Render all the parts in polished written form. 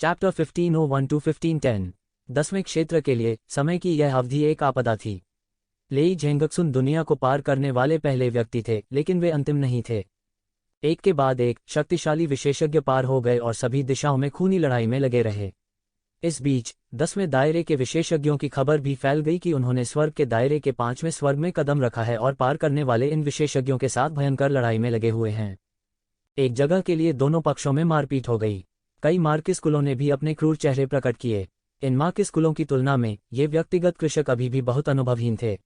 Chapter 1501 to 1510। 10वें क्षेत्र के लिए समय की यह अवधि एक आपदा थी। लेई झेंगक्सुन दुनिया को पार करने वाले पहले व्यक्ति थे, लेकिन वे अंतिम नहीं थे। एक के बाद एक शक्तिशाली विशेषज्ञ पार हो गए और सभी दिशाओं में खूनी लड़ाई में लगे रहे। इस बीच 10वें दायरे के विशेषज्ञों की खबर भी फैल गई कि उन्होंने स्वर्ग के दायरे के 5वें स्वर्ग में कदम रखा है और पार करने वाले इन विशेषज्ञों के साथ भयंकर लड़ाई में लगे हुए हैं। एक जगह के लिए दोनों पक्षों में मारपीट हो गई। कई मार्किस कुलों ने भी अपने क्रूर चेहरे प्रकट किए। इन मार्किस कुलों की तुलना में ये व्यक्तिगत कृषक अभी भी बहुत अनुभवहीन थे।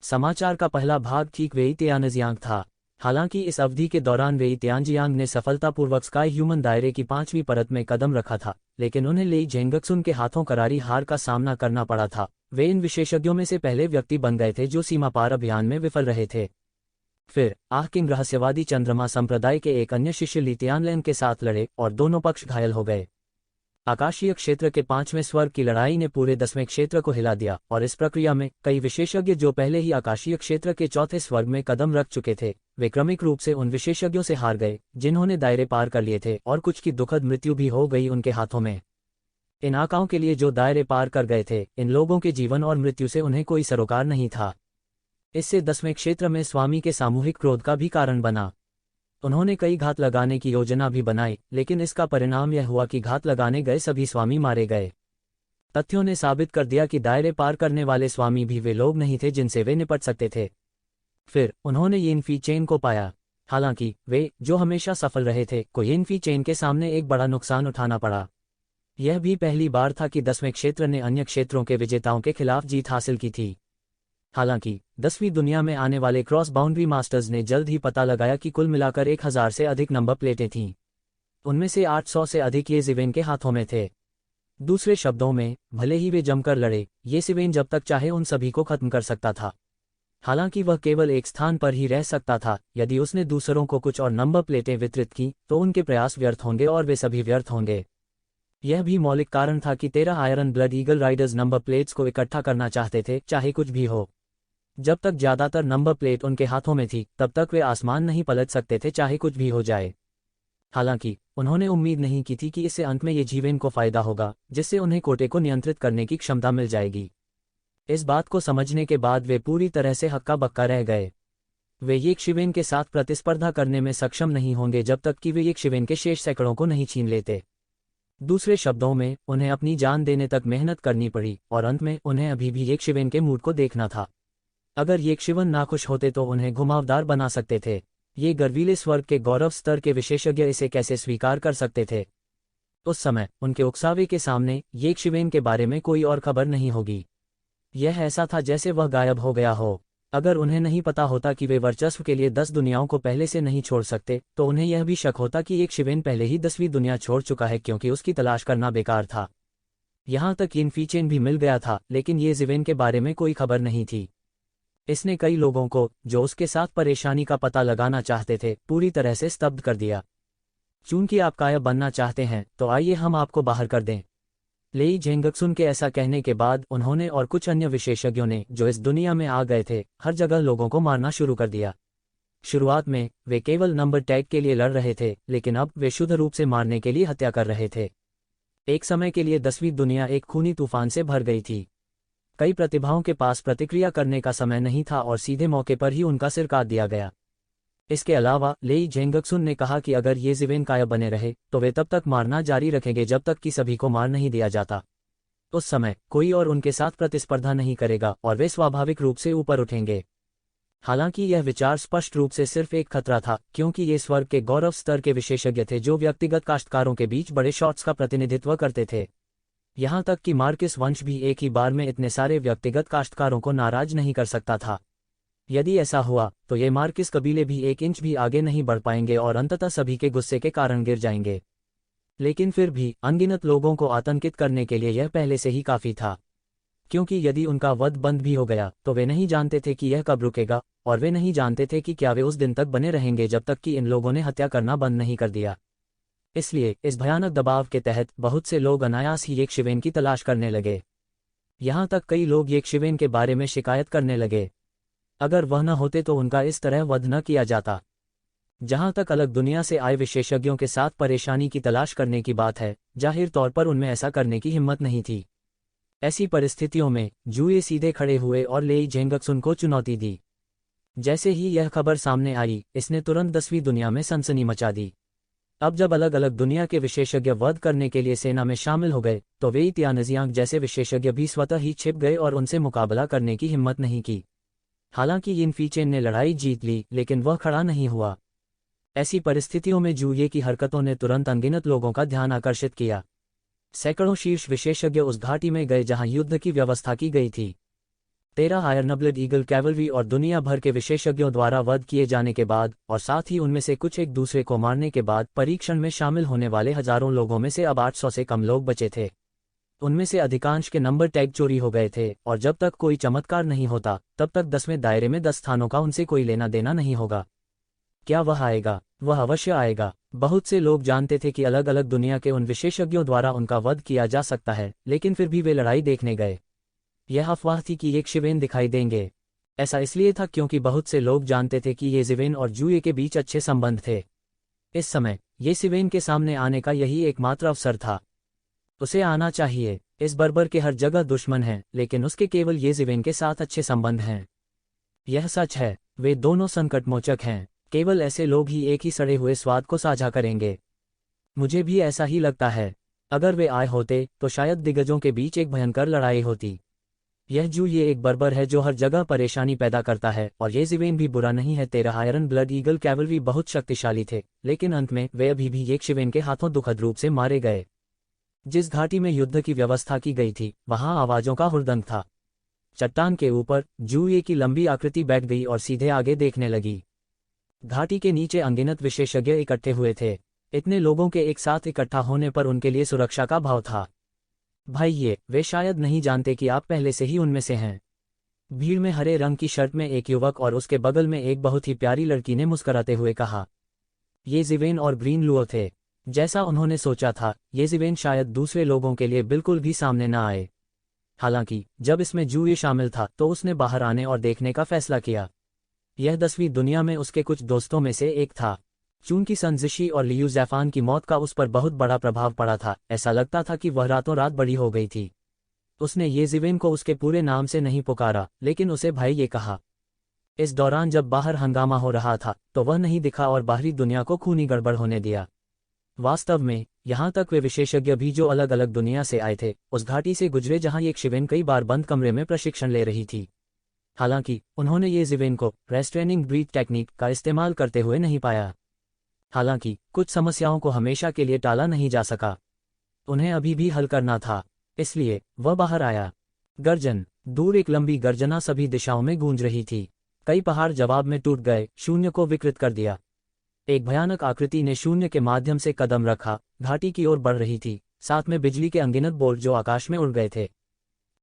समाचार का पहला भाग ठीक वेई तियानजियांग था। हालांकि इस अवधि के दौरान वेई तियानजियांग ने सफलतापूर्वक स्काई ह्यूमन दायरे की 5वीं परत में कदम रखा था, लेकिन उन्हें लेई झेंगक्सुन के हाथों करारी हार का सामना करना पड़ा था। वे इन विशेषज्ञों में से पहले व्यक्ति बन गए थे जो सीमा पार अभियान में विफल रहे थे। फिर किंग रहस्यवादी चंद्रमा संप्रदाय के एक अन्य शिष्य ली तियानलेन के साथ लड़े और दोनों पक्ष घायल हो गए। आकाशीय क्षेत्र के 5वें स्वर्ग की लड़ाई ने पूरे 10वें क्षेत्र को हिला दिया और इस प्रक्रिया में कई विशेषज्ञ जो पहले ही आकाशीय क्षेत्र के 4थे स्वर्ग में कदम रख चुके थे, वे क्रमिक रूप से उन विशेषज्ञों से हार गए जिन्होंने दायरे पार कर लिए थे, और कुछ की दुखद मृत्यु भी हो गई उनके हाथों में। इन आकाओं के लिए जो दायरे पार कर गए थे, इन लोगों के जीवन और मृत्यु से उन्हें कोई सरोकार नहीं था। इससे 10वें क्षेत्र में स्वामी के सामूहिक क्रोध का भी कारण बना। उन्होंने कई घात लगाने की योजना भी बनाई, लेकिन इसका परिणाम यह हुआ कि घात लगाने गए सभी स्वामी मारे गए। तथ्यों ने साबित कर दिया कि दायरे पार करने वाले स्वामी भी वे लोग नहीं थे जिनसे वे निपट सकते थे। फिर उन्होंने यिनफी चेन को पाया। हालांकि वे, जो हमेशा सफल रहे थे, को यिनफी चेन के सामने एक बड़ा नुकसान उठाना पड़ा। यह भी पहली बार था कि 10वें क्षेत्र ने अन्य क्षेत्रों के विजेताओं के खिलाफ जीत हासिल की थी। हालांकि 10वीं दुनिया में आने वाले क्रॉस बाउंड्री मास्टर्स ने जल्द ही पता लगाया कि कुल मिलाकर 1000 से अधिक नंबर प्लेटें थीं। उनमें से 800 से अधिक ये सिवेन के हाथों में थे। दूसरे शब्दों में, भले ही वे जमकर लड़े, ये सिवेन जब तक चाहे उन सभी को खत्म कर सकता था। हालांकि वह केवल एक स्थान पर ही रह सकता था। यदि उसने दूसरों को कुछ और नंबर प्लेटें वितरित की तो उनके प्रयास व्यर्थ होंगे और वे सभी व्यर्थ होंगे। यह भी मौलिक कारण था कि 13 iron blood eagle Riders number plates को इकट्ठा करना चाहते थे, चाहे कुछ भी हो। जब तक ज्यादातर नंबर प्लेट उनके हाथों में थी, तब तक वे आसमान नहीं पलट सकते थे, चाहे कुछ भी हो जाए। हालांकि उन्होंने उम्मीद नहीं की थी कि इससे अंत में ये जीवेन को फायदा होगा, जिससे उन्हें कोटे को नियंत्रित करने की क्षमता मिल जाएगी। इस बात को समझने के बाद वे पूरी तरह से हक्का बक्का रह गए। वे येक शिवेन के साथ प्रतिस्पर्धा करने में सक्षम नहीं होंगे जब तक कि वे येक शिवेन के शेष सैकड़ों को नहीं छीन लेते। दूसरे शब्दों में, उन्हें अपनी जान देने तक मेहनत करनी पड़ी, और अंत में उन्हें अभी भी येक शिवेन के मूड को देखना था। अगर येक शिवन नाखुश होते तो उन्हें घुमावदार बना सकते थे। ये गर्वीले स्वर्ग के गौरव स्तर के विशेषज्ञ इसे कैसे स्वीकार कर सकते थे? उस समय उनके उकसावे के सामने येक शिवेन के बारे में कोई और खबर नहीं होगी। यह ऐसा था जैसे वह गायब हो गया हो। अगर उन्हें नहीं पता होता कि वे वर्चस्व के लिए 10 दुनियाओं को पहले से नहीं छोड़ सकते, तो उन्हें यह भी शक होता कि येक शिवेन पहले ही 10वीं दुनिया छोड़ चुका है, क्योंकि उसकी तलाश करना बेकार था। यहां तक यिनफी चेन भी मिल गया था, लेकिन ये जिवेन के बारे में कोई खबर नहीं थी। इसने कई लोगों को, जो उसके साथ परेशानी का पता लगाना चाहते थे, पूरी तरह से स्तब्ध कर दिया। चूंकि आप काया बनना चाहते हैं, तो आइए हम आपको बाहर कर दें। लेई झेंगक्सुन के ऐसा कहने के बाद उन्होंने और कुछ अन्य विशेषज्ञों ने, जो इस दुनिया में आ गए थे, हर जगह लोगों को मारना शुरू कर दिया। शुरुआत में वे केवल नंबर टैग के लिए लड़ रहे थे, लेकिन अब वे शुद्ध रूप से मारने के लिए हत्या कर रहे थे। एक समय के लिए 10वीं दुनिया एक खूनी तूफान से भर गई थी। कई प्रतिभाओं के पास प्रतिक्रिया करने का समय नहीं था और सीधे मौके पर ही उनका सिर काट दिया गया। इसके अलावा लेई झेंगक्सुन ने कहा कि अगर ये जिवेन काया बने रहे तो वे तब तक मारना जारी रखेंगे जब तक कि सभी को मार नहीं दिया जाता। उस समय कोई और उनके साथ प्रतिस्पर्धा नहीं करेगा और वे स्वाभाविक रूप से ऊपर उठेंगे। हालांकि यह विचार स्पष्ट रूप से सिर्फ एक खतरा था, क्योंकि ये स्वर्ग के गौरव स्तर के विशेषज्ञ थे जो व्यक्तिगत काश्तकारों के बीच बड़े शॉट्स का प्रतिनिधित्व करते थे। यहां तक कि मार्किस वंश भी एक ही बार में इतने सारे व्यक्तिगत काश्तकारों को नाराज नहीं कर सकता था। यदि ऐसा हुआ तो ये मार्किस कबीले भी 1 इंच भी आगे नहीं बढ़ पाएंगे और अंततः सभी के गुस्से के कारण गिर जाएंगे। लेकिन फिर भी अनगिनत लोगों को आतंकित करने के लिए यह पहले से ही काफी था, क्योंकि यदि उनका वध बंद भी हो गया तो वे नहीं जानते थे कि यह कब रुकेगा, और वे नहीं जानते थे कि क्या वे उस दिन तक बने रहेंगे जब तक कि इन लोगों ने हत्या करना बंद नहीं कर दिया। इसलिए इस भयानक दबाव के तहत बहुत से लोग अनायास ही येक शिवेन की तलाश करने लगे। यहां तक कई लोग येक शिवेन के बारे में शिकायत करने लगे। अगर वह न होते तो उनका इस तरह वध न किया जाता। जहां तक अलग दुनिया से आए विशेषज्ञों के साथ परेशानी की तलाश करने की बात है, जाहिर तौर पर उनमें ऐसा करने की हिम्मत नहीं थी। ऐसी परिस्थितियों में जूये सीधे खड़े हुए और लेई झेंगक्सुन को चुनौती दी। जैसे ही यह खबर सामने आई, इसने तुरंत 10वीं दुनिया में सनसनी मचा दी। अब जब अलग अलग दुनिया के विशेषज्ञ वध करने के लिए सेना में शामिल हो गए, तो वेई तियानजियांग जैसे विशेषज्ञ भी स्वतः ही छिप गए और उनसे मुकाबला करने की हिम्मत नहीं की। हालांकि यिन फीचेन ने लड़ाई जीत ली, लेकिन वह खड़ा नहीं हुआ। ऐसी परिस्थितियों में जूये की हरकतों ने तुरंत अनगिनत लोगों का ध्यान आकर्षित किया। सैकड़ों शीर्ष विशेषज्ञ उस घाटी में गए जहां युद्ध की व्यवस्था की गई थी। 13 आयरनब्लड ईगल कैवलरी और दुनिया भर के विशेषज्ञों द्वारा वध किए जाने के बाद, और साथ ही उनमें से कुछ एक दूसरे को मारने के बाद, परीक्षण में शामिल होने वाले हजारों लोगों में से अब 800 से कम लोग बचे थे। उनमें से अधिकांश के नंबर टैग चोरी हो गए थे, और जब तक कोई चमत्कार नहीं होता, तब तक 10वें दायरे में 10 स्थानों का उनसे कोई लेना देना नहीं होगा। क्या वह आएगा? वह अवश्य आएगा। बहुत से लोग जानते थे कि अलग अलग दुनिया के उन विशेषज्ञों द्वारा उनका वध किया जा सकता है, लेकिन फिर भी वे लड़ाई देखने गए। यह अफवाह थी कि एक शिवेन दिखाई देंगे। ऐसा इसलिए था क्योंकि बहुत से लोग जानते थे कि ये जिवेन और जूये के बीच अच्छे संबंध थे। इस समय ये सिवेन के सामने आने का यही एकमात्र अवसर था। उसे आना चाहिए। इस बर्बर के हर जगह दुश्मन हैं, लेकिन उसके केवल ये जिवेन के साथ अच्छे संबंध हैं। यह सच है। वे दोनों संकटमोचक हैं। केवल ऐसे लोग ही एक ही सड़े हुए स्वाद को साझा करेंगे। मुझे भी ऐसा ही लगता है। अगर वे आए होते तो शायद दिग्गजों के बीच एक भयंकर लड़ाई होती। यह जूये एक बर्बर है जो हर जगह परेशानी पैदा करता है, और ये जिवेन भी बुरा नहीं है। 13 आयरन ब्लड ईगल कैवलरी बहुत शक्तिशाली थे, लेकिन अंत में वे अभी भी एक शिवेन के हाथों दुखद रूप से मारे गए। जिस घाटी में युद्ध की व्यवस्था की गई थी, वहां आवाजों का हुड़दंग था। चट्टान के ऊपर जूये की लंबी आकृति बैठ गई और सीधे आगे देखने लगी। घाटी के नीचे अनगिनत विशेषज्ञ इकट्ठे हुए थे। इतने लोगों के एक साथ इकट्ठा होने पर उनके लिए सुरक्षा का भाव था। भाई, वे शायद नहीं जानते कि आप पहले से ही उनमें से हैं। भीड़ में हरे रंग की शर्ट में एक युवक और उसके बगल में एक बहुत ही प्यारी लड़की ने मुस्कुराते हुए कहा। ये जिवेन और ग्रीन लुओ थे। जैसा उन्होंने सोचा था, ये जिवेन शायद दूसरे लोगों के लिए बिल्कुल भी सामने न आए। हालांकि जब इसमें जूये शामिल था तो उसने बाहर आने और देखने का फैसला किया। यह 10वीं दुनिया में उसके कुछ दोस्तों में से एक था। चूंकि संजिशी और लियू जैफान की मौत का उस पर बहुत बड़ा प्रभाव पड़ा था, ऐसा लगता था कि वह रातों रात बड़ी हो गई थी। उसने ये जिवेन को उसके पूरे नाम से नहीं पुकारा, लेकिन उसे भाई ये कहा। इस दौरान जब बाहर हंगामा हो रहा था, तो वह नहीं दिखा और बाहरी दुनिया को खूनी गड़बड़ होने दिया। वास्तव में यहाँ तक वे विशेषज्ञ भी जो अलग अलग दुनिया से आए थे, उस घाटी से गुजरे जहाँ एक शिवेन कई बार बंद कमरे में प्रशिक्षण ले रही थी। हालांकि उन्होंने ये जिवेन को रेस्ट्रेनिंग ब्रीथ टेक्निक का इस्तेमाल करते हुए नहीं पाया। हालांकि कुछ समस्याओं को हमेशा के लिए टाला नहीं जा सका। उन्हें अभी भी हल करना था, इसलिए वह बाहर आया। गर्जन। दूर एक लंबी गर्जना सभी दिशाओं में गूंज रही थी। कई पहाड़ जवाब में टूट गए, शून्य को विकृत कर दिया। एक भयानक आकृति ने शून्य के माध्यम से कदम रखा, घाटी की ओर बढ़ रही थी, साथ में बिजली के अनगिनत बोल्ट जो आकाश में उड़ गए थे।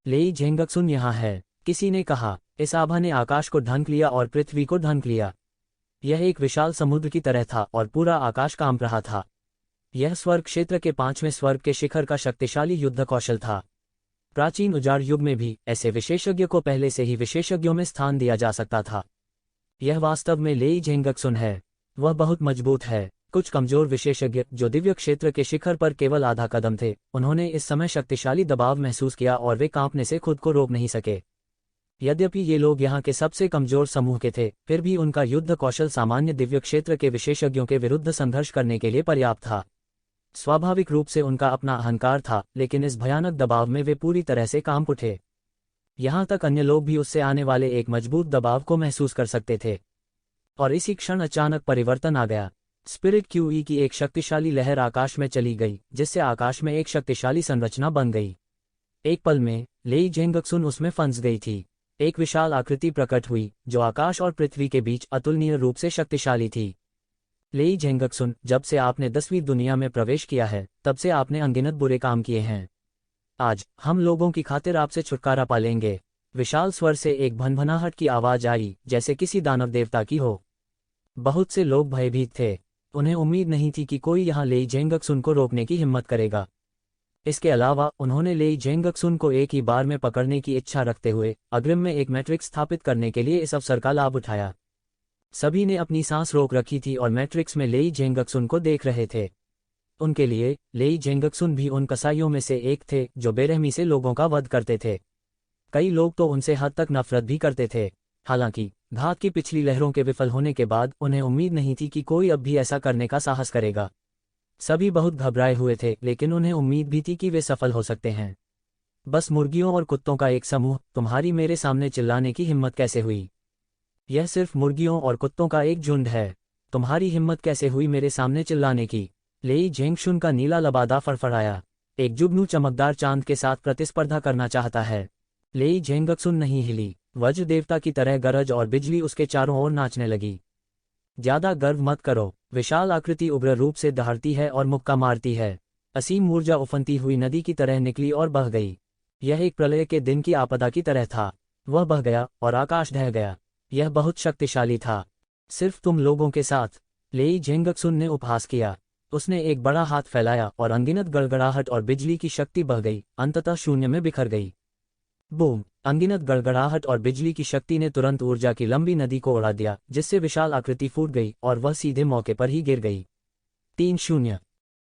लेई झेंगक्सुन यहाँ है, किसी ने कहा। इस आभा ने आकाश को ढंक लिया और पृथ्वी को ढंक लिया। यह एक विशाल समुद्र की तरह था और पूरा आकाश कांप रहा था। यह स्वर्ग क्षेत्र के 5वें स्वर्ग के शिखर का शक्तिशाली युद्ध कौशल था। प्राचीन उजाड़ युग में भी ऐसे विशेषज्ञ को पहले से ही विशेषज्ञों में स्थान दिया जा सकता था। यह वास्तव में लेई झेंगक्सुन है। वह बहुत मजबूत है। कुछ कमजोर विशेषज्ञ जो दिव्य क्षेत्र के शिखर पर केवल आधा कदम थे, उन्होंने इस समय शक्तिशाली दबाव महसूस किया और वे कांपने से खुद को रोक नहीं सके। यद्यपि ये लोग यहाँ के सबसे कमजोर समूह के थे, फिर भी उनका युद्ध कौशल सामान्य दिव्य क्षेत्र के विशेषज्ञों के विरुद्ध संघर्ष करने के लिए पर्याप्त था। स्वाभाविक रूप से उनका अपना अहंकार था, लेकिन इस भयानक दबाव में वे पूरी तरह से कांप उठे। यहाँ तक अन्य लोग भी उससे आने वाले एक मजबूत दबाव को महसूस कर सकते थे। और इसी क्षण अचानक परिवर्तन आ गया। स्पिरिट क्यूई की एक शक्तिशाली लहर आकाश में चली गई, जिससे आकाश में एक शक्तिशाली संरचना बन गई। एक पल में लेई झेंगक्सुन उसमें फंस गई थी। एक विशाल आकृति प्रकट हुई, जो आकाश और पृथ्वी के बीच अतुलनीय रूप से शक्तिशाली थी। लेई झेंगक्सुन, जब से आपने 10वीं दुनिया में प्रवेश किया है, तब से आपने अनगिनत बुरे काम किए हैं। आज हम लोगों की खातिर आपसे छुटकारा पालेंगे। विशाल स्वर से एक भनभनाहट की आवाज आई, जैसे किसी दानव देवता की हो। बहुत से लोग भयभीत थे। उन्हें उम्मीद नहीं थी कि कोई यहाँ लेई झेंगक्सुन को रोकने की हिम्मत करेगा। इसके अलावा उन्होंने लेई झेंगक्सुन को एक ही बार में पकड़ने की इच्छा रखते हुए अग्रिम में एक मैट्रिक्स स्थापित करने के लिए इस अवसर का लाभ उठाया। सभी ने अपनी सांस रोक रखी थी और मैट्रिक्स में लेई जेंगक्सुन को देख रहे थे। उनके लिए लेई जेंगक्सुन भी उन कसाईयों में से एक थे जो बेरहमी से लोगों का वध करते थे। कई लोग तो उनसे हद तक नफरत भी करते थे। हालांकि घात की पिछली लहरों के विफल होने के बाद उन्हें उम्मीद नहीं थी कि कोई अब भी ऐसा करने का साहस करेगा। सभी बहुत घबराए हुए थे, लेकिन उन्हें उम्मीद भी थी कि वे सफल हो सकते हैं। बस मुर्गियों और कुत्तों का एक समूह, तुम्हारी मेरे सामने चिल्लाने की हिम्मत कैसे हुई? यह सिर्फ मुर्गियों और कुत्तों का एक झुंड है। तुम्हारी हिम्मत कैसे हुई मेरे सामने चिल्लाने की? लेई जेंगशुन का नीला लबादा फड़फड़ाया। एक जुगनू चमकदार चांद के साथ प्रतिस्पर्धा करना चाहता है। लेई जेंगक्सुन नहीं हिली। वज्र देवता की तरह गरज और बिजली उसके चारों ओर नाचने लगी। ज्यादा गर्व मत करो। विशाल आकृति उग्र रूप से दहाड़ती है और मुक्का मारती है। असीम ऊर्जा उफनती हुई नदी की तरह निकली और बह गई। यह एक प्रलय के दिन की आपदा की तरह था। वह बह गया और आकाश ढह गया। यह बहुत शक्तिशाली था। सिर्फ तुम लोगों के साथ। लेई जेंगक्सुन ने उपहास किया। उसने एक बड़ा हाथ फैलाया और अनगिनत गड़गड़ाहट और बिजली की शक्ति बह गई, अंततः शून्य में बिखर गई। बूम! अनगिनत गड़गड़ाहट और बिजली की शक्ति ने तुरंत ऊर्जा की लंबी नदी को उड़ा दिया, जिससे विशाल आकृति फूट गई और वह सीधे मौके पर ही गिर गई। 3-0।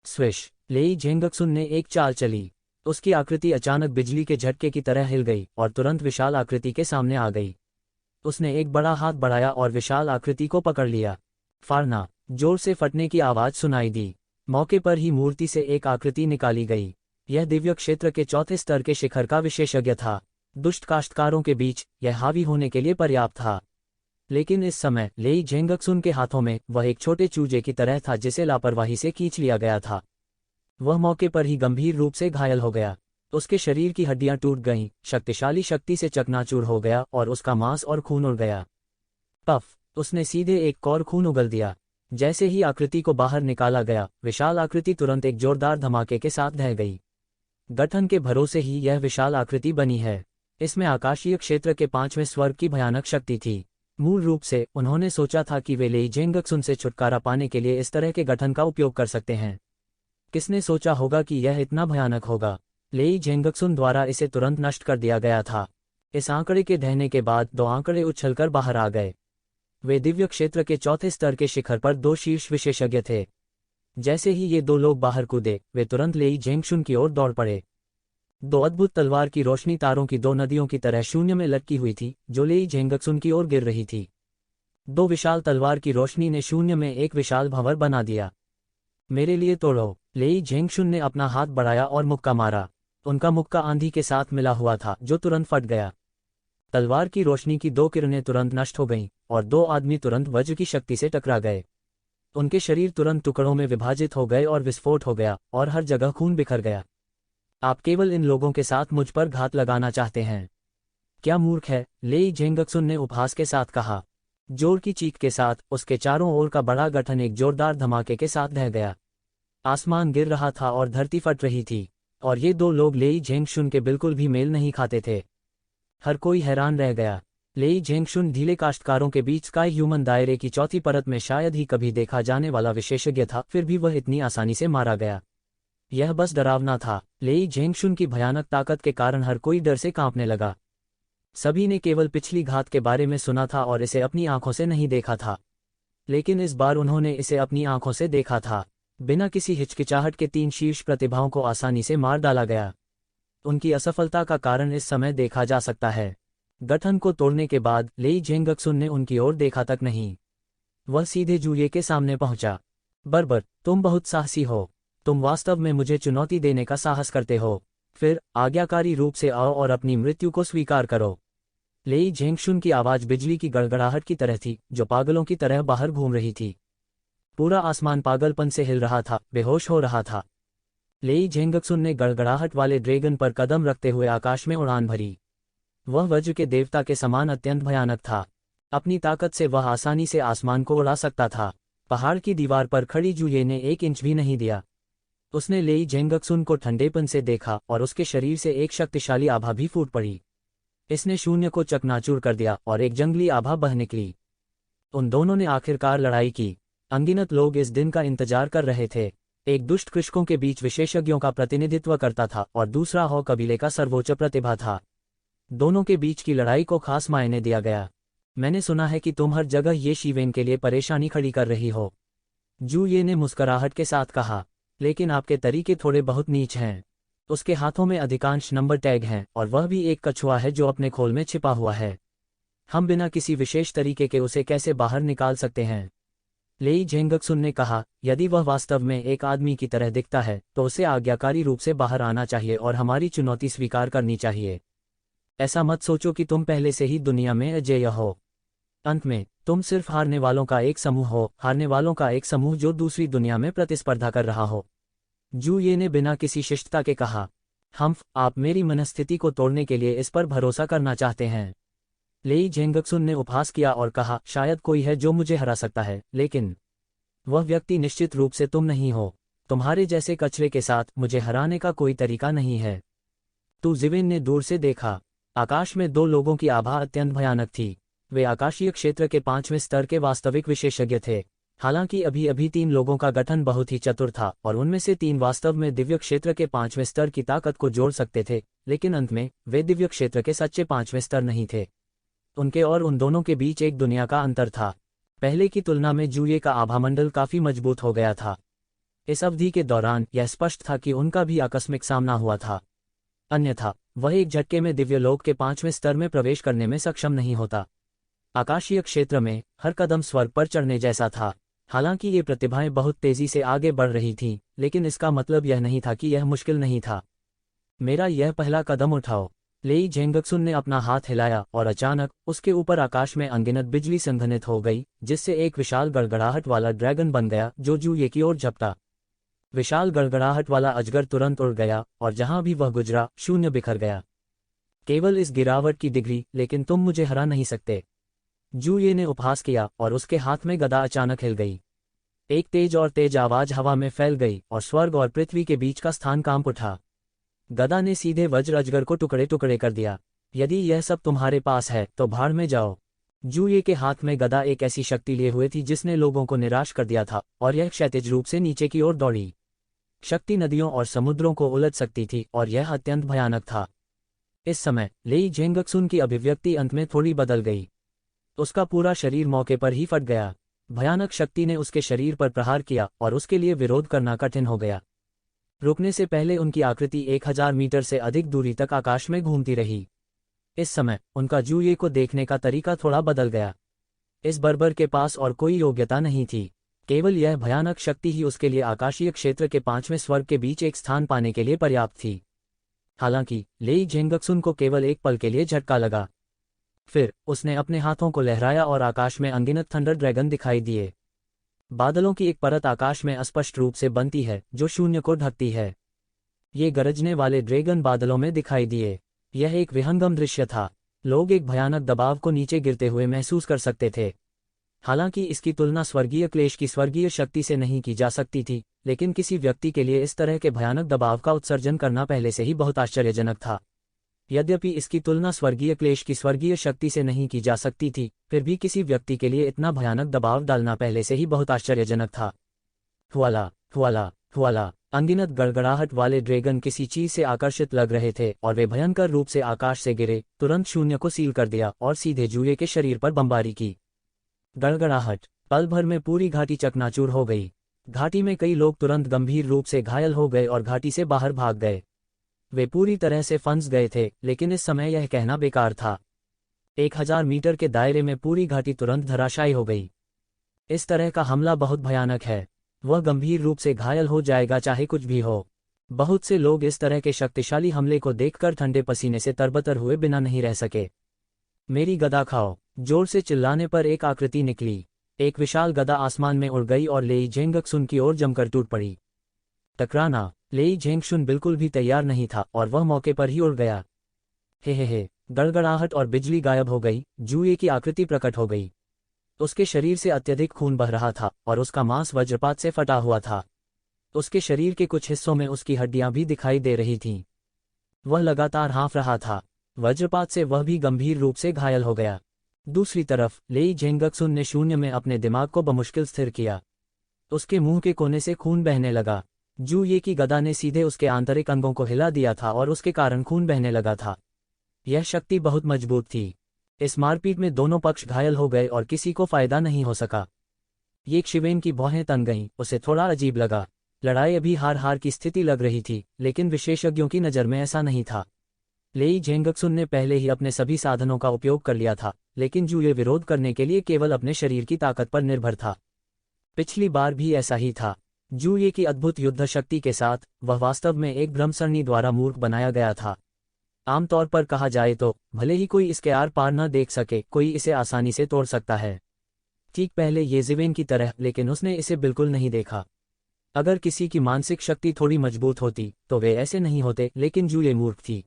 स्विश! लेई जेंगक्सुन ने एक चाल चली। उसकी आकृति अचानक बिजली के झटके की तरह हिल गई और तुरंत विशाल आकृति के सामने आ गई। उसने एक बड़ा हाथ बढ़ाया और विशाल आकृति को पकड़ लिया। फाड़ना! जोर से फटने की आवाज सुनाई दी। मौके पर ही मूर्ति से एक आकृति निकाली गई। यह दिव्य क्षेत्र के चौथे स्तर के शिखर का विशेषज्ञ था। दुष्ट काश्तकारों के बीच यह हावी होने के लिए पर्याप्त था। लेकिन इस समय लेई जेंगक्सुन के हाथों में वह एक छोटे चूजे की तरह था जिसे लापरवाही से खींच लिया गया था। वह मौके पर ही गंभीर रूप से घायल हो गया। उसके शरीर की हड्डियां टूट गईं, शक्तिशाली शक्ति से चकनाचूर हो गया और उसका मांस और खून उड़ गया। पफ! उसने सीधे एक कौर खून उगल दिया। जैसे ही आकृति को बाहर निकाला गया, विशाल आकृति तुरंत एक जोरदार धमाके के साथ ढह गई। गठन के भरोसे ही यह विशाल आकृति बनी है। इसमें आकाशीय क्षेत्र के 5वें स्वर्ग की भयानक शक्ति थी। मूल रूप से उन्होंने सोचा था कि वे लेई जेंगक्सुन से छुटकारा पाने के लिए इस तरह के गठन का उपयोग कर सकते हैं। किसने सोचा होगा कि यह इतना भयानक होगा? लेई जेंगक्सुन द्वारा इसे तुरंत नष्ट कर दिया गया था। इस आंकड़े के ढहने के बाद 2 आंकड़े उछलकर बाहर आ गए। वे दिव्य क्षेत्र के चौथे स्तर के शिखर पर 2 शीर्ष विशेषज्ञ थे। जैसे ही ये 2 लोग बाहर कूदे, वे तुरंत लेई जेंगशुन की ओर दौड़ पड़े। 2 अद्भुत तलवार की रोशनी तारों की 2 नदियों की तरह शून्य में लटकी हुई थी, जो लेई जेंगक्सुन की ओर गिर रही थी। 2 विशाल तलवार की रोशनी ने शून्य में एक विशाल भंवर बना दिया। मेरे लिए तोड़ो! लेई जेंगशुन ने अपना हाथ बढ़ाया और मुक्का मारा। उनका मुक्का आंधी के साथ मिला हुआ था, जो तुरंत फट गया। तलवार की रोशनी की 2 किरणें तुरंत नष्ट हो गईं और 2 आदमी तुरंत वज्र की शक्ति से टकरा गए। उनके शरीर तुरंत टुकड़ों में विभाजित हो गए और विस्फोट हो गया और हर जगह खून बिखर गया। आप केवल इन लोगों के साथ मुझ पर घात लगाना चाहते हैं? क्या मूर्ख है? लेई जेंगक्सुन ने उपहास के साथ कहा। जोर की चीख के साथ उसके चारों ओर का बड़ा गठन एक जोरदार धमाके के साथ ढह गया। आसमान गिर रहा था और धरती फट रही थी, और ये 2 लोग लेई जेंगशुन के बिल्कुल भी मेल नहीं खाते थे। हर कोई हैरान रह गया। लेई जेंगशुन ढीले काश्तकारों के बीच स्काई ह्यूमन दायरे की चौथी परत में शायद ही कभी देखा जाने वाला विशेषज्ञ था, फिर भी वह इतनी आसानी से मारा गया। यह बस डरावना था। लेई जेंगशुन की भयानक ताकत के कारण हर कोई डर से कांपने लगा। सभी ने केवल पिछली घात के बारे में सुना था और इसे अपनी आंखों से नहीं देखा था, लेकिन इस बार उन्होंने इसे अपनी आंखों से देखा था। बिना किसी हिचकिचाहट के 3 शीर्ष प्रतिभाओं को आसानी से मार डाला गया। उनकी असफलता का कारण इस समय देखा जा सकता है। गठन को तोड़ने के बाद लेई जेंगक्सुन ने उनकी ओर देखा तक नहीं। वह सीधे जूये के सामने पहुंचा। बर्बर, तुम बहुत साहसी हो। तुम वास्तव में मुझे चुनौती देने का साहस करते हो। फिर आज्ञाकारी रूप से आओ और अपनी मृत्यु को स्वीकार करो। लेई जेंगशुन की आवाज बिजली की गड़गड़ाहट की तरह थी, जो पागलों की तरह बाहर घूम रही थी। पूरा आसमान पागलपन से हिल रहा था, बेहोश हो रहा था। लेई जेंगक्सुन ने गड़गड़ाहट वाले ड्रैगन पर कदम रखते हुए आकाश में उड़ान भरी। वह वज्र के देवता के समान अत्यंत भयानक था। अपनी ताकत से वह आसानी से आसमान को उड़ा सकता था। पहाड़ की दीवार पर खड़ी जूये ने 1 इंच भी नहीं दिया। उसने लेई जेंगक्सुन को ठंडेपन से देखा और उसके शरीर से एक शक्तिशाली आभा भी फूट पड़ी। इसने शून्य को चकनाचूर कर दिया और एक जंगली आभा बह निकली। उन दोनों ने आखिरकार लड़ाई की। अनगिनत लोग इस दिन का इंतजार कर रहे थे। एक दुष्ट कृषकों के बीच विशेषज्ञों का प्रतिनिधित्व करता था और दूसरा हो कबीले का सर्वोच्च प्रतिभा था। दोनों के बीच की लड़ाई को खास मायने दिया गया। मैंने सुना है कि तुम हर जगह ये शिवेन के लिए परेशानी खड़ी कर रही हो। जू ये ने मुस्कुराहट के साथ कहा, लेकिन आपके तरीके थोड़े बहुत नीच हैं। उसके हाथों में अधिकांश नंबर टैग हैं और वह भी एक कछुआ है जो अपने खोल में छिपा हुआ है। हम बिना किसी विशेष तरीके के उसे कैसे बाहर निकाल सकते हैं? लेई झेंगक्सुन ने कहा, यदि वह वास्तव में एक आदमी की तरह दिखता है तो उसे आज्ञाकारी रूप से बाहर आना चाहिए और हमारी चुनौती स्वीकार करनी चाहिए। ऐसा मत सोचो कि तुम पहले से ही दुनिया में अजेय हो। अंत में तुम सिर्फ हारने वालों का एक समूह हो, हारने वालों का एक समूह जो दूसरी दुनिया में प्रतिस्पर्धा कर रहा हो। जू ये ने बिना किसी शिष्टता के कहा, आप मेरी मनस्थिति को तोड़ने के लिए इस पर भरोसा करना चाहते हैं। लेई झेंगक्सुन ने उपहास किया और कहा, शायद कोई है जो मुझे हरा सकता है, लेकिन वह व्यक्ति निश्चित रूप से तुम नहीं हो। तुम्हारे जैसे कचरे के साथ मुझे हराने का कोई तरीका नहीं है। तू जिवेन ने दूर से देखा। आकाश में दो लोगों की आभा अत्यंत भयानक थी। वे आकाशीय क्षेत्र के 5वें स्तर के वास्तविक विशेषज्ञ थे। हालांकि अभी अभी 3 लोगों का गठन बहुत ही चतुर था और उनमें से 3 वास्तव में दिव्य क्षेत्र के 5वें स्तर की ताकत को जोड़ सकते थे, लेकिन अंत में वे दिव्य क्षेत्र के सच्चे 5वें स्तर नहीं थे। उनके और उन दोनों के बीच एक दुनिया का अंतर था। पहले की तुलना में जूये का आभामंडल काफी मजबूत हो गया था। इस अवधि के दौरान यह स्पष्ट था कि उनका भी आकस्मिक सामना हुआ था, अन्यथा वह एक झटके में दिव्यलोक के 5वें स्तर में प्रवेश करने में सक्षम नहीं होता। आकाशीय क्षेत्र में हर कदम स्वर्ग पर चढ़ने जैसा था। हालांकि ये प्रतिभाएं बहुत तेजी से आगे बढ़ रही थीं, लेकिन इसका मतलब यह नहीं था कि यह मुश्किल नहीं था। मेरा यह पहला कदम उठाओ। लेई झेंगक्सुन ने अपना हाथ हिलाया और अचानक उसके ऊपर आकाश में अनगिनत बिजली संघनित हो गई, जिससे एक विशाल गड़गड़ाहट वाला ड्रैगन बन गया जो जूये की ओर झपटा। विशाल गड़गड़ाहट वाला अजगर तुरंत उड़ गया और जहां भी वह गुजरा शून्य बिखर गया। केवल इस गिरावट की डिग्री, लेकिन तुम मुझे हरा नहीं सकते। जूये ने उपहास किया और उसके हाथ में गदा अचानक हिल गई। एक तेज आवाज हवा में फैल गई और स्वर्ग और पृथ्वी के बीच का स्थान कांप उठा। गदा ने सीधे वज्र अजगर को टुकड़े टुकड़े कर दिया। यदि यह सब तुम्हारे पास है तो भाड़ में जाओ। जूये के हाथ में गदा एक ऐसी शक्ति लिए हुए थी जिसने लोगों को निराश कर दिया था और यह क्षैतिज रूप से नीचे की ओर दौड़ी। शक्ति नदियों और समुद्रों को उलट सकती थी और यह अत्यंत भयानक था। इस समय लेई झेंगक्सुन की अभिव्यक्ति अंत में थोड़ी बदल गई। उसका पूरा शरीर मौके पर ही फट गया। भयानक शक्ति ने उसके शरीर पर प्रहार किया और उसके लिए विरोध करना कठिन हो गया। रुकने से पहले उनकी आकृति 1000 मीटर से अधिक दूरी तक आकाश में घूमती रही। इस समय उनका जूये को देखने का तरीका थोड़ा बदल गया। इस बर्बर के पास और कोई योग्यता नहीं थी, केवल यह भयानक शक्ति ही उसके लिए आकाशीय क्षेत्र के 5वें स्वर्ग के बीच एक स्थान पाने के लिए पर्याप्त थी। हालांकि लेई झेंगक्सुन को केवल एक पल के लिए झटका लगा। फिर उसने अपने हाथों को लहराया और आकाश में अनगिनत थंडर ड्रैगन दिखाई दिए। बादलों की एक परत आकाश में अस्पष्ट रूप से बनती है जो शून्य को ढकती है। ये गरजने वाले ड्रैगन बादलों में दिखाई दिए। यह एक विहंगम दृश्य था। लोग एक भयानक दबाव को नीचे गिरते हुए महसूस कर सकते थे। हालांकि इसकी तुलना स्वर्गीय क्लेश की स्वर्गीय शक्ति से नहीं की जा सकती थी, लेकिन किसी व्यक्ति के लिए इस तरह के भयानक दबाव का उत्सर्जन करना पहले से ही बहुत आश्चर्यजनक था। यद्यपि इसकी तुलना स्वर्गीय क्लेश की स्वर्गीय शक्ति से नहीं की जा सकती थी, फिर भी किसी व्यक्ति के लिए इतना भयानक दबाव डालना पहले से ही बहुत आश्चर्यजनक था। हुआला हुआला हुआला। अनगिनत गड़गड़ाहट वाले ड्रैगन किसी चीज से आकर्षित लग रहे थे और वे भयंकर रूप से आकाश से गिरे, तुरंत शून्य को सील कर दिया और सीधे जूये के शरीर पर बमबारी की। गड़गड़ाहट। पल भर में पूरी घाटी चकनाचूर हो गई। घाटी में कई लोग तुरंत गंभीर रूप से घायल हो गए और घाटी से बाहर भाग गए। वे पूरी तरह से फंस गए थे, लेकिन इस समय यह कहना बेकार था। 1000 मीटर के दायरे में पूरी घाटी तुरंत धराशायी हो गई। इस तरह का हमला बहुत भयानक है। वह गंभीर रूप से घायल हो जाएगा चाहे कुछ भी हो। बहुत से लोग इस तरह के शक्तिशाली हमले को देखकर ठंडे पसीने से तरबतर हुए बिना नहीं रह सके। मेरी गदा खाओ। जोर से चिल्लाने पर एक आकृति निकली। एक विशाल गदा आसमान में उड़ गई और लेई झेंगक्सुन की ओर जमकर टूट पड़ी। टकराना। लेई झेंगक्सुन बिल्कुल भी तैयार नहीं था और वह मौके पर ही उड़ गया। हे। गड़गड़ाहट और बिजली गायब हो गई। जूये की आकृति प्रकट हो गई। उसके शरीर से अत्यधिक खून बह रहा था और उसका मांस वज्रपात से फटा हुआ था। उसके शरीर के कुछ हिस्सों में उसकी हड्डियां भी दिखाई दे रही थीं। वह लगातार हाँफ रहा था। वज्रपात से वह भी गंभीर रूप से घायल हो गया। दूसरी तरफ लेई झेंगक्सुन ने शून्य में अपने दिमाग को बमुश्किल स्थिर किया। उसके मुंह के कोने से खून बहने लगा। जूये की गदा ने सीधे उसके आंतरिक अंगों को हिला दिया था और उसके कारण खून बहने लगा था। यह शक्ति बहुत मजबूत थी। इस मारपीट में दोनों पक्ष घायल हो गए और किसी को फायदा नहीं हो सका। ये शिवेन की भौहें तन गईं, उसे थोड़ा अजीब लगा। लड़ाई अभी हार हार की स्थिति लग रही थी, लेकिन विशेषज्ञों की नज़र में ऐसा नहीं था। लेई झेंगक्सुन ने पहले ही अपने सभी साधनों का उपयोग कर लिया था, लेकिन जूये विरोध करने के लिए केवल अपने शरीर की ताकत पर निर्भर था। पिछली बार भी ऐसा ही था। जूये की अद्भुत युद्ध शक्ति के साथ वह वास्तव में एक भ्रमसरणी द्वारा मूर्ख बनाया गया था। आमतौर पर कहा जाए तो भले ही कोई इसके आर पार न देख सके, कोई इसे आसानी से तोड़ सकता है। ठीक पहले ये ज़िवेन की तरह, लेकिन उसने इसे बिल्कुल नहीं देखा। अगर किसी की मानसिक शक्ति थोड़ी मजबूत होती तो वे ऐसे नहीं होते, लेकिन जूये मूर्ख थी।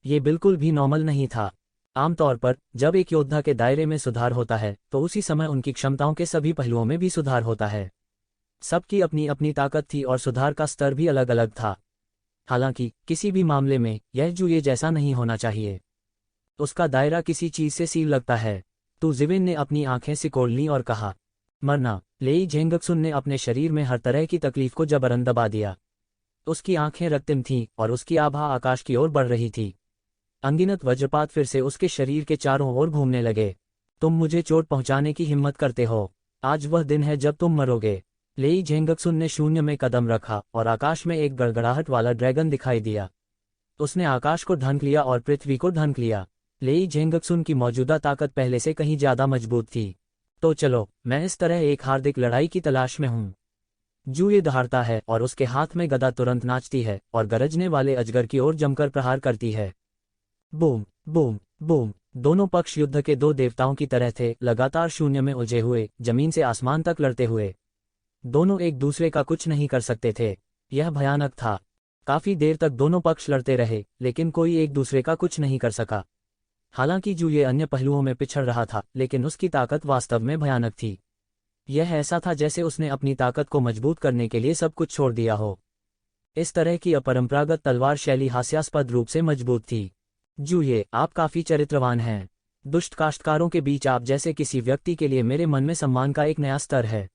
ये बिल्कुल भी नॉर्मल नहीं था। आमतौर पर जब एक योद्धा के दायरे में सुधार होता है तो उसी समय उनकी क्षमताओं के सभी पहलुओं में भी सुधार होता है। सबकी अपनी अपनी ताकत थी और सुधार का स्तर भी अलग अलग था। हालांकि किसी भी मामले में यह जूये जैसा नहीं होना चाहिए। उसका दायरा किसी चीज से सील लगता है। तो ज़िवेन ने अपनी आंखें सिकोड़ लीं और कहा, मरना। लेई झेंगक्सुन ने अपने शरीर में हर तरह की तकलीफ को जबरन दबा दिया। उसकी आंखें रक्तिम थीं और उसकी आभा आकाश की ओर बढ़ रही थी। अनगिनत वज्रपात फिर से उसके शरीर के चारों ओर घूमने लगे। तुम मुझे चोट पहुंचाने की हिम्मत करते हो। आज वह दिन है जब तुम मरोगे। लेई झेंगक्सुन ने शून्य में कदम रखा और आकाश में एक गड़गड़ाहट वाला ड्रैगन दिखाई दिया। उसने आकाश को ढंक लिया और पृथ्वी को ढंक लिया। लेई झेंगक्सुन की मौजूदा ताकत पहले से कहीं ज्यादा मजबूत थी। तो चलो, मैं इस तरह एक हार्दिक लड़ाई की तलाश में हूं। जूये दहाड़ता है और उसके हाथ में गदा तुरंत नाचती है और गरजने वाले अजगर की ओर जमकर प्रहार करती है। Boom boom boom. दोनों पक्ष युद्ध के दो देवताओं की तरह थे, लगातार शून्य में उलझे हुए, जमीन से आसमान तक लड़ते हुए। दोनों एक दूसरे का कुछ नहीं कर सकते थे। यह भयानक था। काफी देर तक दोनों पक्ष लड़ते रहे, लेकिन कोई एक दूसरे का कुछ नहीं कर सका। हालांकि जूये अन्य पहलुओं में पिछड़ रहा था, लेकिन उसकी ताकत वास्तव में भयानक थी। यह ऐसा था जैसे उसने अपनी ताकत को मजबूत करने के लिए सब कुछ छोड़ दिया हो। इस तरह की अपरंपरागत तलवार शैली हास्यास्पद रूप से मजबूत थी। जूये, आप काफी चरित्रवान हैं। दुष्ट काश्तकारों के बीच आप जैसे किसी व्यक्ति के लिए मेरे मन में सम्मान का एक नया स्तर है।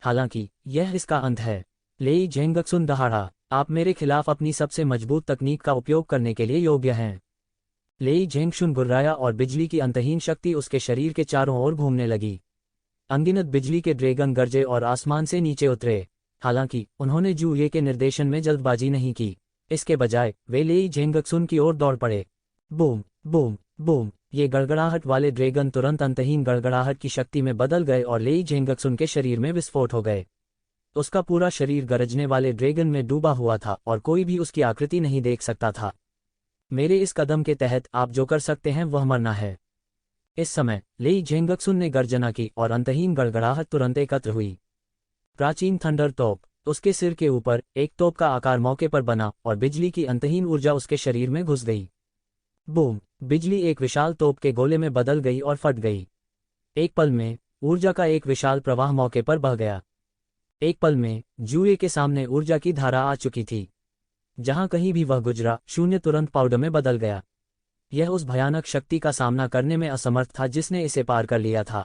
हालांकि यह इसका अंत है। लेई झेंगक्सुन दहाड़ा, आप मेरे खिलाफ अपनी सबसे मजबूत तकनीक का उपयोग करने के लिए योग्य हैं। लेई झेंगशुन गुर्राया और बिजली की अंतहीन शक्ति उसके शरीर के चारों ओर घूमने लगी। अनगिनत बिजली के ड्रैगन गरजे और आसमान से नीचे उतरे। हालांकि उन्होंने जूये के निर्देशन में जल्दबाजी नहीं की। इसके बजाय वे लेई झेंगक्सुन की ओर दौड़ पड़े। Boom boom boom. ये गड़गड़ाहट वाले ड्रैगन तुरंत अंतहीन गड़गड़ाहट की शक्ति में बदल गए और लेई झेंगक्सुन के शरीर में विस्फोट हो गए। उसका पूरा शरीर गरजने वाले ड्रैगन में डूबा हुआ था और कोई भी उसकी आकृति नहीं देख सकता था। मेरे इस कदम के तहत आप जो कर सकते हैं वह मरना है। इस समय लेई झेंगक्सुन ने गर्जना की और अंतहीन गड़गड़ाहट तुरंत एकत्र हुई। प्राचीन थंडर तोप। उसके सिर के ऊपर एक तोप का आकार मौके पर बना और बिजली की अंतहीन ऊर्जा उसके शरीर में घुस गई। बूम। बिजली एक विशाल तोप के गोले में बदल गई और फट गई। एक पल में ऊर्जा का एक विशाल प्रवाह मौके पर बह गया। एक पल में जूये के सामने ऊर्जा की धारा आ चुकी थी। जहां कहीं भी वह गुजरा, शून्य तुरंत पाउडर में बदल गया। यह उस भयानक शक्ति का सामना करने में असमर्थ था जिसने इसे पार कर लिया था।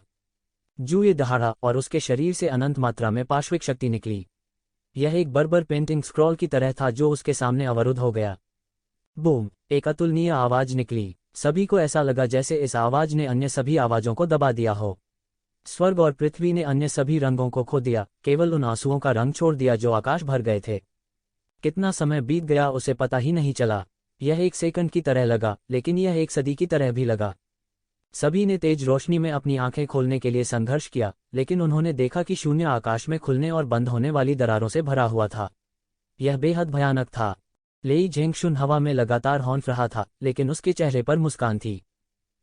जूये दहाड़ा और उसके शरीर से अनंत मात्रा में पाश्विक शक्ति निकली। यह एक बर्बर पेंटिंग स्क्रॉल की तरह था जो उसके सामने अवरुद्ध हो गया। बूम। एक अतुलनीय आवाज निकली। सभी को ऐसा लगा जैसे इस आवाज ने अन्य सभी आवाजों को दबा दिया हो। स्वर्ग और पृथ्वी ने अन्य सभी रंगों को खो दिया, केवल उन आंसुओं का रंग छोड़ दिया जो आकाश भर गए थे। कितना समय बीत गया उसे पता ही नहीं चला। यह एक सेकंड की तरह लगा, लेकिन यह एक सदी की तरह भी लगा। सभी ने तेज रोशनी में अपनी आंखें खोलने के लिए संघर्ष किया, लेकिन उन्होंने देखा कि शून्य आकाश में खुलने और बंद होने वाली दरारों से भरा हुआ था। यह बेहद भयानक था। लेई झेंगशुन हवा में लगातार हौंफ रहा था, लेकिन उसके चेहरे पर मुस्कान थी।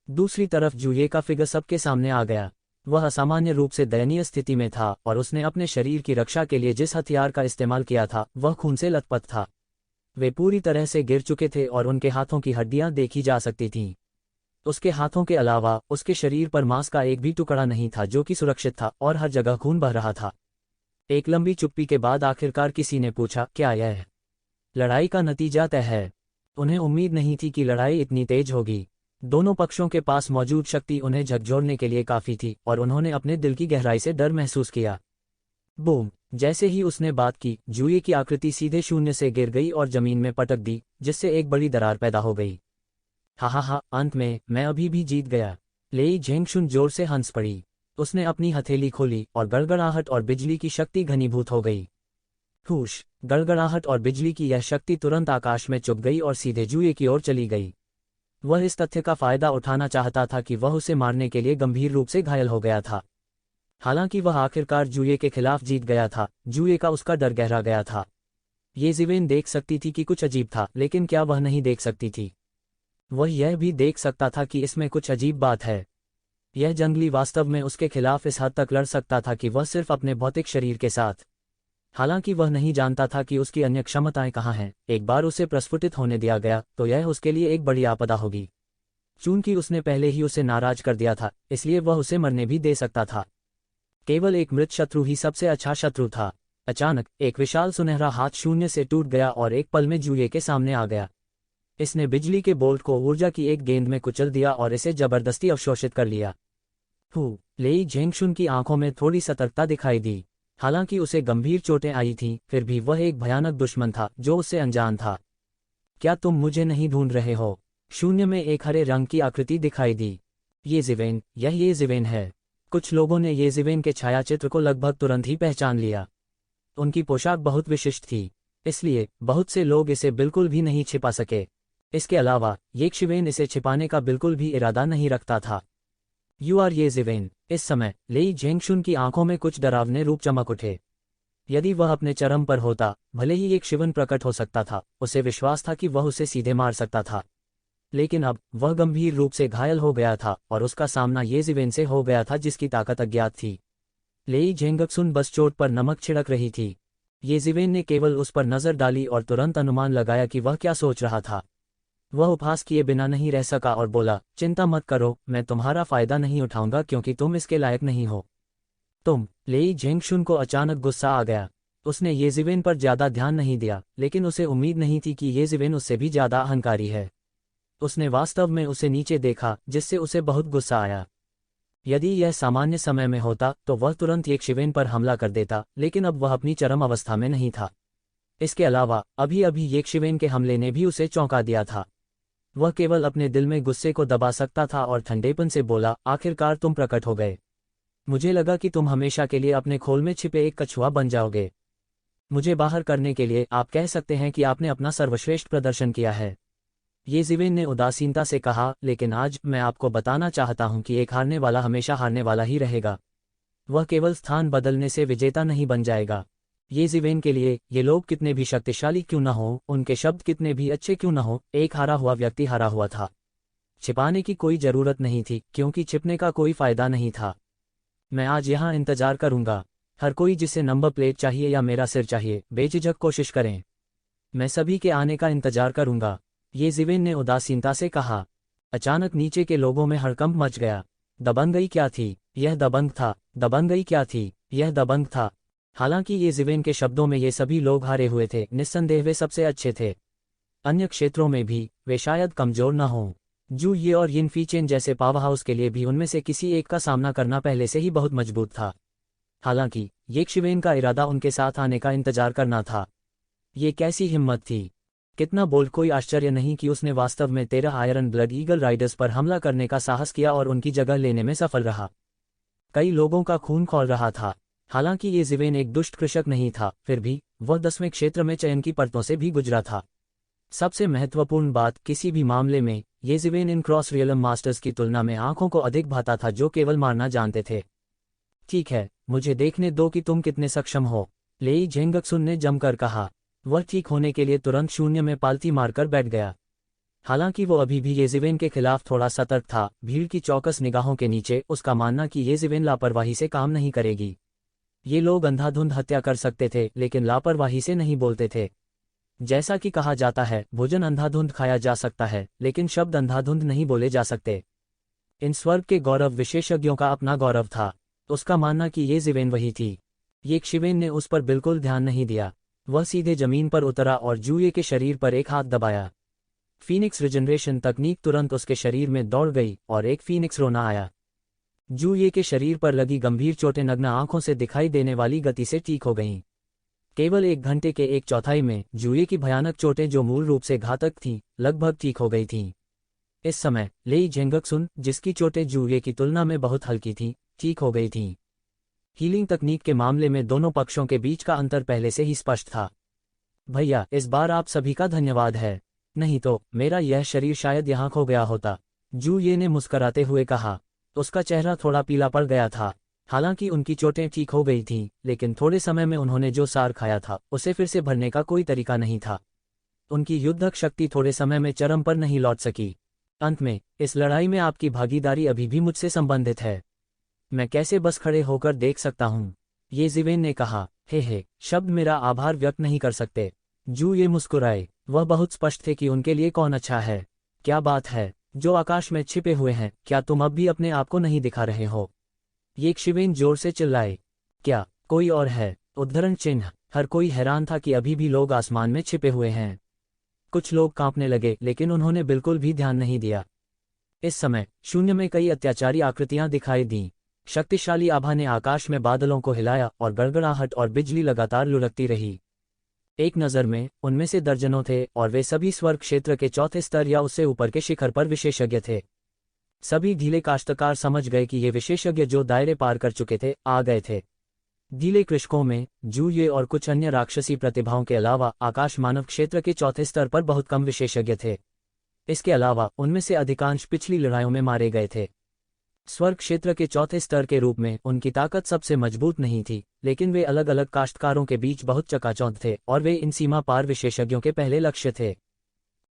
दूसरी तरफ जूये का फिगर सबके सामने आ गया। वह असामान्य रूप से दयनीय स्थिति में था और उसने अपने शरीर की रक्षा के लिए जिस हथियार का इस्तेमाल किया था वह खून से लथपथ था। वे पूरी तरह से गिर चुके थे और उनके हाथों की हड्डियां देखी जा सकती थीं। उसके हाथों के अलावा उसके शरीर पर मांस का एक भी टुकड़ा नहीं था जो कि सुरक्षित था और हर जगह खून बह रहा था। एक लंबी चुप्पी के बाद आखिरकार किसी ने पूछा, क्या यह लड़ाई का नतीजा तय है? उन्हें उम्मीद नहीं थी कि लड़ाई इतनी तेज होगी। दोनों पक्षों के पास मौजूद शक्ति उन्हें झकझोरने के लिए काफी थी और उन्होंने अपने दिल की गहराई से डर महसूस किया। बूम। जैसे ही उसने बात की, जूये की आकृति सीधे शून्य से गिर गई और जमीन में पटक दी, जिससे एक बड़ी दरार पैदा हो गई। हा, अंत में मैं अभी भी जीत गया। लेई झेंगशुन जोर से हंस पड़ी। उसने अपनी हथेली खोली और गड़गड़ाहट और बिजली की शक्ति घनीभूत हो गई। हुश! गड़गड़ाहट और बिजली की यह शक्ति तुरंत आकाश में चुभ गई और सीधे जुए की ओर चली गई। वह इस तथ्य का फायदा उठाना चाहता था कि वह उसे मारने के लिए गंभीर रूप से घायल हो गया था। हालांकि वह आखिरकार जुए के खिलाफ जीत गया था, जुए का उसका डर गहरा गया था। ये ज़िवेन देख सकती थी कि कुछ अजीब था, लेकिन क्या वह नहीं देख सकती थी? वह यह भी देख सकता था कि इसमें कुछ अजीब बात है। यह जंगली वास्तव में उसके खिलाफ इस हद तक लड़ सकता था कि वह सिर्फ अपने भौतिक शरीर के साथ। हालांकि वह नहीं जानता था कि उसकी अन्य क्षमताएं कहाँ हैं। एक बार उसे प्रस्फुटित होने दिया गया तो यह उसके लिए एक बड़ी आपदा होगी। चूंकि उसने पहले ही उसे नाराज कर दिया था, इसलिए वह उसे मरने भी दे सकता था। केवल एक मृत शत्रु ही सबसे अच्छा शत्रु था। अचानक एक विशाल सुनहरा हाथ शून्य से टूट गया और एक पल में जुए के सामने आ गया। इसने बिजली के बोल्ट को ऊर्जा की एक गेंद में कुचल दिया और इसे जबरदस्ती अवशोषित कर लिया। लेई झेंगशुन की आंखों में थोड़ी सतर्कता दिखाई दी। हालांकि उसे गंभीर चोटें आई थीं, फिर भी वह एक भयानक दुश्मन था जो उससे अनजान था। क्या तुम मुझे नहीं ढूंढ रहे हो? शून्य में एक हरे रंग की आकृति दिखाई दी। ये ज़िवेन है। कुछ लोगों ने ये ज़िवेन के छायाचित्र को लगभग तुरंत ही पहचान लिया। उनकी पोशाक बहुत विशिष्ट थी, इसलिए बहुत से लोग इसे बिल्कुल भी नहीं छिपा सके। इसके अलावा ये ज़िवेन इसे छिपाने का बिल्कुल भी इरादा नहीं रखता था। यू आर ये ज़िवेन। इस समय लेई झेंगशुन की आंखों में कुछ डरावने रूप चमक उठे। यदि वह अपने चरम पर होता, भले ही एक शिवन प्रकट हो सकता था, उसे विश्वास था कि वह उसे सीधे मार सकता था। लेकिन अब वह गंभीर रूप से घायल हो गया था और उसका सामना ये ज़िवेन से हो गया था जिसकी ताकत अज्ञात थी। लेई झेंगक्सुन बस चोट पर नमक छिड़क रही थी। ये ज़िवेन ने केवल उस पर नजर डाली और तुरंत अनुमान लगाया कि वह क्या सोच रहा था। वह उपहास किए बिना नहीं रह सका और बोला, चिंता मत करो, मैं तुम्हारा फायदा नहीं उठाऊंगा क्योंकि तुम इसके लायक नहीं हो। तुम। लेई झेंगशुन को अचानक गुस्सा आ गया। उसने ये ज़िवेन पर ज्यादा ध्यान नहीं दिया, लेकिन उसे उम्मीद नहीं थी कि ये ज़िवेन उससे भी ज्यादा अहंकारी है। उसने वास्तव में उसे नीचे देखा, जिससे उसे बहुत गुस्सा आया। यदि यह सामान्य समय में होता तो वह तुरंत ये ज़िवेन पर हमला कर देता, लेकिन अब वह अपनी चरम अवस्था में नहीं था। इसके अलावा अभी अभी ये ज़िवेन के हमले ने भी उसे चौंका दिया था। वह केवल अपने दिल में गुस्से को दबा सकता था और ठंडेपन से बोला, आखिरकार तुम प्रकट हो गए। मुझे लगा कि तुम हमेशा के लिए अपने खोल में छिपे एक कछुआ बन जाओगे। मुझे बाहर करने के लिए आप कह सकते हैं कि आपने अपना सर्वश्रेष्ठ प्रदर्शन किया है। ये ज़िवेन ने उदासीनता से कहा, लेकिन आज मैं आपको बताना चाहता हूं कि एक हारने वाला हमेशा हारने वाला ही रहेगा। वह केवल स्थान बदलने से विजेता नहीं बन जाएगा। ये ज़िवेन के लिए ये लोग कितने भी शक्तिशाली क्यों न हो, उनके शब्द कितने भी अच्छे क्यों न हो, एक हारा हुआ व्यक्ति हारा हुआ था। छिपाने की कोई जरूरत नहीं थी, क्योंकि छिपने का कोई फायदा नहीं था। मैं आज यहाँ इंतजार करूंगा। हर कोई जिसे नंबर प्लेट चाहिए या मेरा सिर चाहिए, बेझिझक कोशिश करें। मैं सभी के आने का इंतजार करूंगा। ये ज़िवेन ने उदासीनता से कहा। अचानक नीचे के लोगों में हड़कंप मच गया। दबंगई क्या थी? यह दबंग था। दबंगई क्या थी? यह दबंग था। हालांकि ये ज़िवेन के शब्दों में ये सभी लोग हारे हुए थे, निस्संदेह वे सबसे अच्छे थे। अन्य क्षेत्रों में भी वे शायद कमजोर न हों। जू ये और यिन फीचेन जैसे पावरहाउस के लिए भी उनमें से किसी एक का सामना करना पहले से ही बहुत मजबूत था। हालांकि ये ज़िवेन का इरादा उनके साथ आने का इंतजार करना था। ये कैसी हिम्मत थी! कितना बोल्ड! कोई आश्चर्य नहीं कि उसने वास्तव में 13 आयरन ब्लड ईगल राइडर्स पर हमला करने का साहस किया और उनकी जगह लेने में सफल रहा। कई लोगों का खून खौल रहा था। हालांकि ये ज़िवेन एक दुष्ट कृषक नहीं था, फिर भी वह 10वें क्षेत्र में चयन की परतों से भी गुजरा था। सबसे महत्वपूर्ण बात, किसी भी मामले में ये ज़िवेन इन क्रॉस रियलम मास्टर्स की तुलना में आंखों को अधिक भाता था, जो केवल मारना जानते थे। ठीक है, मुझे देखने दो कि तुम कितने सक्षम हो, लेई झेंगक्सुन ने जमकर कहा। वह ठीक होने के लिए तुरंत शून्य में पालती मारकर बैठ गया। हालांकि वो अभी भी ये ज़िवेन के खिलाफ थोड़ा सतर्क था। भीड़ की चौकस निगाहों के नीचे उसका मानना कि ये ज़िवेन लापरवाही से काम नहीं करेगी। ये लोग अंधाधुंध हत्या कर सकते थे, लेकिन लापरवाही से नहीं बोलते थे। जैसा कि कहा जाता है, भोजन अंधाधुंध खाया जा सकता है, लेकिन शब्द अंधाधुंध नहीं बोले जा सकते। इन स्वर्ग के गौरव विशेषज्ञों का अपना गौरव था। उसका मानना कि ये ज़िवेन वही थी। ये ज़िवेन ने उस पर बिल्कुल ध्यान नहीं दिया। वह सीधे जमीन पर उतरा और जूये के शरीर पर एक हाथ दबाया। फीनिक्स रिजनरेशन तकनीक तुरंत उसके शरीर में दौड़ गई और एक फीनिक्स रोना आया। जूये के शरीर पर लगी गंभीर चोटें नग्न आंखों से दिखाई देने वाली गति से ठीक हो गईं। केवल 1 घंटे के 1/4 में जूये की भयानक चोटें, जो मूल रूप से घातक थीं, लगभग ठीक हो गई थीं। इस समय लेई झेंगक्सुन, जिसकी चोटें जूये की तुलना में बहुत हल्की थीं, ठीक हो गई थीं। हीलिंग तकनीक के मामले में दोनों पक्षों के बीच का अंतर पहले से ही स्पष्ट था। भैया, इस बार आप सभी का धन्यवाद है, नहीं तो मेरा यह शरीर शायद यहाँ खो गया होता, जूये ने मुस्कराते हुए कहा। उसका चेहरा थोड़ा पीला पड़ गया था। हालांकि उनकी चोटें ठीक हो गई थीं, लेकिन थोड़े समय में उन्होंने जो सार खाया था उसे फिर से भरने का कोई तरीका नहीं था। उनकी युद्धक शक्ति थोड़े समय में चरम पर नहीं लौट सकी। अंत में इस लड़ाई में आपकी भागीदारी अभी भी मुझसे संबंधित है। मैं कैसे बस खड़े होकर देख सकता हूँ, ये ज़िवेन ने कहा। हे, शब्द मेरा आभार व्यक्त नहीं कर सकते। जूये मुस्कुराए। वह बहुत स्पष्ट थे कि उनके लिए कौन अच्छा है। क्या बात है, जो आकाश में छिपे हुए हैं, क्या तुम अब भी अपने आप को नहीं दिखा रहे हो? ये शिवेन जोर से चिल्लाए। क्या कोई और है? उद्धरण चिन्ह। हर कोई हैरान था कि अभी भी लोग आसमान में छिपे हुए हैं। कुछ लोग कांपने लगे, लेकिन उन्होंने बिल्कुल भी ध्यान नहीं दिया। इस समय शून्य में कई अत्याचारी आकृतियां दिखाई दीं। शक्तिशाली आभा ने आकाश में बादलों को हिलाया और गड़गड़ाहट और बिजली लगातार लुढ़कती रही। एक नज़र में उनमें से दर्जनों थे और वे सभी स्वर्ग क्षेत्र के चौथे स्तर या उससे ऊपर के शिखर पर विशेषज्ञ थे। सभी ढीले काश्तकार समझ गए कि ये विशेषज्ञ जो दायरे पार कर चुके थे आ गए थे। ढीले कृषकों में जूये और कुछ अन्य राक्षसी प्रतिभाओं के अलावा आकाश मानव क्षेत्र के चौथे स्तर पर बहुत कम विशेषज्ञ थे। इसके अलावा उनमें से अधिकांश पिछली लड़ाइयों में मारे गए थे। स्वर्ग क्षेत्र के चौथे स्तर के रूप में उनकी ताकत सबसे मजबूत नहीं थी, लेकिन वे अलग अलग काश्तकारों के बीच बहुत चकाचौंध थे और वे इन सीमा पार विशेषज्ञों के पहले लक्ष्य थे।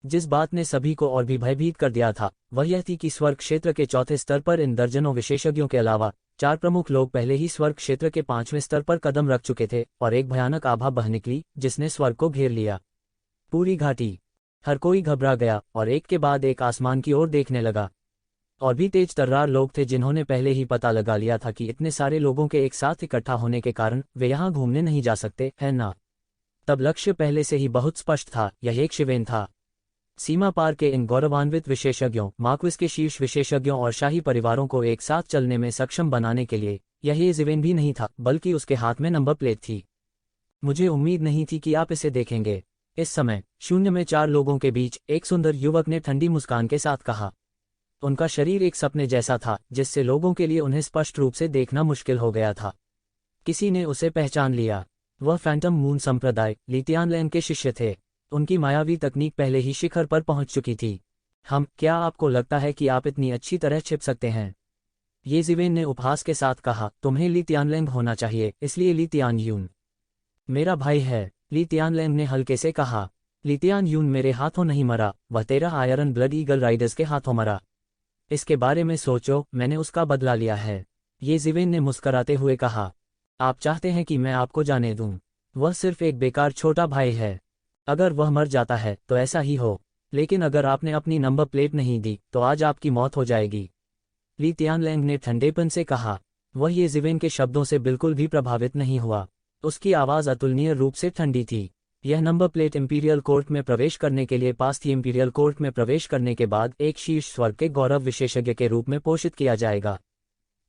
जिस बात ने सभी को और भी भयभीत कर दिया था वह यह थी कि स्वर्ग क्षेत्र के चौथे स्तर पर इन दर्जनों विशेषज्ञों के अलावा 4 प्रमुख लोग पहले ही स्वर्ग क्षेत्र के 5वें स्तर पर कदम रख चुके थे और एक भयानक आभा बह निकली जिसने स्वर्ग को घेर लिया। पूरी घाटी, हर कोई घबरा गया और एक के बाद एक आसमान की ओर देखने लगा। और भी तेज तर्रार लोग थे जिन्होंने पहले ही पता लगा लिया था कि इतने सारे लोगों के एक साथ इकट्ठा होने के कारण वे यहाँ घूमने नहीं जा सकते, है ना? तब लक्ष्य पहले से ही बहुत स्पष्ट था, यह एक शिवेन था। सीमा पार के इन गौरवान्वित विशेषज्ञों, मार्क्विस के शीर्ष विशेषज्ञों और शाही परिवारों को एक साथ चलने में सक्षम बनाने के लिए यह ये ज़िवेन भी नहीं था, बल्कि उसके हाथ में नंबर प्लेट थी। मुझे उम्मीद नहीं थी कि आप इसे देखेंगे। इस समय शून्य में 4 लोगों के बीच एक सुंदर युवक ने ठंडी मुस्कान के साथ कहा। उनका शरीर एक सपने जैसा था जिससे लोगों के लिए उन्हें स्पष्ट रूप से देखना मुश्किल हो गया था। किसी ने उसे पहचान लिया। वह फैंटम मून संप्रदाय लीतियानलैंग के शिष्य थे। उनकी मायावी तकनीक पहले ही शिखर पर पहुंच चुकी थी। क्या आपको लगता है कि आप इतनी अच्छी तरह छिप सकते हैं? ये ज़िवेन ने उपहास के साथ कहा। तुम्हें लीतियानलैंग होना चाहिए, इसलिए लीतियान यून मेरा भाई है, लीतियानलैंग ने हल्के से कहा। लीतियान यून मेरे हाथों नहीं मरा, वह 13 आयरन ब्लड ईगल राइडर्स के हाथों मरा। इसके बारे में सोचो, मैंने उसका बदला लिया है, ये ज़िवेन ने मुस्कराते हुए कहा। आप चाहते हैं कि मैं आपको जाने दूं? वह सिर्फ एक बेकार छोटा भाई है। अगर वह मर जाता है तो ऐसा ही हो, लेकिन अगर आपने अपनी नंबर प्लेट नहीं दी तो आज आपकी मौत हो जाएगी, ली तियानलैंग ने ठंडेपन से कहा। वह ये ज़िवेन के शब्दों से बिल्कुल भी प्रभावित नहीं हुआ। उसकी आवाज़ अतुलनीय रूप से ठंडी थी। यह नंबर प्लेट इंपीरियल कोर्ट में प्रवेश करने के लिए पास थी। इंपीरियल कोर्ट में प्रवेश करने के बाद एक शीर्ष स्वर्ग के गौरव विशेषज्ञ के रूप में पोषित किया जाएगा।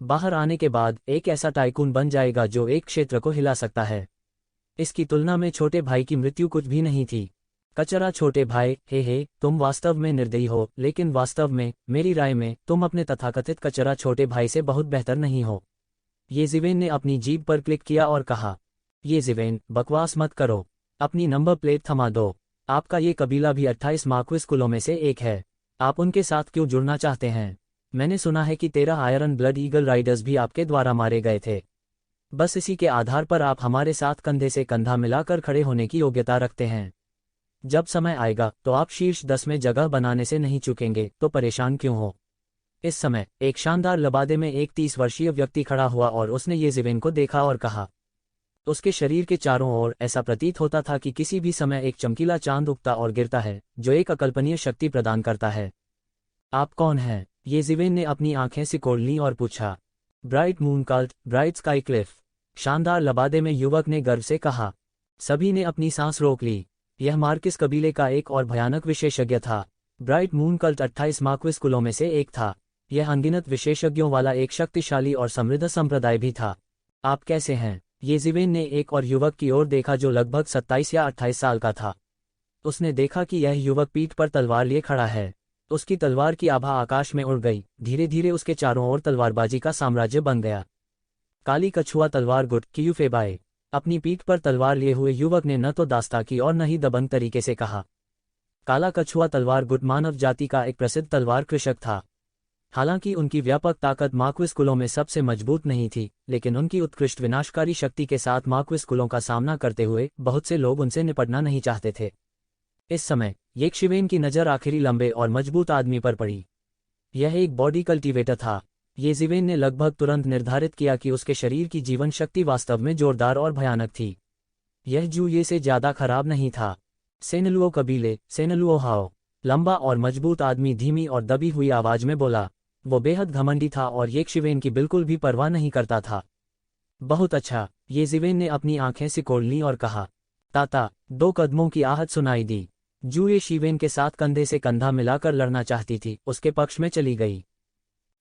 बाहर आने के बाद एक ऐसा टाइकून बन जाएगा जो एक क्षेत्र को हिला सकता है। इसकी तुलना में छोटे भाई की मृत्यु कुछ भी नहीं थी। कचरा छोटे भाई, हे तुम वास्तव में निर्दयी हो, लेकिन वास्तव में मेरी राय में तुम अपने तथाकथित कचरा छोटे भाई से बहुत बेहतर नहीं हो। ये ज़िवेन ने अपनी जीभ पर क्लिक किया और कहा, ये ज़िवेन, बकवास मत करो, अपनी नंबर प्लेट थमा दो। आपका ये कबीला भी 28 मार्क्विस कुलों में से एक है। आप उनके साथ क्यों जुड़ना चाहते हैं? मैंने सुना है कि 13 आयरन ब्लड ईगल राइडर्स भी आपके द्वारा मारे गए थे। बस इसी के आधार पर आप हमारे साथ कंधे से कंधा मिलाकर खड़े होने की योग्यता रखते हैं। जब समय आएगा तो आप शीर्ष 10 में जगह बनाने से नहीं चूकेंगे, तो परेशान क्यों हो? इस समय एक शानदार लबादे में एक 30 वर्षीय व्यक्ति खड़ा हुआ और उसने ये ज़िवेन को देखा और कहा। उसके शरीर के चारों ओर ऐसा प्रतीत होता था कि किसी भी समय एक चमकीला चांद उगता और गिरता है, जो एक अकल्पनीय शक्ति प्रदान करता है। आप कौन हैं? ये ज़िवेन ने अपनी आंखें सिकोड़ लीं और पूछा। Bright moon cult, bright sky Cliff, शानदार लबादे में युवक ने गर्व से कहा। सभी ने अपनी सांस रोक ली। यह मार्किस कबीले का एक और भयानक विशेषज्ञ था। ब्राइट मून कल्ट 28 मार्क्विस कुलों में से एक था। यह अनगिनत विशेषज्ञों वाला एक शक्तिशाली और समृद्ध संप्रदाय भी था। आप कैसे हैं? ये ज़िवेन ने एक और युवक की ओर देखा जो लगभग 27 या 28 साल का था। उसने देखा कि यह युवक पीठ पर तलवार लिए खड़ा है। उसकी तलवार की आभा आकाश में उड़ गई। धीरे धीरे उसके चारों ओर तलवारबाजी का साम्राज्य बन गया। काली कछुआ तलवार गुट कियूफेबाए। अपनी पीठ पर तलवार लिए हुए युवक ने न तो दास्ता की और न ही दबंग तरीके से कहा। काला कछुआ तलवार गुट मानव जाति का एक प्रसिद्ध तलवार कृषक था। हालांकि उनकी व्यापक ताकत मार्क्विस कुलों में सबसे मजबूत नहीं थी, लेकिन उनकी उत्कृष्ट विनाशकारी शक्ति के साथ मार्क्विस कुलों का सामना करते हुए बहुत से लोग उनसे निपटना नहीं चाहते थे। इस समय येशिवेन की नज़र आखिरी लंबे और मजबूत आदमी पर पड़ी। यह एक बॉडी कल्टीवेटर था। येशिवेन ने लगभग तुरंत निर्धारित किया कि उसके शरीर की जीवन शक्ति वास्तव में जोरदार और भयानक थी। यह जूये से ज्यादा खराब नहीं था। सेनलुओ कबीले, सेनलुओ हाओ। लंबा और मजबूत आदमी धीमी और दबी हुई आवाज में बोला। वो बेहद घमंडी था और येशिवेन की बिल्कुल भी परवाह नहीं करता था। बहुत अच्छा, येशिवेन ने अपनी आंखें सिकोड़ लीं और कहा। ताता, 2 कदमों की आहट सुनाई दी। जू येशिवेन के साथ कंधे से कंधा मिलाकर लड़ना चाहती थी, उसके पक्ष में चली गई।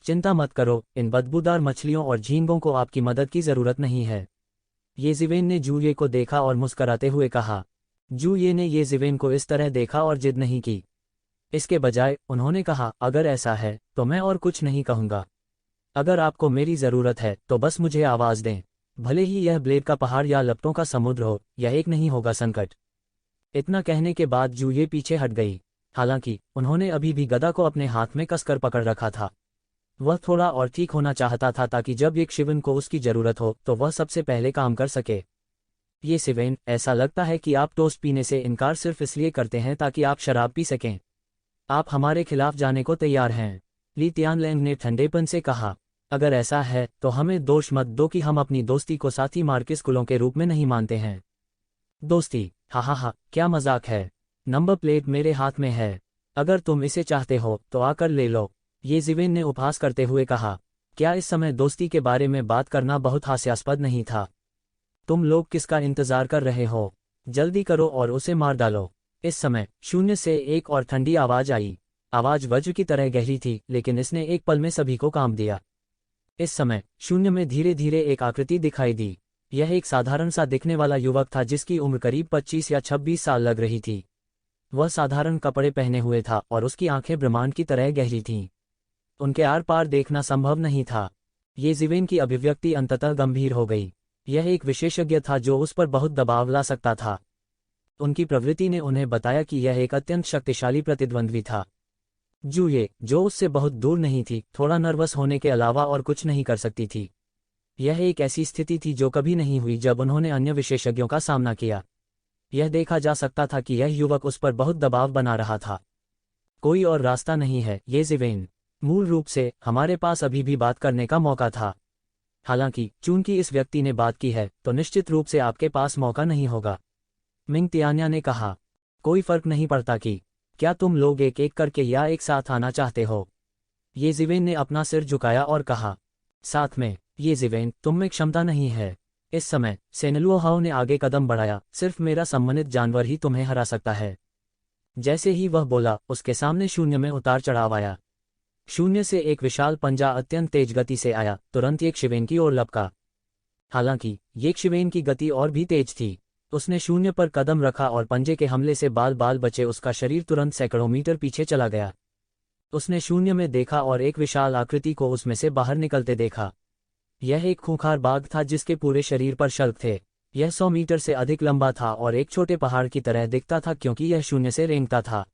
चिंता मत करो, इन बदबूदार मछलियों और झींगों को आपकी मदद की जरूरत नहीं है। येशिवेन ने जूये को देखा और मुस्कराते हुए कहा। जूये ने येशिवेन को इस तरह देखा और जिद नहीं की। इसके बजाय उन्होंने कहा, अगर ऐसा है तो मैं और कुछ नहीं कहूंगा। अगर आपको मेरी जरूरत है तो बस मुझे आवाज दें। भले ही यह ब्लेड का पहाड़ या लपटों का समुद्र हो, यह एक नहीं होगा संकट। इतना कहने के बाद जूये पीछे हट गई। हालांकि उन्होंने अभी भी गदा को अपने हाथ में कसकर पकड़ रखा था। वह थोड़ा और ठीक होना चाहता था ताकि जब येशिवेन को उसकी जरूरत हो तो वह सबसे पहले काम कर सके। येशिवेन, ऐसा लगता है कि आप टोस्ट पीने से इनकार सिर्फ इसलिए करते हैं ताकि आप शराब पी सकें। आप हमारे खिलाफ जाने को तैयार हैं। ली तियानलैंग ने ठंडेपन से कहा। अगर ऐसा है तो हमें दोष मत दो कि हम अपनी दोस्ती को साथी मार्किस कुलों के रूप में नहीं मानते हैं। दोस्ती, हा, क्या मजाक है। नंबर प्लेट मेरे हाथ में है। अगर तुम इसे चाहते हो तो आकर ले लो, येशिवेन ने उपहास करते हुए कहा। क्या इस समय दोस्ती के बारे में बात करना बहुत हास्यास्पद नहीं था? तुम लोग किसका इंतजार कर रहे हो? जल्दी करो और उसे मार डालो। इस समय शून्य से एक और ठंडी आवाज आई। आवाज वज्र की तरह गहरी थी, लेकिन इसने एक पल में सभी को काम दिया। इस समय शून्य में धीरे धीरे एक आकृति दिखाई दी। यह एक साधारण सा दिखने वाला युवक था जिसकी उम्र करीब 25 या 26 साल लग रही थी। वह साधारण कपड़े पहने हुए था और उसकी आंखें ब्रह्मांड की तरह गहरी थीं। उनके आर पार देखना संभव नहीं था। येशिवेन की अभिव्यक्ति अंततः गंभीर हो गई। यह एक विशेषज्ञ था जो उस पर बहुत दबाव ला सकता था। उनकी प्रवृत्ति ने उन्हें बताया कि यह एक अत्यंत शक्तिशाली प्रतिद्वंद्वी था। जूये, जो उससे बहुत दूर नहीं थी, थोड़ा नर्वस होने के अलावा और कुछ नहीं कर सकती थी। यह एक ऐसी स्थिति थी जो कभी नहीं हुई जब उन्होंने अन्य विशेषज्ञों का सामना किया। यह देखा जा सकता था कि यह युवक उस पर बहुत दबाव बना रहा था। कोई और रास्ता नहीं है, येशिवेन। मूल रूप से हमारे पास अभी भी बात करने का मौका था। हालांकि चूंकि इस व्यक्ति ने बात की है तो निश्चित रूप से आपके पास मौका नहीं होगा। मिंग तियान्या ने कहा। कोई फर्क नहीं पड़ता कि क्या तुम लोग एक एक करके या एक साथ आना चाहते हो? येशिवेन ने अपना सिर झुकाया और कहा। साथ में? येशिवेन, तुम में क्षमता नहीं है। इस समय सेनलुओ हाओ ने आगे कदम बढ़ाया। सिर्फ मेरा सम्मानित जानवर ही तुम्हें हरा सकता है। जैसे ही वह बोला, उसके सामने शून्य में उतार चढ़ाव आया। शून्य से एक विशाल पंजा अत्यंत तेज गति से आया, तुरंत येशिवेन की ओर लपका। हालांकि येशिवेन की गति और भी तेज थी। उसने शून्य पर कदम रखा और पंजे के हमले से बाल बाल बचे उसका शरीर तुरंत सैकड़ों मीटर पीछे चला गया। उसने शून्य में देखा और एक विशाल आकृति को उसमें से बाहर निकलते देखा। यह एक खूंखार बाघ था जिसके पूरे शरीर पर शल्क थे। यह 100 मीटर से अधिक लंबा था और एक छोटे पहाड़ की तरह दिखता था क्योंकि यह शून्य से रेंगता था।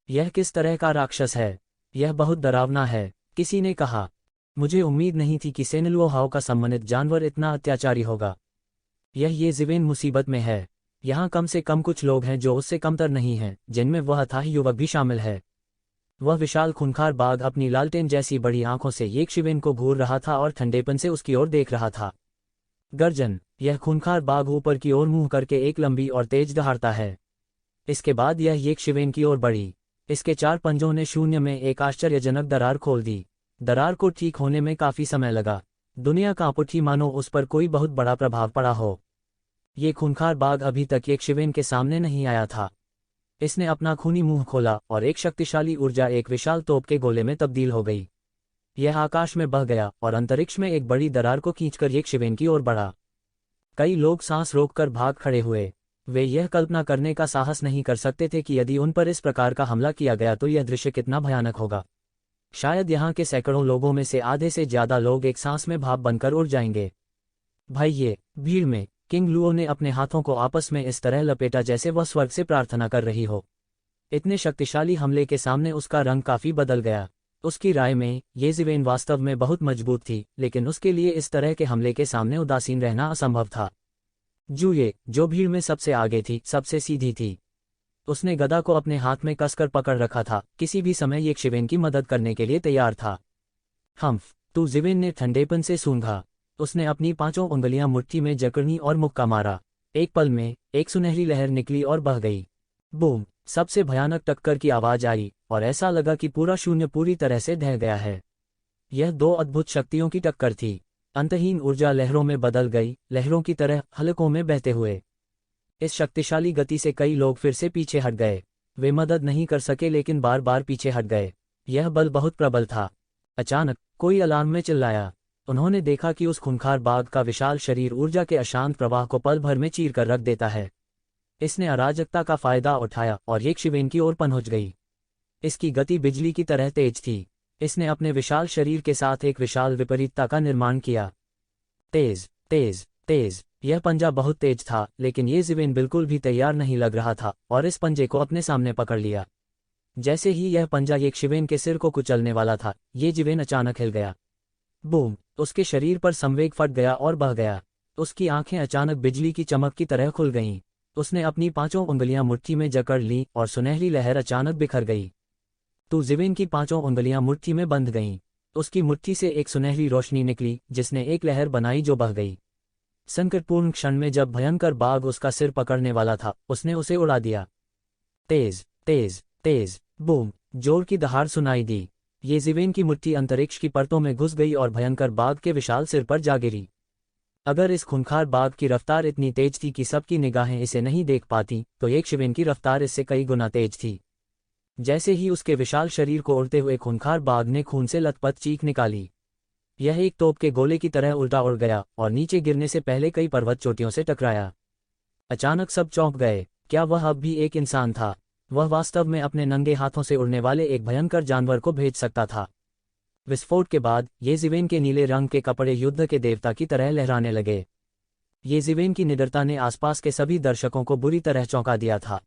यह किस तरह का राक्षस है? यह बहुत डरावना है, किसी ने कहा। मुझे उम्मीद नहीं थी कि सेनलुओ हाओ का सम्मानित जानवर इतना अत्याचारी होगा। यह येशिवेन मुसीबत में है। यहाँ कम से कम कुछ लोग हैं जो उससे कमतर नहीं हैं, जिनमें वह अथाह युवक भी शामिल है। वह विशाल खूंखार बाघ अपनी लालटेन जैसी बड़ी आंखों से येशिवेन को घूर रहा था और ठंडेपन से उसकी ओर देख रहा था। गर्जन, यह खूंखार बाघ ऊपर की ओर मुंह करके एक लंबी और तेज दहाड़ता है। इसके बाद यह येशिवेन की ओर बढ़ी। इसके 4 पंजों ने शून्य में एक आश्चर्यजनक दरार खोल दी। दरार को ठीक होने में काफी समय लगा। दुनिया कांप उठी मानो उस पर कोई बहुत बड़ा प्रभाव पड़ा हो। ये खूंखार बाघ अभी तक येशिवेन के सामने नहीं आया था। इसने अपना खूनी मुंह खोला और एक शक्तिशाली ऊर्जा एक विशाल तोप के गोले में तब्दील हो गई। यह आकाश में बह गया और अंतरिक्ष में एक बड़ी दरार को खींचकर येशिवेन की ओर बढ़ा। कई लोग सांस रोककर भाग खड़े हुए। वे यह कल्पना करने का साहस नहीं कर सकते थे कि यदि उन पर इस प्रकार का हमला किया गया तो यह दृश्य कितना भयानक होगा। शायद यहाँ के सैकड़ों लोगों में से आधे से ज्यादा लोग एक सांस में भाप बनकर उड़ जाएंगे। भाई, ये भीड़ में किंग लुओ ने अपने हाथों को आपस में इस तरह लपेटा जैसे वह स्वर्ग से प्रार्थना कर रही हो। इतने शक्तिशाली हमले के सामने उसका रंग काफी बदल गया। उसकी राय में ये ज़िवेन वास्तव में बहुत मजबूत थी, लेकिन उसके लिए इस तरह के हमले के सामने उदासीन रहना असंभव था। जूये, जो भीड़ में सबसे आगे थी, सबसे सीधी थी। उसने गदा को अपने हाथ में कसकर पकड़ रखा था, किसी भी समय ये ज़िवेन की मदद करने के लिए तैयार था। हम्फ, तू, ज़िवेन ने ठंडेपन से सूंघा। उसने अपनी 5 उंगलियां मुट्ठी में जकड़नी और मुक्का मारा। एक पल में एक सुनहरी लहर निकली और बह गई। बूम! सबसे भयानक टक्कर की आवाज आई और ऐसा लगा कि पूरा शून्य पूरी तरह से ढह गया है। यह 2 अद्भुत शक्तियों की टक्कर थी। अंतहीन ऊर्जा लहरों में बदल गई, लहरों की तरह हलकों में बहते हुए। इस शक्तिशाली गति से कई लोग फिर से पीछे हट गए। वे मदद नहीं कर सके लेकिन बार बार पीछे हट गए। यह बल बहुत प्रबल था। अचानक कोई अलार्म में चिल्लाया। उन्होंने देखा कि उस खूंखार बाघ का विशाल शरीर ऊर्जा के अशांत प्रवाह को पल भर में चीर कर रख देता है। इसने अराजकता का फायदा उठाया और ये ज़िवेन की ओर पहुंच गई। इसकी गति बिजली की तरह तेज थी। इसने अपने विशाल शरीर के साथ एक विशाल विपरीतता का निर्माण किया। तेज, तेज, तेज। यह पंजा बहुत तेज था, लेकिन ये ज़िवेन बिल्कुल भी तैयार नहीं लग रहा था और इस पंजे को अपने सामने पकड़ लिया। जैसे ही यह पंजा ये ज़िवेन के सिर को कुचलने वाला था, ये ज़िवेन अचानक हिल गया। बूम! उसके शरीर पर संवेग फट गया और बह गया। उसकी आंखें अचानक बिजली की चमक की तरह खुल गईं। उसने अपनी 5 उंगलियां मुट्ठी में जकड़ लीं और सुनहरी लहर अचानक बिखर गई। तो ज़िवेन की 5 उंगलियां मुट्ठी में बंध गईं। उसकी मुट्ठी से एक सुनहरी रोशनी निकली जिसने एक लहर बनाई जो बह गई। संकटपूर्ण क्षण में जब भयंकर बाघ उसका सिर पकड़ने वाला था, उसने उसे उड़ा दिया। तेज, तेज, तेज, बूम! जोर की दहाड़ सुनाई दी। ये ज़िवेन की मुट्ठी अंतरिक्ष की परतों में घुस गई और भयंकर बाघ के विशाल सिर पर जा गिरी। अगर इस खूंखार बाघ की रफ्तार इतनी तेज थी कि सबकी निगाहें इसे नहीं देख पाती, तो एक ज़िवेन की रफ्तार इससे कई गुना तेज थी। जैसे ही उसके विशाल शरीर को उड़ते हुए खूंखार बाघ ने खून से लथपथ चीख निकाली। यह एक तोप के गोले की तरह उल्टा उड़ गया और नीचे गिरने से पहले कई पर्वत चोटियों से टकराया। अचानक सब चौंक गए। क्या वह अब भी एक इंसान था? वह वास्तव में अपने नंगे हाथों से उड़ने वाले एक भयंकर जानवर को भेज सकता था। विस्फोट के बाद ये ज़िवेन के नीले रंग के कपड़े युद्ध के देवता की तरह लहराने लगे। ये ज़िवेन की निडरता ने आसपास के सभी दर्शकों को बुरी तरह चौंका दिया था।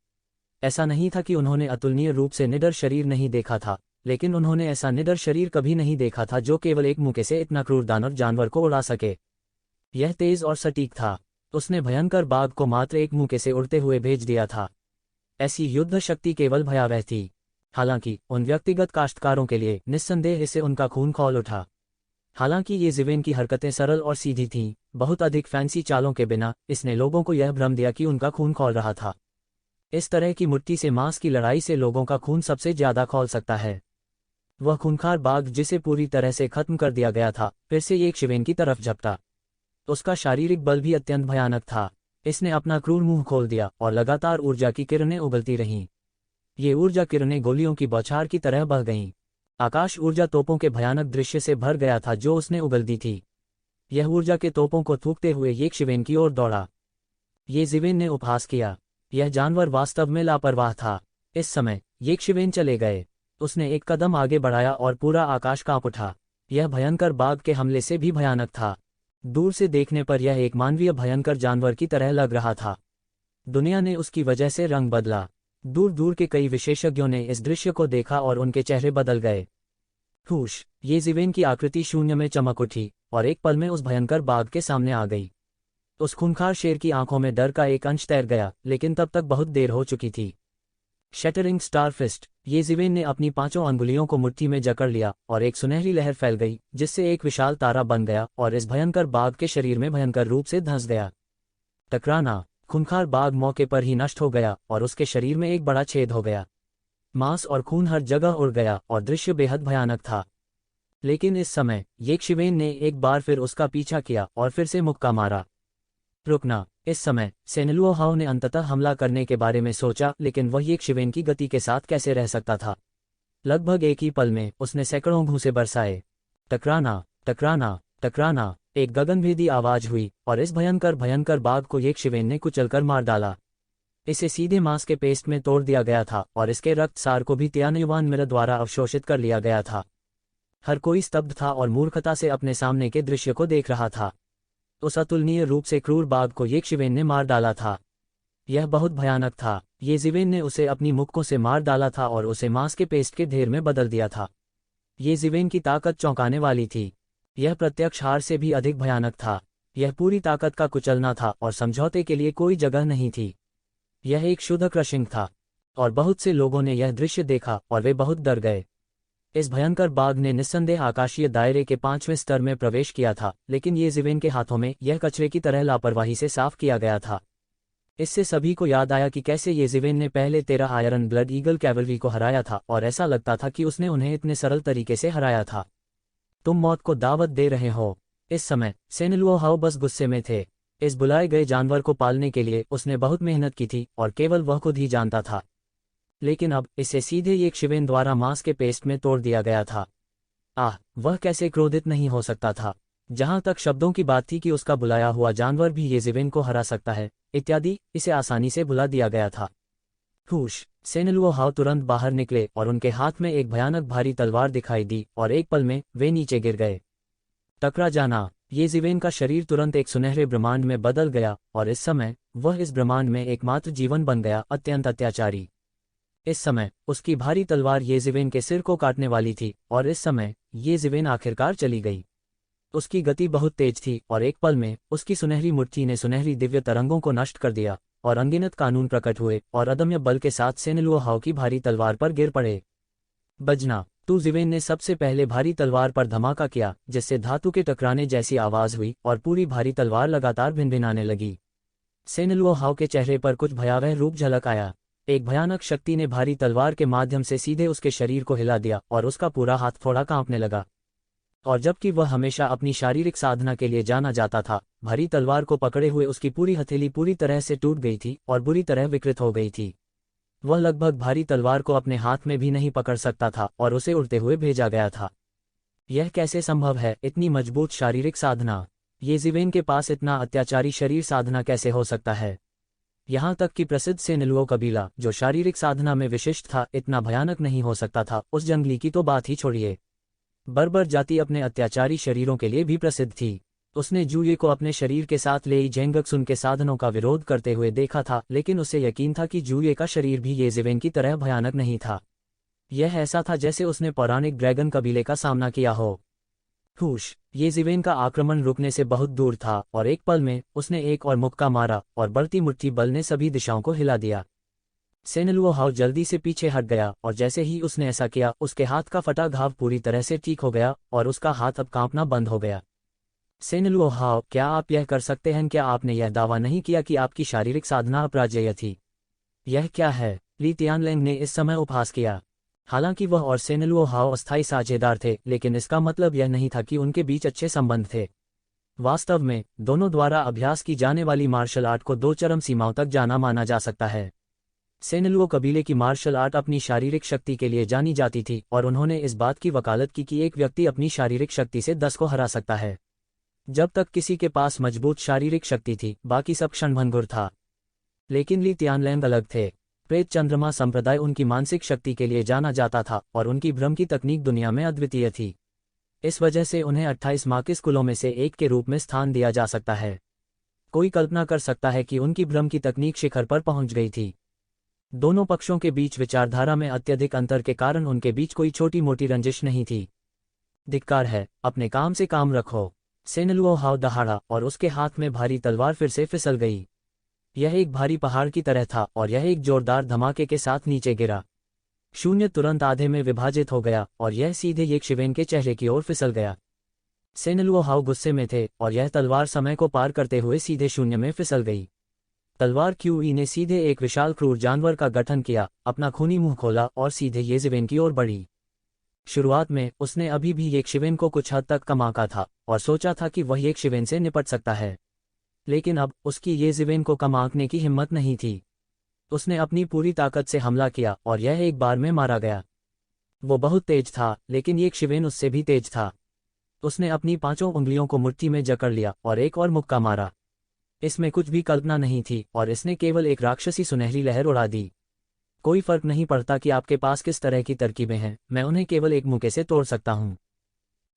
ऐसा नहीं था कि उन्होंने अतुलनीय रूप से निडर शरीर नहीं देखा था, लेकिन उन्होंने ऐसा निडर शरीर कभी नहीं देखा था जो केवल एक मुक्के से इतना क्रूर दानव जानवर को उड़ा सके। यह तेज और सटीक था। उसने भयंकर बाघ को मात्र एक मुक्के से उड़ते हुए भेज दिया था। ऐसी युद्ध शक्ति केवल भयावह थी। हालांकि उन व्यक्तिगत काश्तकारों के लिए निस्संदेह इससे उनका खून खौल उठा। हालांकि ये ज़िवेन की हरकतें सरल और सीधी थीं, बहुत अधिक फैंसी चालों के बिना, इसने लोगों को यह भ्रम दिया कि उनका खून खौल रहा था। इस तरह की मुट्ठी से मांस की लड़ाई से लोगों का खून सबसे ज्यादा खौल सकता है। वह खूंखार बाघ जिसे पूरी तरह से खत्म कर दिया गया था, फिर से एक ज़िवेन की तरफ झपटा। उसका शारीरिक बल भी अत्यंत भयानक था। इसने अपना क्रूर मुंह खोल दिया और लगातार ऊर्जा की किरणें उगलती रहीं। ये ऊर्जा किरणें गोलियों की बौछार की तरह बह गईं। आकाश ऊर्जा तोपों के भयानक दृश्य से भर गया था जो उसने उगल दी थी। यह ऊर्जा के तोपों को थूकते हुए ये ज़िवेन की ओर दौड़ा। ये ज़िवेन ने उपहास किया। यह जानवर वास्तव में लापरवाह था। इस समय ये ज़िवेन चले गए। उसने एक कदम आगे बढ़ाया और पूरा आकाश कांप उठा। यह भयंकर बाघ के हमले से भी भयानक था। दूर से देखने पर यह एक मानवीय भयंकर जानवर की तरह लग रहा था। दुनिया ने उसकी वजह से रंग बदला। दूर दूर के कई विशेषज्ञों ने इस दृश्य को देखा और उनके चेहरे बदल गए। हुश! ये ज़िवेन की आकृति शून्य में चमक उठी और एक पल में उस भयंकर बाघ के सामने आ गई। उस खूंखार शेर की आंखों में डर का एक अंश तैर गया, लेकिन तब तक बहुत देर हो चुकी थी। Shattering star fist! ये ज़िवेन ने अपनी 5 अंगुलियों को मुट्ठी में जकड़ लिया और एक सुनहरी लहर फैल गई जिससे एक विशाल तारा बन गया और इस भयंकर बाघ के शरीर में भयंकर रूप से धंस गया। टकराना! खूंखार बाघ मौके पर ही नष्ट हो गया और उसके शरीर में एक बड़ा छेद हो गया। मांस और खून हर जगह उड़ गया और दृश्य बेहद भयानक था। लेकिन इस समय ये ज़िवेन ने एक बार फिर उसका पीछा किया और फिर से मुक्का मारा। रुकना! इस समय सेनेलुओ हाओ ने अंततः हमला करने के बारे में सोचा, लेकिन वह ये ज़िवेन की गति के साथ कैसे रह सकता था। लगभग एक ही पल में उसने सैकड़ों घूंसे बरसाए। टकराना, टकराना, टकराना! एक गगनभेदी आवाज हुई और इस भयंकर बाघ को ये ज़िवेन ने कुचलकर मार डाला। इसे सीधे मांस के पेस्ट में तोड़ दिया गया था और इसके रक्त सार को भी तियानुवान मिर द्वारा अवशोषित कर लिया गया था। हर कोई स्तब्ध था और मूर्खता से अपने सामने के दृश्य को देख रहा था। उस अतुलनीय रूप से क्रूर बाघ को येशिवेन ने मार डाला था। यह बहुत भयानक था। येशिवेन ने उसे अपनी मुक्कों से मार डाला था और उसे मांस के पेस्ट के ढेर में बदल दिया था। येशिवेन की ताकत चौंकाने वाली थी। यह प्रत्यक्ष हार से भी अधिक भयानक था। यह पूरी ताकत का कुचलना था और समझौते के लिए कोई जगह नहीं थी। यह एक शुद्ध क्रशिंग था और बहुत से लोगों ने यह दृश्य देखा और वे बहुत डर गए। इस भयंकर बाघ ने निस्संदेह आकाशीय दायरे के 5वें स्तर में प्रवेश किया था, लेकिन येशिवेन के हाथों में यह कचरे की तरह लापरवाही से साफ किया गया था। इससे सभी को याद आया कि कैसे येशिवेन ने पहले 13 आयरन ब्लड ईगल कैवलरी को हराया था और ऐसा लगता था कि उसने उन्हें इतने सरल तरीके से हराया था। तुम मौत को दावत दे रहे हो। इस समय सेनलुओ हाओ बस गुस्से में थे। इस बुलाए गए जानवर को पालने के लिए उसने बहुत मेहनत की थी और केवल वह खुद ही जानता था, लेकिन अब इसे सीधे येशिवेन द्वारा मांस के पेस्ट में तोड़ दिया गया था। वह कैसे क्रोधित नहीं हो सकता था। जहां तक शब्दों की बात थी कि उसका बुलाया हुआ जानवर भी येशिवेन को हरा सकता है इत्यादि, इसे आसानी से बुला दिया गया था। हुश! सेनलुओ हाओ तुरंत बाहर निकले और उनके हाथ में एक भयानक भारी तलवार दिखाई दी और एक पल में वे नीचे गिर गए। टकरा जाना! येशिवेन का शरीर तुरंत एक सुनहरे ब्रह्मांड में बदल गया और इस समय वह इस ब्रह्मांड में एकमात्र जीवन बन गया, अत्यंत अत्याचारी। इस समय उसकी भारी तलवार येशिवेन के सिर को काटने वाली थी और इस समय येशिवेन आखिरकार चली गई। उसकी गति बहुत तेज थी और एक पल में उसकी सुनहरी मुट्ठी ने सुनहरी दिव्य तरंगों को नष्ट कर दिया और अनगिनत कानून प्रकट हुए और अदम्य बल के साथ सेनलुओ हाओ की भारी तलवार पर गिर पड़े। बजना! येशिवेन ने सबसे पहले भारी तलवार पर धमाका किया, जिससे धातु के टकराने जैसी आवाज हुई और पूरी भारी तलवार लगातार भिनभिनाने लगी। सेनलुओ हाओ के चेहरे पर कुछ भयावह रूप झलक आया। एक भयानक शक्ति ने भारी तलवार के माध्यम से सीधे उसके शरीर को हिला दिया और उसका पूरा हाथ थोड़ा कांपने लगा। और जबकि वह हमेशा अपनी शारीरिक साधना के लिए जाना जाता था, भारी तलवार को पकड़े हुए उसकी पूरी हथेली पूरी तरह से टूट गई थी और बुरी तरह विकृत हो गई थी। वह लगभग भारी तलवार को अपने हाथ में भी नहीं पकड़ सकता था और उसे उड़ते हुए भेजा गया था। यह कैसे संभव है? इतनी मजबूत शारीरिक साधना! येशिवेन के पास इतना अत्याचारी शरीर साधना कैसे हो सकता है? यहाँ तक कि प्रसिद्ध सेनलुओ कबीला, जो शारीरिक साधना में विशिष्ट था, इतना भयानक नहीं हो सकता था। उस जंगली की तो बात ही छोड़िए। बर्बर जाति अपने अत्याचारी शरीरों के लिए भी प्रसिद्ध थी। उसने जूये को अपने शरीर के साथ लेई झेंगक्सुन के साधनों का विरोध करते हुए देखा था, लेकिन उसे यकीन था कि जूये का शरीर भी येशिवेन की तरह भयानक नहीं था। यह ऐसा था जैसे उसने पौराणिक ड्रैगन कबीले का सामना किया हो। हुश! येशिवेन का आक्रमण रुकने से बहुत दूर था और एक पल में उसने एक और मुक्का मारा और बढ़ती मुट्ठी बल ने सभी दिशाओं को हिला दिया। सेनलुओ हाओ जल्दी से पीछे हट गया और जैसे ही उसने ऐसा किया, उसके हाथ का फटा घाव पूरी तरह से ठीक हो गया और उसका हाथ अब कांपना बंद हो गया। सेनलुओ हाओ, क्या आप यह कर सकते हैं? क्या आपने यह दावा नहीं किया कि आपकी शारीरिक साधना अपराजेय थी? यह क्या है? ली तियानलैंग ने इस समय उपहास किया। हालांकि वह और सेनलुओ हाओ अस्थायी साझेदार थे, लेकिन इसका मतलब यह नहीं था कि उनके बीच अच्छे संबंध थे। वास्तव में दोनों द्वारा अभ्यास की जाने वाली मार्शल आर्ट को 2 चरम सीमाओं तक जाना माना जा सकता है। सेनलुओ कबीले की मार्शल आर्ट अपनी शारीरिक शक्ति के लिए जानी जाती थी और उन्होंने इस बात की वकालत की कि एक व्यक्ति अपनी शारीरिक शक्ति से 10 को हरा सकता है। जब तक किसी के पास मजबूत शारीरिक शक्ति थी, बाकी सब क्षणभंगुर था। लेकिन ली तियानलैंग अलग थे। प्रेत चंद्रमा संप्रदाय उनकी मानसिक शक्ति के लिए जाना जाता था और उनकी भ्रम की तकनीक दुनिया में अद्वितीय थी। इस वजह से उन्हें 28 माकिस कुलों में से एक के रूप में स्थान दिया जा सकता है। कोई कल्पना कर सकता है कि उनकी भ्रम की तकनीक शिखर पर पहुंच गई थी। दोनों पक्षों के बीच विचारधारा में अत्यधिक अंतर के कारण उनके बीच कोई छोटी मोटी रंजिश नहीं थी। धिक्कार है, अपने काम से काम रखो। सेनलुओ हाओ दहाड़ा और उसके हाथ में भारी तलवार फिर से फिसल गई। यह एक भारी पहाड़ की तरह था और यह एक जोरदार धमाके के साथ नीचे गिरा। शून्य तुरंत आधे में विभाजित हो गया और यह सीधे येशिवेन के चेहरे की ओर फिसल गया। सेनलुओ हाओ गुस्से में थे और यह तलवार समय को पार करते हुए सीधे शून्य में फिसल गई। तलवार क्यूई ने सीधे एक विशाल क्रूर जानवर का गठन किया, अपना खूनी मुंह खोला और सीधे येशिवेन की ओर बढ़ी। शुरुआत में उसने अभी भी येशिवेन को कुछ हद तक कम आंका था और सोचा था कि वह येशिवेन से निपट सकता है, लेकिन अब उसकी येशिवेन को कम आंकने की हिम्मत नहीं थी। उसने अपनी पूरी ताकत से हमला किया और यह एक बार में मारा गया। वो बहुत तेज था, लेकिन येशिवेन उससे भी तेज था। उसने अपनी 5 उंगलियों को मुट्ठी में जकड़ लिया और एक और मुक्का मारा। इसमें कुछ भी कल्पना नहीं थी और इसने केवल एक राक्षसी सुनहरी लहर उड़ा दी। कोई फर्क नहीं पड़ता कि आपके पास किस तरह की तरकीबें हैं, मैं उन्हें केवल एक मुक्के से तोड़ सकता हूँ।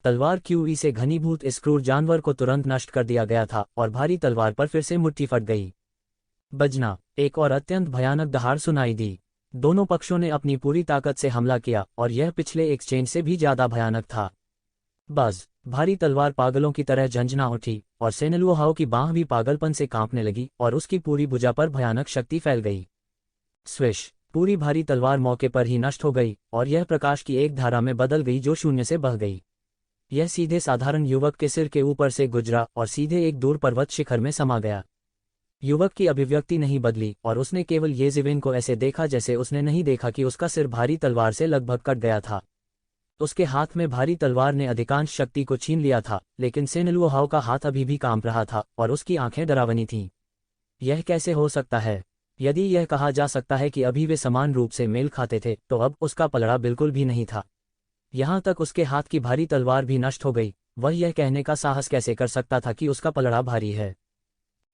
तलवार क्यूई से घनीभूत इस क्रूर जानवर को तुरंत नष्ट कर दिया गया था और भारी तलवार पर फिर से मुट्ठी फट गई। बजना, एक और अत्यंत भयानक दहाड़ सुनाई दी। दोनों पक्षों ने अपनी पूरी ताकत से हमला किया और यह पिछले एक्सचेंज से भी ज्यादा भयानक था। बस, भारी तलवार पागलों की तरह झंझना उठी और सेनलुओहाओ की बांह भी पागलपन से कांपने लगी और उसकी पूरी भुजा पर भयानक शक्ति फैल गई। स्विश, पूरी भारी तलवार मौके पर ही नष्ट हो गई और यह प्रकाश की एक धारा में बदल गई जो शून्य से बह गई। यह सीधे साधारण युवक के सिर के ऊपर से गुजरा और सीधे एक दूर पर्वत शिखर में समा गया। युवक की अभिव्यक्ति नहीं बदली और उसने केवल येज़िवेन को ऐसे देखा जैसे उसने नहीं देखा कि उसका सिर भारी तलवार से लगभग कट गया था। उसके हाथ में भारी तलवार ने अधिकांश शक्ति को छीन लिया था, लेकिन सेनलुओहाओ का हाथ अभी भी कांप रहा था और उसकी आंखें डरावनी थीं। यह कैसे हो सकता है? यदि यह कहा जा सकता है कि अभी वे समान रूप से मेल खाते थे, तो अब उसका पलड़ा बिल्कुल भी नहीं था। यहाँ तक उसके हाथ की भारी तलवार भी नष्ट हो गई। वह यह कहने का साहस कैसे कर सकता था कि उसका पलड़ा भारी है?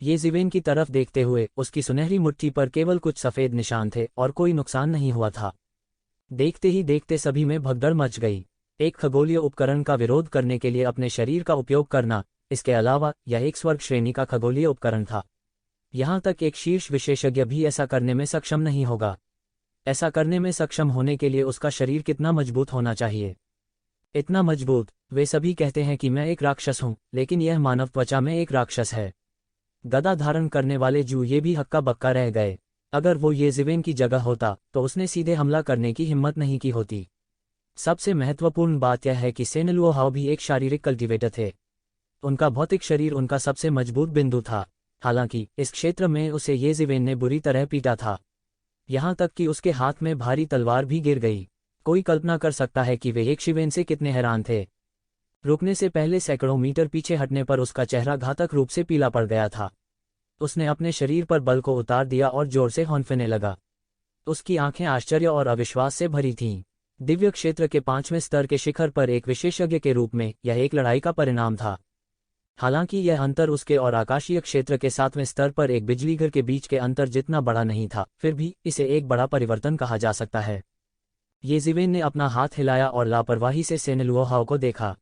येज़िवेन की तरफ देखते हुए उसकी सुनहरी मुट्ठी पर केवल कुछ सफ़ेद निशान थे और कोई नुकसान नहीं हुआ था। देखते ही देखते सभी में भगदड़ मच गई। एक खगोलीय उपकरण का विरोध करने के लिए अपने शरीर का उपयोग करना, इसके अलावा यह एक स्वर्ग श्रेणी का खगोलीय उपकरण था। यहाँ तक एक शीर्ष विशेषज्ञ भी ऐसा करने में सक्षम नहीं होगा। ऐसा करने में सक्षम होने के लिए उसका शरीर कितना मजबूत होना चाहिए? इतना मजबूत। वे सभी कहते हैं कि मैं एक राक्षस हूँ, लेकिन यह मानव त्वचा में एक राक्षस है। गदा धारण करने वाले जू ये भी हक्का बक्का रह गए। अगर वो येज़िवेन की जगह होता तो उसने सीधे हमला करने की हिम्मत नहीं की होती। सबसे महत्वपूर्ण बात यह है कि सेनलुओहाओ भी एक शारीरिक कल्टिवेटर थे। उनका भौतिक शरीर उनका सबसे मजबूत बिंदु था। हालांकि इस क्षेत्र में उसे येज़िवेन ने बुरी तरह पीटा था, यहाँ तक कि उसके हाथ में भारी तलवार भी गिर गई। कोई कल्पना कर सकता है कि वे येज़िवेन से कितने हैरान थे। रुकने से पहले सैकड़ों मीटर पीछे हटने पर उसका चेहरा घातक रूप से पीला पड़ गया था। उसने अपने शरीर पर बल को उतार दिया और जोर से हौंफने लगा। उसकी आंखें आश्चर्य और अविश्वास से भरी थीं। दिव्य क्षेत्र के 5वें स्तर के शिखर पर एक विशेषज्ञ के रूप में यह एक लड़ाई का परिणाम था। हालांकि यह अंतर उसके और आकाशीय क्षेत्र के 7वें स्तर पर एक बिजलीघर के बीच के अंतर जितना बड़ा नहीं था, फिर भी इसे एक बड़ा परिवर्तन कहा जा सकता है। येज़िवेन ने अपना हाथ हिलाया और लापरवाही से सेनलुओहाओ को देखा।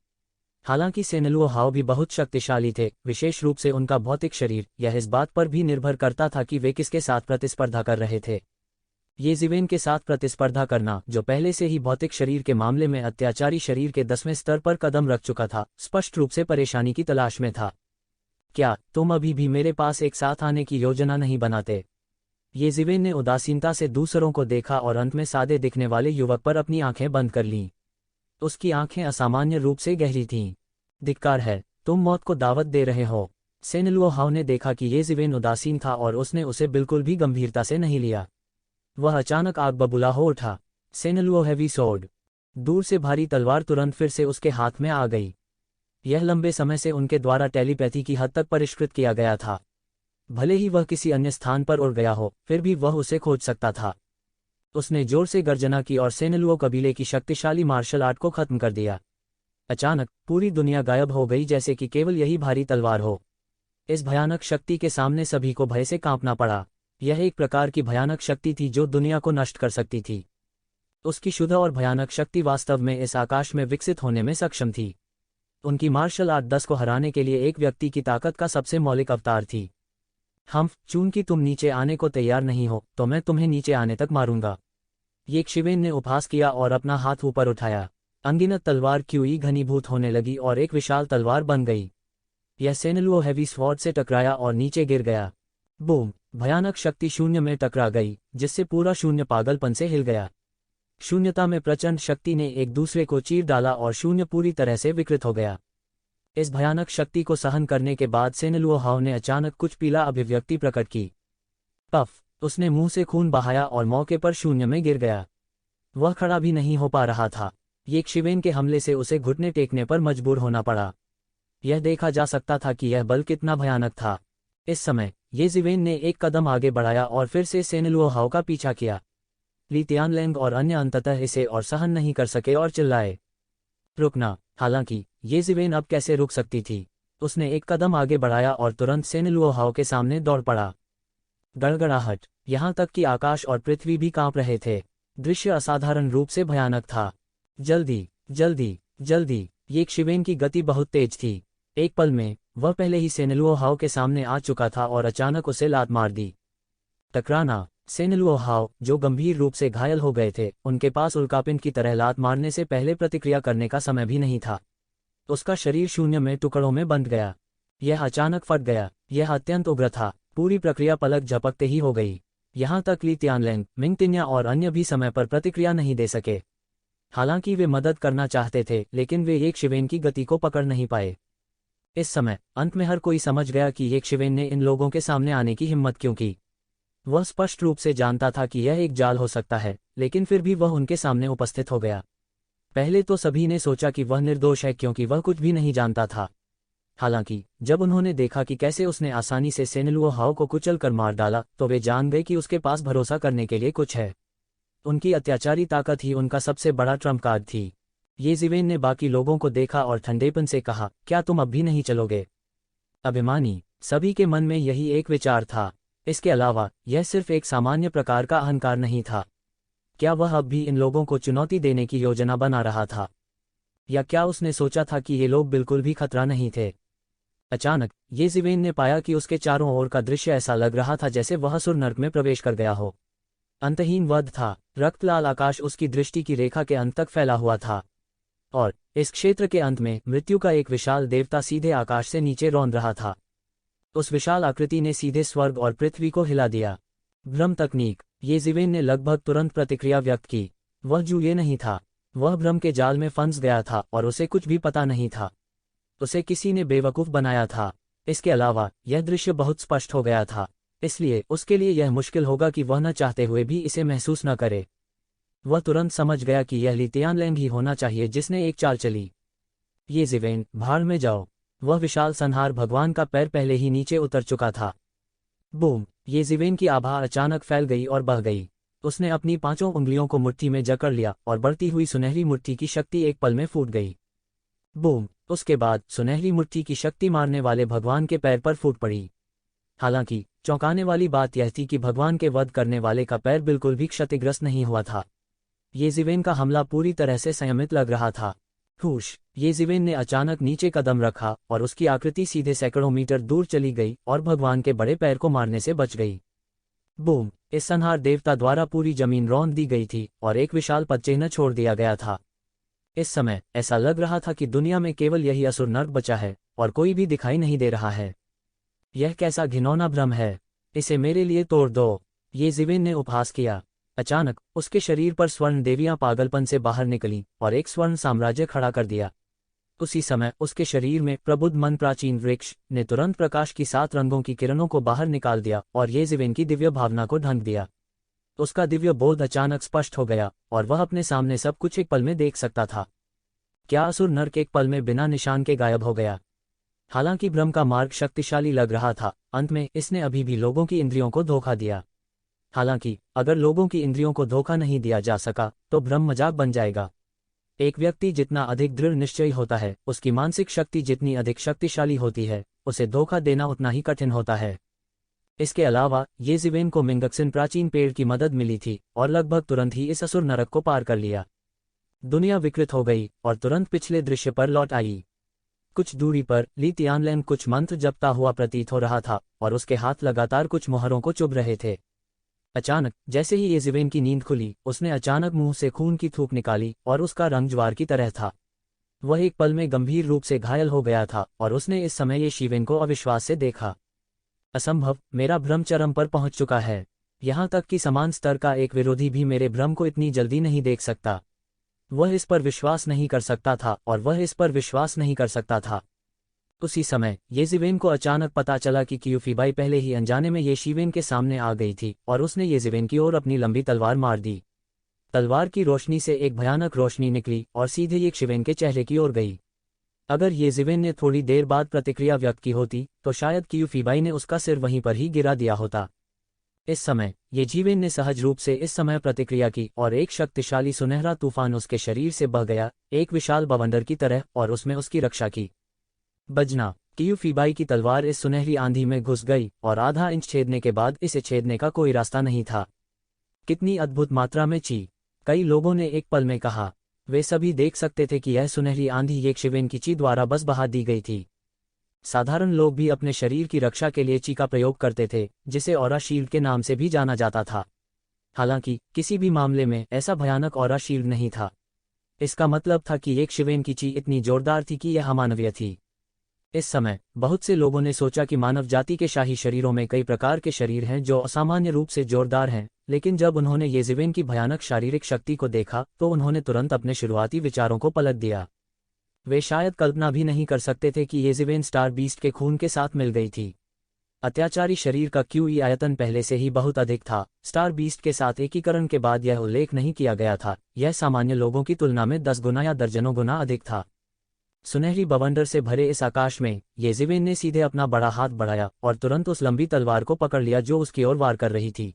हालांकि सेनलुओहाओ भी बहुत शक्तिशाली थे, विशेष रूप से उनका भौतिक शरीर, यह इस बात पर भी निर्भर करता था कि वे किसके साथ प्रतिस्पर्धा कर रहे थे। येज़िवेन के साथ प्रतिस्पर्धा करना, जो पहले से ही भौतिक शरीर के मामले में अत्याचारी शरीर के 10वें स्तर पर कदम रख चुका था, स्पष्ट रूप से परेशानी की तलाश में था। क्या तुम अभी भी मेरे पास एक साथ आने की योजना नहीं बनाते? येज़िवेन ने उदासीनता से दूसरों को देखा और अंत में सादे दिखने वाले युवक पर अपनी आंखें बंद कर लीं। उसकी आंखें असामान्य रूप से गहरी थीं। धिक्कार है, तुम मौत को दावत दे रहे हो। सेनलुओहाओ ने देखा कि येज़िवेन उदासीन था और उसने उसे बिल्कुल भी गंभीरता से नहीं लिया। वह अचानक आग बबूला हो उठा। सेनलुओ हैवी सोर्ड। दूर से भारी तलवार तुरंत फिर से उसके हाथ में आ गई। यह लंबे समय से उनके द्वारा टेलीपैथी की हद तक परिष्कृत किया गया था। भले ही वह किसी अन्य स्थान पर उड़ गया हो, फिर भी वह उसे खोज सकता था। उसने जोर से गर्जना की और सेनलुओ कबीले की शक्तिशाली मार्शल आर्ट को खत्म कर दिया। अचानक पूरी दुनिया गायब हो गई, जैसे कि केवल यही भारी तलवार हो। इस भयानक शक्ति के सामने सभी को भय से कांपना पड़ा। यह एक प्रकार की भयानक शक्ति थी जो दुनिया को नष्ट कर सकती थी। उसकी शुद्ध और भयानक शक्ति वास्तव में इस आकाश में विकसित होने में सक्षम थी। उनकी मार्शल आर्ट 10 को हराने के लिए एक व्यक्ति की ताकत का सबसे मौलिक अवतार थी। चूंकि तुम नीचे आने को तैयार नहीं हो, तो मैं तुम्हें नीचे आने तक मारूंगा। येज़िवेन ने उपहास किया और अपना हाथ ऊपर उठाया। अनगिनत तलवार क्यूई घनीभूत होने लगी और एक विशाल तलवार बन गई। यह सेनलुओ हैवी स्वॉर्ड से टकराया और नीचे गिर गया। बूम! भयानक शक्ति शून्य में टकरा गई, जिससे पूरा शून्य पागलपन से हिल गया। शून्यता में प्रचंड शक्ति ने एक दूसरे को चीर डाला और शून्य पूरी तरह से विकृत हो गया। इस भयानक शक्ति को सहन करने के बाद सेनलुओहाओ ने अचानक कुछ पीला अभिव्यक्ति प्रकट की। पफ! उसने मुंह से खून बहाया और मौके पर शून्य में गिर गया। वह खड़ा भी नहीं हो पा रहा था। येज़िवेन के हमले से उसे घुटने टेकने पर मजबूर होना पड़ा। यह देखा जा सकता था कि यह बल कितना भयानक था। इस समय येज़िवेन ने एक कदम आगे बढ़ाया और फिर से सेनलुओहाओ का पीछा किया। ली तियानलेंग और अन्य अंततः इसे और सहन नहीं कर सके और चिल्लाए, रुकना! हालांकि येज़िवेन अब कैसे रुक सकती थी? उसने एक कदम आगे बढ़ाया और तुरंत सेनेलुओहाओ के सामने दौड़ पड़ा। गड़गड़ाहट, यहाँ तक कि आकाश और पृथ्वी भी कांप रहे थे। दृश्य असाधारण रूप से भयानक था। जल्दी जल्दी जल्दी, ये शिवेन की गति बहुत तेज थी। एक पल में वह पहले ही सेनेलुओहाओ के सामने आ चुका था और अचानक उसे लात मार दी। टकराना। सेनेलुओहाओ, जो गंभीर रूप से घायल हो गए थे, उनके पास उल्कापिंड की तरह लात मारने से पहले प्रतिक्रिया करने का समय भी नहीं था। उसका शरीर शून्य में टुकड़ों में बंध गया। यह अचानक फट गया। यह अत्यंत उग्र था। पूरी प्रक्रिया पलक झपकते ही हो गई। यहाँ तक ली तियानलेंग, मिंगतिन्या और अन्य भी समय पर प्रतिक्रिया नहीं दे सके। हालांकि वे मदद करना चाहते थे, लेकिन वे एक शिवेन की गति को पकड़ नहीं पाए। इस समय अंत में हर कोई समझ गया कि एक शिवेन ने इन लोगों के सामने आने की हिम्मत क्यों की। वह स्पष्ट रूप से जानता था कि यह एक जाल हो सकता है, लेकिन फिर भी वह उनके सामने उपस्थित हो गया। पहले तो सभी ने सोचा कि वह निर्दोष है क्योंकि वह कुछ भी नहीं जानता था। हालांकि जब उन्होंने देखा कि कैसे उसने आसानी से सेनेलुओहाओ को कुचल कर मार डाला, तो वे जान गए कि उसके पास भरोसा करने के लिए कुछ है। उनकी अत्याचारी ताकत ही उनका सबसे बड़ा ट्रम्प कार्ड थी। येज़िवेन ने बाकी लोगों को देखा और ठंडेपन से कहा, क्या तुम अब भी नहीं चलोगे? अभिमानी। सभी के मन में यही एक विचार था। इसके अलावा यह सिर्फ एक सामान्य प्रकार का अहंकार नहीं था। क्या वह अब भी इन लोगों को चुनौती देने की योजना बना रहा था? या क्या उसने सोचा था कि ये लोग बिल्कुल भी खतरा नहीं थे? अचानक येज़िवेन ने पाया कि उसके चारों ओर का दृश्य ऐसा लग रहा था जैसे वह असुर नर्क में प्रवेश कर गया हो। अंतहीन वध था। रक्तलाल आकाश उसकी दृष्टि की रेखा के अंत तक फैला हुआ था, और इस क्षेत्र के अंत में मृत्यु का एक विशाल देवता सीधे आकाश से नीचे रौंद रहा था। उस विशाल आकृति ने सीधे स्वर्ग और पृथ्वी को हिला दिया। भ्रम तकनीक। येज़िवेन ने लगभग तुरंत प्रतिक्रिया व्यक्त की। वह जूये नहीं था। वह भ्रम के जाल में फंस गया था और उसे कुछ भी पता नहीं था। उसे किसी ने बेवकूफ़ बनाया था। इसके अलावा यह दृश्य बहुत स्पष्ट हो गया था, इसलिए उसके लिए यह मुश्किल होगा कि वह न चाहते हुए भी इसे महसूस न करे। वह तुरंत समझ गया कि यह ली तियानलेंग ही होना चाहिए जिसने एक चाल चली। येज़िवेन, भाड़ में जाओ। वह विशाल संहार भगवान का पैर पहले ही नीचे उतर चुका था। बूम! येज़िवेन की आभा अचानक फैल गई और बह गई। उसने अपनी पांचों उंगलियों को मुट्ठी में जकड़ लिया और बढ़ती हुई सुनहरी मुट्ठी की शक्ति एक पल में फूट गई। बूम! उसके बाद सुनहरी मुट्ठी की शक्ति मारने वाले भगवान के पैर पर फूट पड़ी। हालांकि चौंकाने वाली बात यह थी कि भगवान के वध करने वाले का पैर बिल्कुल भी क्षतिग्रस्त नहीं हुआ था। येज़िवेन का हमला पूरी तरह से संयमित लग रहा था। हुश! येज़िवेन ने अचानक नीचे कदम रखा और उसकी आकृति सीधे सैकड़ों मीटर दूर चली गई और भगवान के बड़े पैर को मारने से बच गई। बूम! इस संहार देवता द्वारा पूरी जमीन रौंद दी गई थी और एक विशाल पदचिह्न छोड़ दिया गया था। इस समय ऐसा लग रहा था कि दुनिया में केवल यही असुर नर्क बचा है और कोई भी दिखाई नहीं दे रहा है। यह कैसा घिनौना भ्रम है! इसे मेरे लिए तोड़ दो, येज़िवेन ने उपहास किया। अचानक उसके शरीर पर स्वर्ण देवियां पागलपन से बाहर निकलीं और एक स्वर्ण साम्राज्य खड़ा कर दिया। उसी समय उसके शरीर में प्रबुद्ध मन प्राचीन वृक्ष ने तुरंत प्रकाश की 7 रंगों की किरणों को बाहर निकाल दिया और येज़िवेन की दिव्य भावना को ढंक दिया। उसका दिव्य बोध अचानक स्पष्ट हो गया और वह अपने सामने सब कुछ एक पल में देख सकता था। क्या असुर नर्क एक पल में बिना निशान के गायब हो गया? हालांकि भ्रम का मार्ग शक्तिशाली लग रहा था, अंत में इसने अभी भी लोगों की इंद्रियों को धोखा दिया। हालांकि अगर लोगों की इंद्रियों को धोखा नहीं दिया जा सका तो भ्रम मजाक बन जाएगा। एक व्यक्ति जितना अधिक दृढ़ निश्चयी होता है, उसकी मानसिक शक्ति जितनी अधिक शक्तिशाली होती है, उसे धोखा देना उतना ही कठिन होता है। इसके अलावा येज़िवेन को मिंगक्सिन प्राचीन पेड़ की मदद मिली थी और लगभग तुरंत ही इस असुर नरक को पार कर लिया। दुनिया विकृत हो गई और तुरंत पिछले दृश्य पर लौट आई। कुछ दूरी पर ली तियानलेंग कुछ मंत्र जपता हुआ प्रतीत हो रहा था और उसके हाथ लगातार कुछ मोहरों को चुभ रहे थे। अचानक जैसे ही येज़िवेन की नींद खुली, उसने अचानक मुंह से खून की थूक निकाली और उसका रंग ज्वार की तरह था। वह एक पल में गंभीर रूप से घायल हो गया था और उसने इस समय येशिवेन को अविश्वास से देखा। असंभव, मेरा भ्रम चरम पर पहुंच चुका है। यहां तक कि समान स्तर का एक विरोधी भी मेरे भ्रम को इतनी जल्दी नहीं देख सकता। वह इस पर विश्वास नहीं कर सकता था और वह इस पर विश्वास नहीं कर सकता था। उसी समय येज़िवेन को अचानक पता चला कि क्यूफीबाई पहले ही अनजाने में येशिवेन के सामने आ गई थी और उसने येज़िवेन की ओर अपनी लंबी तलवार मार दी। तलवार की रोशनी से एक भयानक रोशनी निकली और सीधे येशिवेन के चेहरे की ओर गई। अगर येज़िवेन ने थोड़ी देर बाद प्रतिक्रिया व्यक्त की होती तो शायद क्यूफीबाई ने उसका सिर वहीं पर ही गिरा दिया होता। इस समय येज़िवेन ने सहज रूप से इस समय प्रतिक्रिया की और एक शक्तिशाली सुनहरा तूफान उसके शरीर से बह गया, एक विशाल बवंडर की तरह, और उसमें उसकी रक्षा की। बजना। कियूफीबाई की तलवार इस सुनहरी आंधी में घुस गई और आधा इंच छेदने के बाद इसे छेदने का कोई रास्ता नहीं था। कितनी अद्भुत मात्रा में ची! कई लोगों ने एक पल में कहा। वे सभी देख सकते थे कि यह सुनहरी आंधी एक शिवेन की ची द्वारा बस बहा दी गई थी। साधारण लोग भी अपने शरीर की रक्षा के लिए ची का प्रयोग करते थे, जिसे ऑरा शील्ड के नाम से भी जाना जाता था। हालांकि किसी भी मामले में ऐसा भयानक ऑरा शील्ड नहीं था। इसका मतलब था कि एक शिवेन की ची इतनी जोरदार थी कि यह अमानवीय थी। इस समय बहुत से लोगों ने सोचा कि मानव जाति के शाही शरीरों में कई प्रकार के शरीर हैं जो असामान्य रूप से जोरदार हैं, लेकिन जब उन्होंने येज़िवेन की भयानक शारीरिक शक्ति को देखा तो उन्होंने तुरंत अपने शुरुआती विचारों को पलट दिया। वे शायद कल्पना भी नहीं कर सकते थे कि येज़िवेन स्टार बीस्ट के खून के साथ मिल गई थी। अत्याचारी शरीर का क्यूई आयतन पहले से ही बहुत अधिक था। स्टार बीस्ट के साथ एकीकरण के बाद यह उल्लेख नहीं किया गया था, यह सामान्य लोगों की तुलना में 10 गुना या दर्जनों गुना अधिक था। सुनहरी बवंडर से भरे इस आकाश में येज़िवेन ने सीधे अपना बड़ा हाथ बढ़ाया और तुरंत उस लंबी तलवार को पकड़ लिया जो उसकी ओर वार कर रही थी।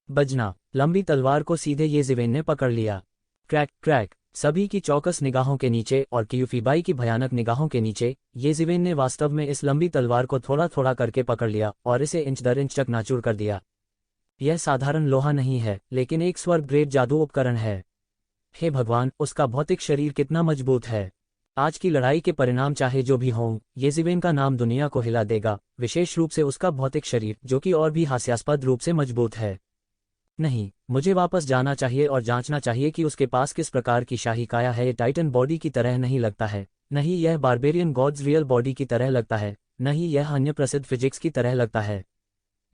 बजना! लंबी तलवार को सीधे येज़िवेन ने पकड़ लिया। Crack crack! सभी की चौकस निगाहों के नीचे और कियूफीबाई की भयानक निगाहों के नीचे येज़िवेन ने वास्तव में इस लंबी तलवार को थोड़ा थोड़ा करके पकड़ लिया और इसे इंच दर इंच चकनाचूर कर दिया। यह साधारण लोहा नहीं है, लेकिन एक स्वर्ग ग्रेड जादू उपकरण है। हे भगवान, उसका भौतिक शरीर कितना मजबूत है! आज की लड़ाई के परिणाम चाहे जो भी हों, येज़िवेन का नाम दुनिया को हिला देगा, विशेष रूप से उसका भौतिक शरीर, जो कि और भी हास्यास्पद रूप से मजबूत है। नहीं, मुझे वापस जाना चाहिए और जांचना चाहिए कि उसके पास किस प्रकार की शाही काया है। ये टाइटन बॉडी की तरह नहीं लगता है, नहीं यह बारबेरियन गॉड्स रियल बॉडी की तरह लगता है, नहीं यह अन्य प्रसिद्ध फिजिक्स की तरह लगता है।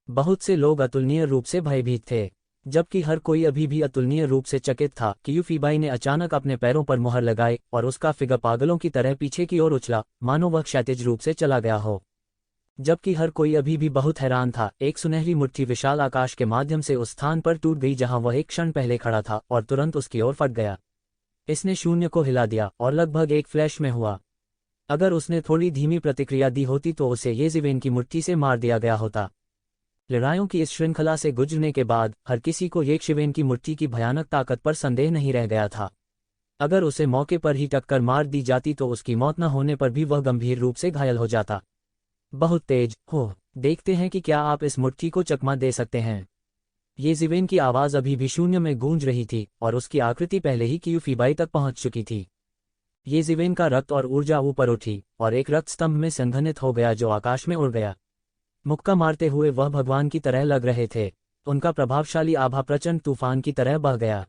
बहुत से लोग अतुलनीय रूप से भयभीत थे, जबकि हर कोई अभी भी अतुलनीय रूप से चकित था। कियूफीबाई ने अचानक अपने पैरों पर मुहर लगाई और उसका फिगर पागलों की तरह पीछे की ओर उछला, मानो वह क्षैतिज रूप से चला गया हो। जबकि हर कोई अभी भी बहुत हैरान था, एक सुनहरी मुट्ठी विशाल आकाश के माध्यम से उस स्थान पर टूट गई जहां वह एक क्षण पहले खड़ा था और तुरंत उसकी ओर फट गया। इसने शून्य को हिला दिया और लगभग एक फ्लैश में हुआ। अगर उसने थोड़ी धीमी प्रतिक्रिया दी होती तो उसे येज़िवेन की मुट्ठी से मार दिया गया होता। लड़ाइयों की इस श्रृंखला से गुजरने के बाद हर किसी को येज़िवेन की मुट्ठी की भयानक ताकत पर संदेह नहीं रह गया था। अगर उसे मौके पर ही टक्कर मार दी जाती तो उसकी मौत न होने पर भी वह गंभीर रूप से घायल हो जाता। बहुत तेज हो! देखते हैं कि क्या आप इस मुट्ठी को चकमा दे सकते हैं। येज़िवेन की आवाज़ अभी भी शून्य में गूंज रही थी और उसकी आकृति पहले ही कियूफीबाई तक पहुंच चुकी थी। येज़िवेन का रक्त और ऊर्जा ऊपर उठी और एक रक्त स्तंभ में संघनित हो गया जो आकाश में उड़ गया। मुक्का मारते हुए वह भगवान की तरह लग रहे थे। उनका प्रभावशाली आभा प्रचंड तूफान की तरह बह गया।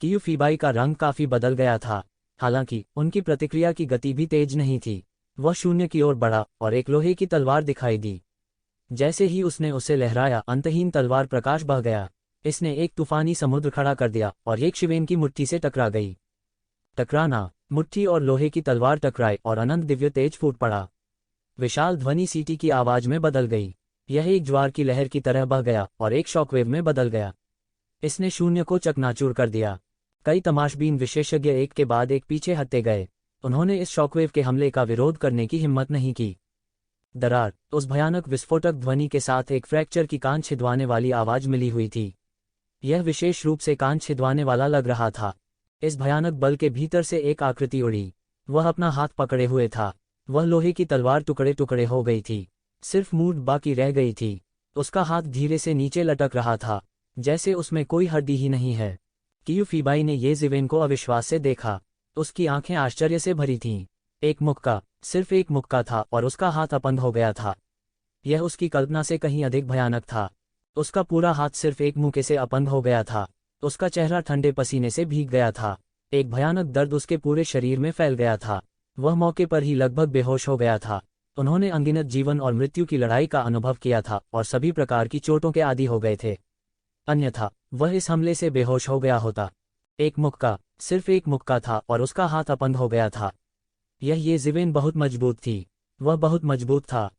कियूफीबाई का रंग काफी बदल गया था, हालांकि उनकी प्रतिक्रिया की गति भी तेज नहीं थी। वह शून्य की ओर बढ़ा और एक लोहे की तलवार दिखाई दी। जैसे ही उसने उसे लहराया, अंतहीन तलवार प्रकाश बह गया। इसने एक तूफानी समुद्र खड़ा कर दिया और येज़िवेन की मुट्ठी से टकरा गई। टकराना! मुट्ठी और लोहे की तलवार टकराए और अनंत दिव्य तेज फूट पड़ा। विशाल ध्वनि सीटी की आवाज में बदल गई। यह एक ज्वार की लहर की तरह बह गया और एक शॉकवेव में बदल गया। इसने शून्य को चकनाचूर कर दिया। कई तमाशबीन विशेषज्ञ एक के बाद एक पीछे हटते गए। उन्होंने इस शॉकवेव के हमले का विरोध करने की हिम्मत नहीं की। दरार! उस भयानक विस्फोटक ध्वनि के साथ एक फ्रैक्चर की कान छिदवाने वाली आवाज मिली हुई थी। यह विशेष रूप से कान छिदवाने वाला लग रहा था। इस भयानक बल के भीतर से एक आकृति उड़ी। वह अपना हाथ पकड़े हुए था। वह लोहे की तलवार टुकड़े टुकड़े हो गई थी, सिर्फ मूठ बाकी रह गई थी। उसका हाथ धीरे से नीचे लटक रहा था, जैसे उसमें कोई हड्डी ही नहीं है। कियूफीबाई ने येज़िवेन को अविश्वास से देखा। उसकी आंखें आश्चर्य से भरी थीं। एक मुक्का, सिर्फ एक मुक्का था और उसका हाथ अपंग हो गया था। यह उसकी कल्पना से कहीं अधिक भयानक था। उसका पूरा हाथ सिर्फ एक मुक्के से अपंग हो गया था। उसका चेहरा ठंडे पसीने से भीग गया था। एक भयानक दर्द उसके पूरे शरीर में फैल गया था। वह मौके पर ही लगभग बेहोश हो गया था। उन्होंने अनगिनत जीवन और मृत्यु की लड़ाई का अनुभव किया था और सभी प्रकार की चोटों के आदी हो गए थे। अन्यथा वह इस हमले से बेहोश हो गया होता। एक मुक्का, सिर्फ एक मुक्का था और उसका हाथ अपंग हो गया था। यह येज़िवेन बहुत मजबूत थी। वह बहुत मजबूत था।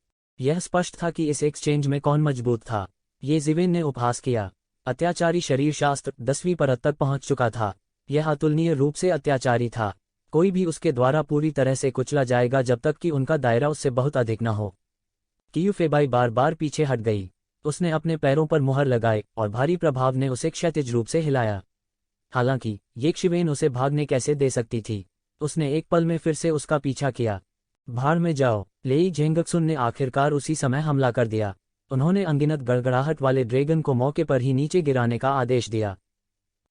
यह स्पष्ट था कि इस एक्सचेंज में कौन मजबूत था। येज़िवेन ने उपहास किया। अत्याचारी शरीर शास्त्र 10वीं परत तक पहुंच चुका था। यह अतुलनीय रूप से अत्याचारी था। कोई भी उसके द्वारा पूरी तरह से कुचला जाएगा जब तक कि उनका दायरा उससे बहुत अधिक न हो। कियूफीबाई बार बार पीछे हट गई। उसने अपने पैरों पर मुहर लगाए और भारी प्रभाव ने उसे क्षैतिज रूप से हिलाया। हालांकि येज़िवेन उसे भागने कैसे दे सकती थी। उसने एक पल में फिर से उसका पीछा किया। भाड़ में जाओ! लेई झेंगक्सुन ने आखिरकार उसी समय हमला कर दिया। उन्होंने अनगिनत गड़गड़ाहट वाले ड्रैगन को मौके पर ही नीचे गिराने का आदेश दिया।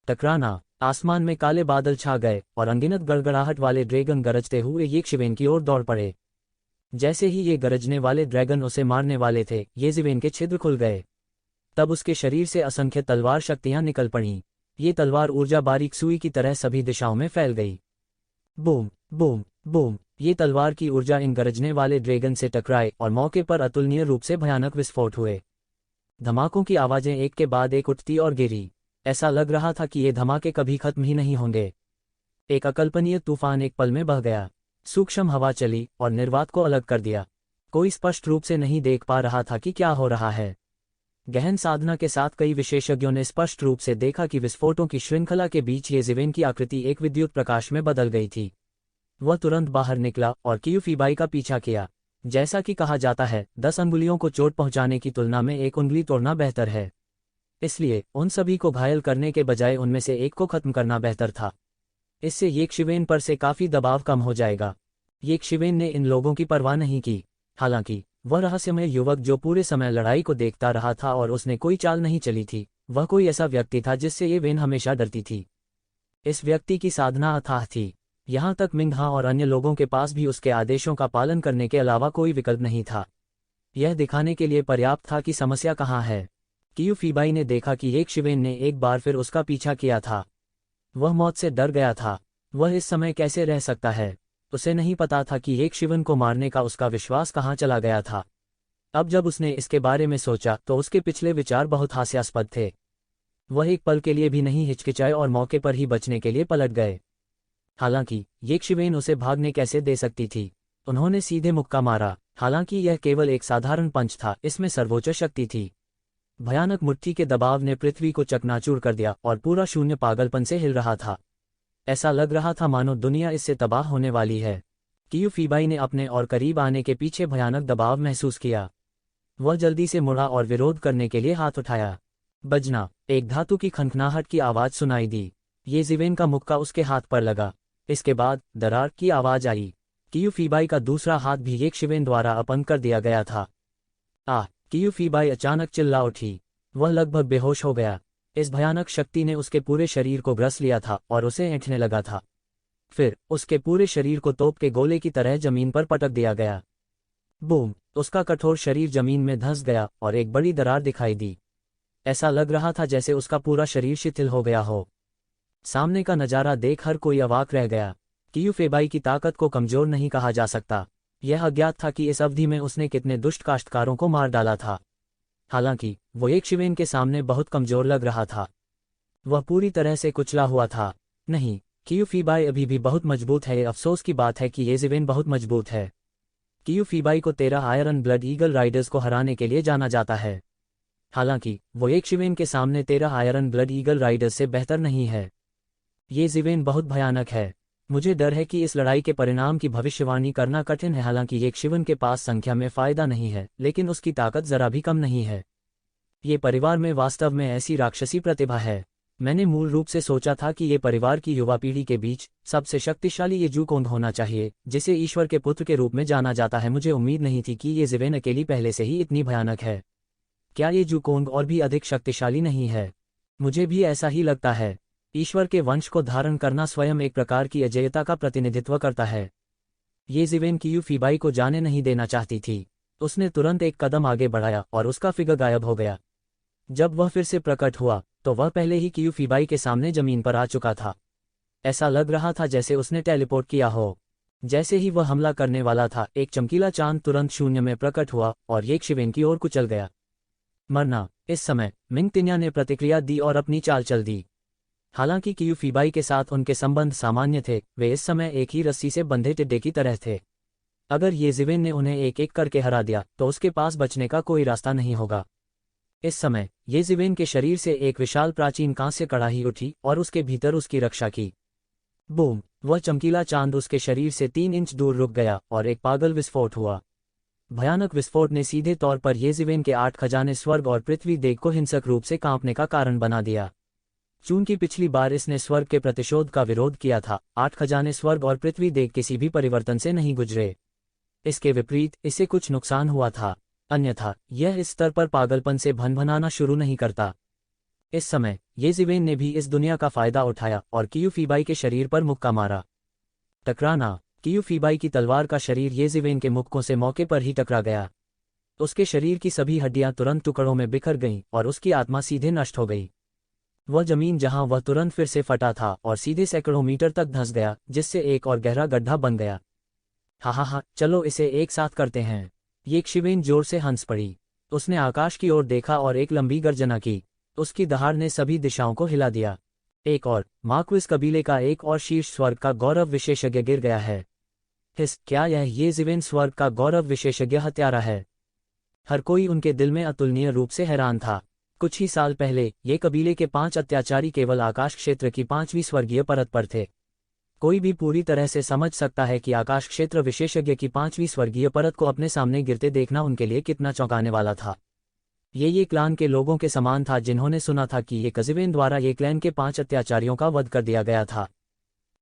टकराना, आसमान में काले बादल छा गए और अनगिनत गड़गड़ाहट वाले ड्रैगन गरजते हुए ये शिवेन की ओर दौड़ पड़े। जैसे ही ये गरजने वाले ड्रैगन उसे मारने वाले थे, ये शिवेन के छिद्र खुल गए। तब उसके शरीर से असंख्य तलवार शक्तियां निकल पड़ीं। ये तलवार ऊर्जा बारीक सुई की तरह सभी दिशाओं में फैल गई। बूम बूम बूम, ये तलवार की ऊर्जा इन गरजने वाले ड्रैगन से टकराए और मौके पर अतुलनीय रूप से भयानक विस्फोट हुए। धमाकों की आवाजें एक के बाद एक उठती और गिरी। ऐसा लग रहा था कि ये धमाके कभी खत्म ही नहीं होंगे। एक अकल्पनीय तूफान एक पल में बह गया। सूक्ष्म हवा चली और निर्वात को अलग कर दिया। कोई स्पष्ट रूप से नहीं देख पा रहा था कि क्या हो रहा है। गहन साधना के साथ कई विशेषज्ञों ने स्पष्ट रूप से देखा कि विस्फोटों की श्रृंखला के बीच ये शिवेन की आकृति एक विद्युत प्रकाश में बदल गई थी। वह तुरंत बाहर निकला और कियूफीबाई का पीछा किया। जैसा कि कहा जाता है, 10 अंगुलियों को चोट पहुंचाने की तुलना में एक उंगली तोड़ना बेहतर है। इसलिए उन सभी को घायल करने के बजाय उनमें से एक को खत्म करना बेहतर था। इससे ये शिवेन पर से काफी दबाव कम हो जाएगा। ये शिवेन ने इन लोगों की परवाह नहीं की। हालांकि वह रहस्यमय युवक जो पूरे समय लड़ाई को देखता रहा था और उसने कोई चाल नहीं चली थी, वह कोई ऐसा व्यक्ति था जिससे ये वेन हमेशा डरती थी। इस व्यक्ति की साधना अथाह थी। यहाँ तक मिंगहा और अन्य लोगों के पास भी उसके आदेशों का पालन करने के अलावा कोई विकल्प नहीं था। यह दिखाने के लिए पर्याप्त था कि समस्या कहाँ है। कियूफीबाई ने देखा कि एक शिवेन ने एक बार फिर उसका पीछा किया था। वह मौत से डर गया था। वह इस समय कैसे रह सकता है? उसे नहीं पता था कि एक शिवन को मारने का उसका विश्वास कहाँ चला गया था। अब जब उसने इसके बारे में सोचा तो उसके पिछले विचार बहुत हास्यास्पद थे। वह एक पल के लिए भी नहीं हिचकिचाए और मौके पर ही बचने के लिए पलट गए। हालांकि ये शिवेन उसे भागने कैसे दे सकती थी? उन्होंने सीधे मुक्का मारा। हालांकि यह केवल एक साधारण पंच था, इसमें सर्वोच्च शक्ति थी। भयानक मुट्ठी के दबाव ने पृथ्वी को चकनाचूर कर दिया और पूरा शून्य पागलपन से हिल रहा था। ऐसा लग रहा था मानो दुनिया इससे तबाह होने वाली है। कियूफीबाई ने अपने और करीब आने के पीछे भयानक दबाव महसूस किया। वह जल्दी से मुड़ा और विरोध करने के लिए हाथ उठाया। बजना, एक धातु की खनखनाहट की आवाज सुनाई दी। ये शिवेन का मुक्का उसके हाथ पर लगा। इसके बाद दरार की आवाज आई। कियूफीबाई का दूसरा हाथ भी एक शिवेन द्वारा अपंग कर दिया गया था। कियूफीबाई अचानक चिल्ला उठी। वह लगभग बेहोश हो गया। इस भयानक शक्ति ने उसके पूरे शरीर को ग्रस लिया था और उसे ऐंठने लगा था। फिर उसके पूरे शरीर को तोप के गोले की तरह जमीन पर पटक दिया गया। बूम! उसका कठोर शरीर जमीन में धंस गया और एक बड़ी दरार दिखाई दी। ऐसा लग रहा था जैसे उसका पूरा शरीर शिथिल हो गया हो। सामने का नजारा देख हर कोई अवाक रह गया। कियूफीबाई की ताकत को कमजोर नहीं कहा जा सकता। यह अज्ञात था कि इस अवधि में उसने कितने दुष्ट काश्तकारों को मार डाला था। हालांकि वो एक शिवेन के सामने बहुत कमजोर लग रहा था। वह पूरी तरह से कुचला हुआ था। नहीं, कियूफीबाई अभी भी बहुत मजबूत है। अफसोस की बात है कि ये शिवेन बहुत मजबूत है। कियूफीबाई को 13 आयरन ब्लड ईगल राइडर्स को हराने के लिए जाना जाता है। हालांकि वो एक शिवेन के सामने 13 आयरन ब्लड ईगल राइडर्स से बेहतर नहीं है। ये शिवेन बहुत भयानक है। मुझे डर है कि इस लड़ाई के परिणाम की भविष्यवाणी करना कठिन है। हालांकि एक शिवन के पास संख्या में फायदा नहीं है, लेकिन उसकी ताकत जरा भी कम नहीं है। ये परिवार में वास्तव में ऐसी राक्षसी प्रतिभा है। मैंने मूल रूप से सोचा था कि ये परिवार की युवा पीढ़ी के बीच सबसे शक्तिशाली ये जूकोंग होना चाहिए, जिसे ईश्वर के पुत्र के रूप में जाना जाता है। मुझे उम्मीद नहीं थी कि ये शिवेन अकेली पहले से ही इतनी भयानक है। क्या ये जूकोंग और भी अधिक शक्तिशाली नहीं है? मुझे भी ऐसा ही लगता है। ईश्वर के वंश को धारण करना स्वयं एक प्रकार की अजेयता का प्रतिनिधित्व करता है। ये शिवेन कियूफीबाई को जाने नहीं देना चाहती थी। उसने तुरंत एक कदम आगे बढ़ाया और उसका फिगर गायब हो गया। जब वह फिर से प्रकट हुआ तो वह पहले ही कियूफीबाई के सामने जमीन पर आ चुका था। ऐसा लग रहा था जैसे उसने टेलीपोर्ट किया हो। जैसे ही वह हमला करने वाला था, एक चमकीला चांद तुरंत शून्य में प्रकट हुआ और ये शिवेन की ओर कुचल गया। मरना। इस समय मिंग तिन्या ने प्रतिक्रिया दी और अपनी चाल चल दी। हालांकि कियूफीबाई के साथ उनके संबंध सामान्य थे, वे इस समय एक ही रस्सी से बंधे टिड्डे की तरह थे। अगर ये शिवेन ने उन्हें एक एक करके हरा दिया तो उसके पास बचने का कोई रास्ता नहीं होगा। इस समय ये शिवेन के शरीर से एक विशाल प्राचीन कांस्य कड़ाही उठी और उसके भीतर उसकी रक्षा की। बूम! वह चमकीला चांद उसके शरीर से 3 इंच दूर रुक गया और एक पागल विस्फोट हुआ। भयानक विस्फोट ने सीधे तौर पर ये शिवेन के 8 खजाने स्वर्ग और पृथ्वी देग को हिंसक रूप से कांपने का कारण बना दिया। चूंकि पिछली बार इसने स्वर्ग के प्रतिशोध का विरोध किया था, 8 खजाने स्वर्ग और पृथ्वी देग किसी भी परिवर्तन से नहीं गुजरे। इसके विपरीत इसे कुछ नुकसान हुआ था, अन्यथा यह इस स्तर पर पागलपन से भनभनाना शुरू नहीं करता। इस समय येज़िवेन ने भी इस दुनिया का फायदा उठाया और कियूफीबाई के शरीर पर मुक्का मारा। टकराना। कियूफीबाई की तलवार का शरीर येज़िवेन के मुक्कों से मौके पर ही टकरा गया। उसके शरीर की सभी हड्डियां तुरंत टुकड़ों में बिखर गईं और उसकी आत्मा सीधे नष्ट हो गई। वह जमीन जहां वह तुरंत फिर से फटा था और सीधे सैकड़ों मीटर तक धंस गया, जिससे एक और गहरा गड्ढा बन गया। हा, चलो इसे एक साथ करते हैं। येज़िवेन जोर से हंस पड़ी। उसने आकाश की ओर देखा और एक लंबी गर्जना की। उसकी दहाड़ ने सभी दिशाओं को हिला दिया। एक और मार्क्विस कबीले का एक और शीर्ष स्वर्ग का गौरव विशेषज्ञ गिर गया है। क्या यह येज़िवेन स्वर्ग का गौरव विशेषज्ञ हत्यारा है? हर कोई उनके दिल में अतुलनीय रूप से हैरान था। कुछ ही साल पहले ये कबीले के 5 अत्याचारी केवल आकाश क्षेत्र की 5वीं स्वर्गीय परत पर थे। कोई भी पूरी तरह से समझ सकता है कि आकाश क्षेत्र विशेषज्ञ की 5वीं स्वर्गीय परत को अपने सामने गिरते देखना उनके लिए कितना चौंकाने वाला था। ये क्लान के लोगों के समान था जिन्होंने सुना था कि येज़िवेन द्वारा ये क्लैन के 5 अत्याचारियों का वध कर दिया गया था।